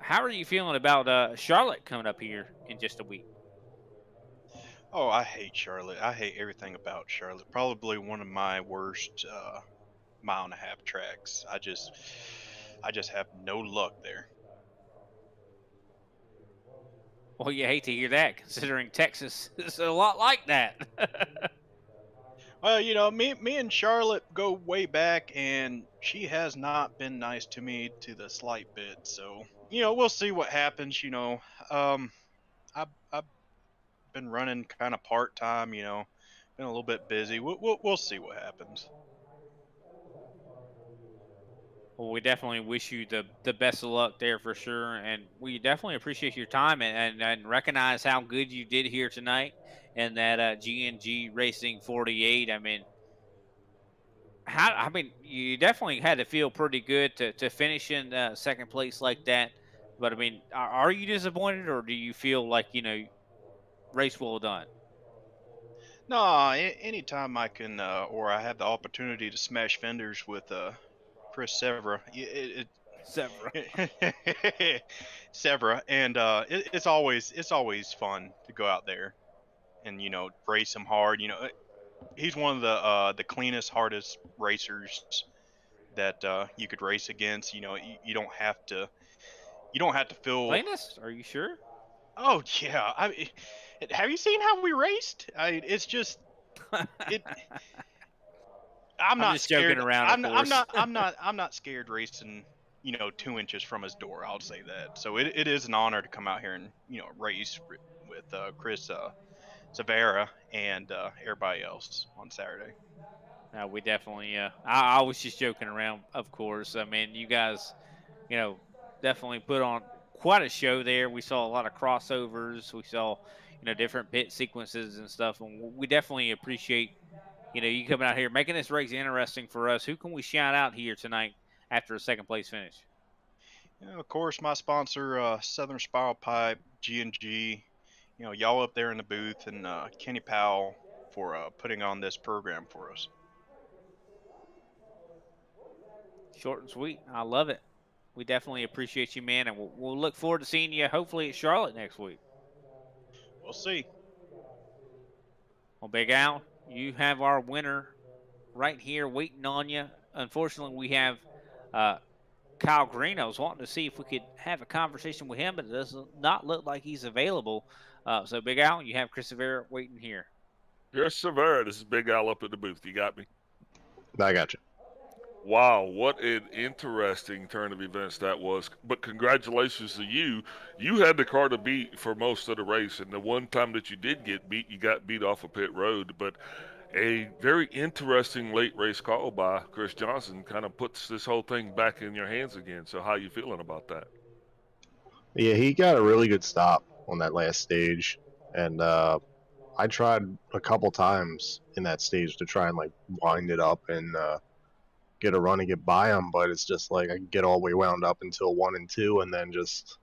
Speaker 4: How are you feeling about Charlotte coming up here in just a week?
Speaker 7: Oh, I hate Charlotte. I hate everything about Charlotte. Probably one of my worst mile and a half tracks. I just have no luck there.
Speaker 4: Well, you hate to hear that, considering Texas is a lot like that.
Speaker 7: Well, me and Charlotte go way back, and she has not been nice to me to the slight bit. So, we'll see what happens. I've been running kind of part time. Been a little bit busy. We'll see what happens.
Speaker 4: Well, we definitely wish you the best of luck there for sure, and we definitely appreciate your time and recognize how good you did here tonight and that G&G Racing 48. I mean, you definitely had to feel pretty good to finish in second place like that. But I mean, are you disappointed, or do you feel like race well done?
Speaker 7: No, anytime I can, or I have the opportunity to smash fenders with Chris Severa,
Speaker 4: Several.
Speaker 7: Severa, and it's always fun to go out there and race him hard. He's one of the cleanest, hardest racers that you could race against. You don't have to feel.
Speaker 4: Cleanest? Are you sure?
Speaker 7: Oh yeah, have you seen how we raced? It's just it. I'm
Speaker 4: I'm
Speaker 7: not
Speaker 4: just joking
Speaker 7: scared.
Speaker 4: around, of
Speaker 7: I'm
Speaker 4: course.
Speaker 7: not. I'm not scared racing. 2 inches from his door. I'll say that. So it is an honor to come out here and race with Chris Severa and everybody else on Saturday.
Speaker 4: We definitely. I was just joking around, of course. I mean, you guys, you know, definitely put on quite a show there. We saw a lot of crossovers. We saw, different pit sequences and stuff. And we definitely appreciate, you coming out here, making this race interesting for us. Who can we shout out here tonight after a second place finish?
Speaker 7: Of course, my sponsor, Southern Spiral Pipe, G&G. Y'all up there in the booth, and Kenny Powell for putting on this program for us.
Speaker 4: Short and sweet. I love it. We definitely appreciate you, man. And we'll look forward to seeing you hopefully at Charlotte next week.
Speaker 7: We'll see.
Speaker 4: Well, Big Al, you have our winner right here waiting on you. Unfortunately, we have Kyle Green. I was wanting to see if we could have a conversation with him, but it does not look like he's available. So, Big Al, you have Chris Severa waiting here.
Speaker 5: Yes, Severa. This is Big Al up at the booth. You got me?
Speaker 6: I got you.
Speaker 5: Wow, what an interesting turn of events that was. But congratulations to you. You had the car to beat for most of the race, and the one time that you did get beat, you got beat off of pit road. But a very interesting late race call by Chris Johnson kind of puts this whole thing back in your hands again. So how you feeling about that?
Speaker 6: Yeah, he got a really good stop on that last stage, and I tried a couple times in that stage to try and wind it up and get a run and get by him, but it's just like I get all the way wound up until 1 and 2, and then just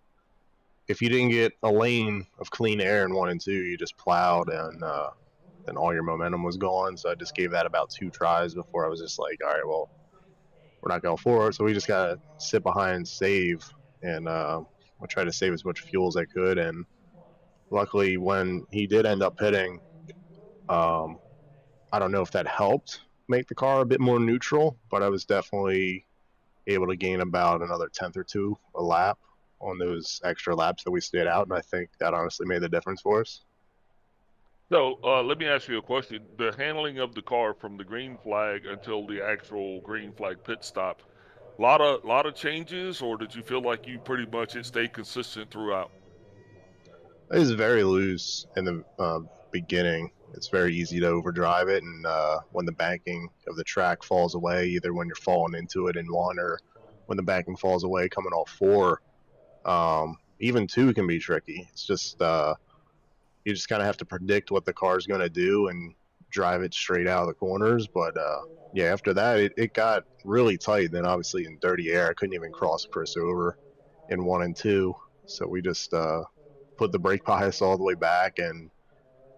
Speaker 6: if you didn't get a lane of clean air in 1 and 2, you just plowed, and then all your momentum was gone. So I just gave that about 2 tries before I was just like, all right, well, we're not going forward, so we just gotta sit behind and save, and I tried to save as much fuel as I could, and luckily when he did end up pitting, I don't know if that helped make the car a bit more neutral, but I was definitely able to gain about another tenth or two a lap on those extra laps that we stayed out, and I think that honestly made the difference for us.
Speaker 5: So let me ask you a question. The handling of the car from the green flag until the actual green flag pit stop, lot of changes, or did you feel like you pretty much it stayed consistent throughout?
Speaker 6: It was very loose in the beginning. It's very easy to overdrive it, and when the banking of the track falls away, either when you're falling into it in 1 or when the banking falls away coming off 4, even 2 can be tricky. It's just you just kind of have to predict what the car's going to do and drive it straight out of the corners. But yeah, after that, it got really tight. Then obviously in dirty air, I couldn't even cross Chris over in 1 and 2. So we just put the brake bias all the way back, and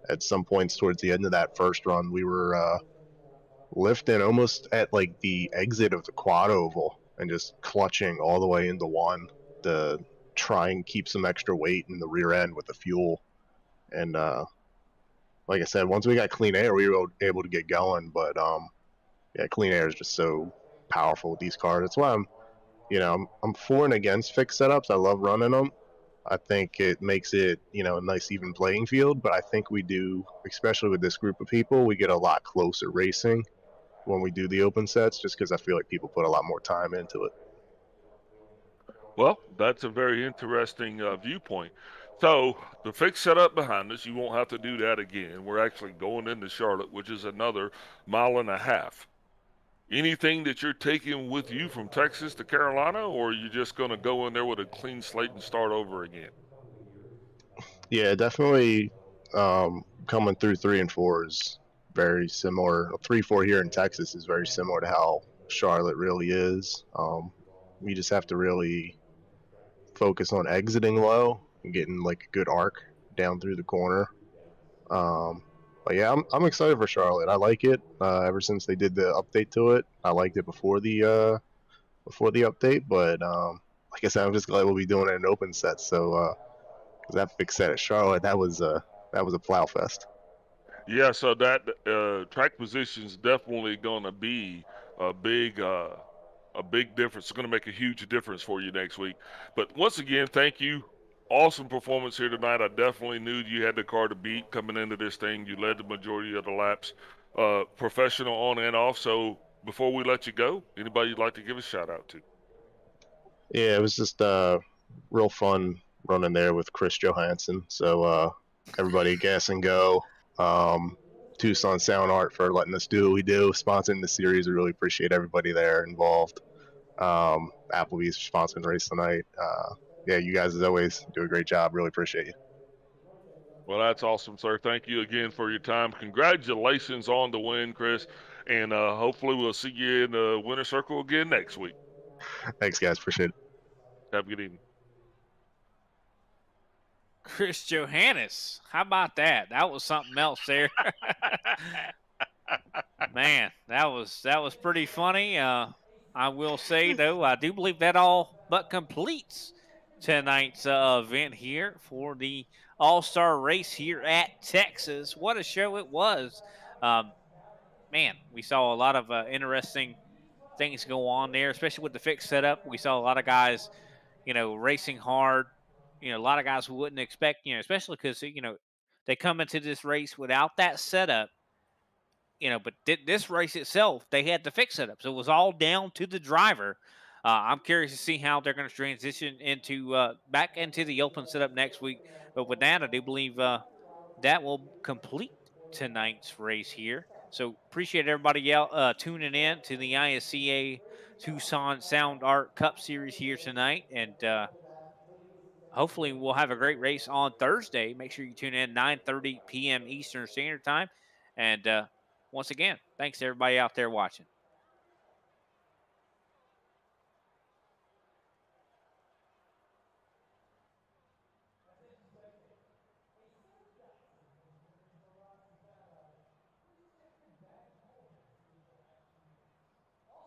Speaker 6: at some points towards the end of that first run, we were lifting almost at like the exit of the quad oval and just clutching all the way into one to try and keep some extra weight in the rear end with the fuel. And like I said, once we got clean air, we were able to get going. But yeah, clean air is just so powerful with these cars. That's why I'm for and against fixed setups. I love running them. I think it makes it, a nice even playing field. But I think we do, especially with this group of people, we get a lot closer racing when we do the open sets, just because I feel like people put a lot more time into it.
Speaker 5: Well, that's a very interesting viewpoint. So the fixed setup behind us, you won't have to do that again. We're actually going into Charlotte, which is another 1.5 miles. Anything that you're taking with you from Texas to Carolina, or are you just going to go in there with a clean slate and start over again?
Speaker 6: Yeah, definitely. Coming through 3 and 4 is very similar. 3-4 here in Texas is very similar to how Charlotte really is. We just have to really focus on exiting low and getting like a good arc down through the corner. But yeah, I'm excited for Charlotte. I like it. Ever since they did the update to it, I liked it before the update. But like I said, I'm just glad we'll be doing it in open sets. So because that big set at Charlotte, that was a plow fest.
Speaker 5: Yeah, so that track position is definitely going to be a big difference. It's going to make a huge difference for you next week. But once again, thank you. Awesome performance here tonight. I definitely knew you had the car to beat coming into this thing. You led the majority of the laps, professional on and off. So before we let you go, anybody you'd like to give a shout out to?
Speaker 6: Yeah, it was just real fun running there with Chris Johansson. So everybody, gas and go. Tucson Sound Art for letting us do what we do, sponsoring the series. We really appreciate everybody there involved. Applebee's sponsoring the race tonight. Yeah, you guys as always do a great job. Really appreciate you.
Speaker 5: Well, that's awesome, sir. Thank you again for your time. Congratulations on the win, Chris. And hopefully we'll see you in the winner's circle again next week.
Speaker 6: Thanks, guys. Appreciate it.
Speaker 5: Have a good evening.
Speaker 4: Chris Johannes, how about that? That was something else there. Man, that was pretty funny. I will say though, I do believe that all but completes tonight's event here for the All-Star race here at Texas. What a show it was. Man, we saw a lot of interesting things go on there, especially with the fixed setup. We saw a lot of guys, racing hard. A lot of guys who wouldn't expect, especially because, they come into this race without that setup, but this race itself, they had to fix it up. So it was all down to the driver. I'm curious to see how they're going to transition into back into the open setup next week. But with that, I do believe that will complete tonight's race here. So appreciate everybody out tuning in to the ISCA Tucson Sound Art Cup Series here tonight. And hopefully we'll have a great race on Thursday. Make sure you tune in 9:30 p.m. Eastern Standard Time. And once again, thanks to everybody out there watching.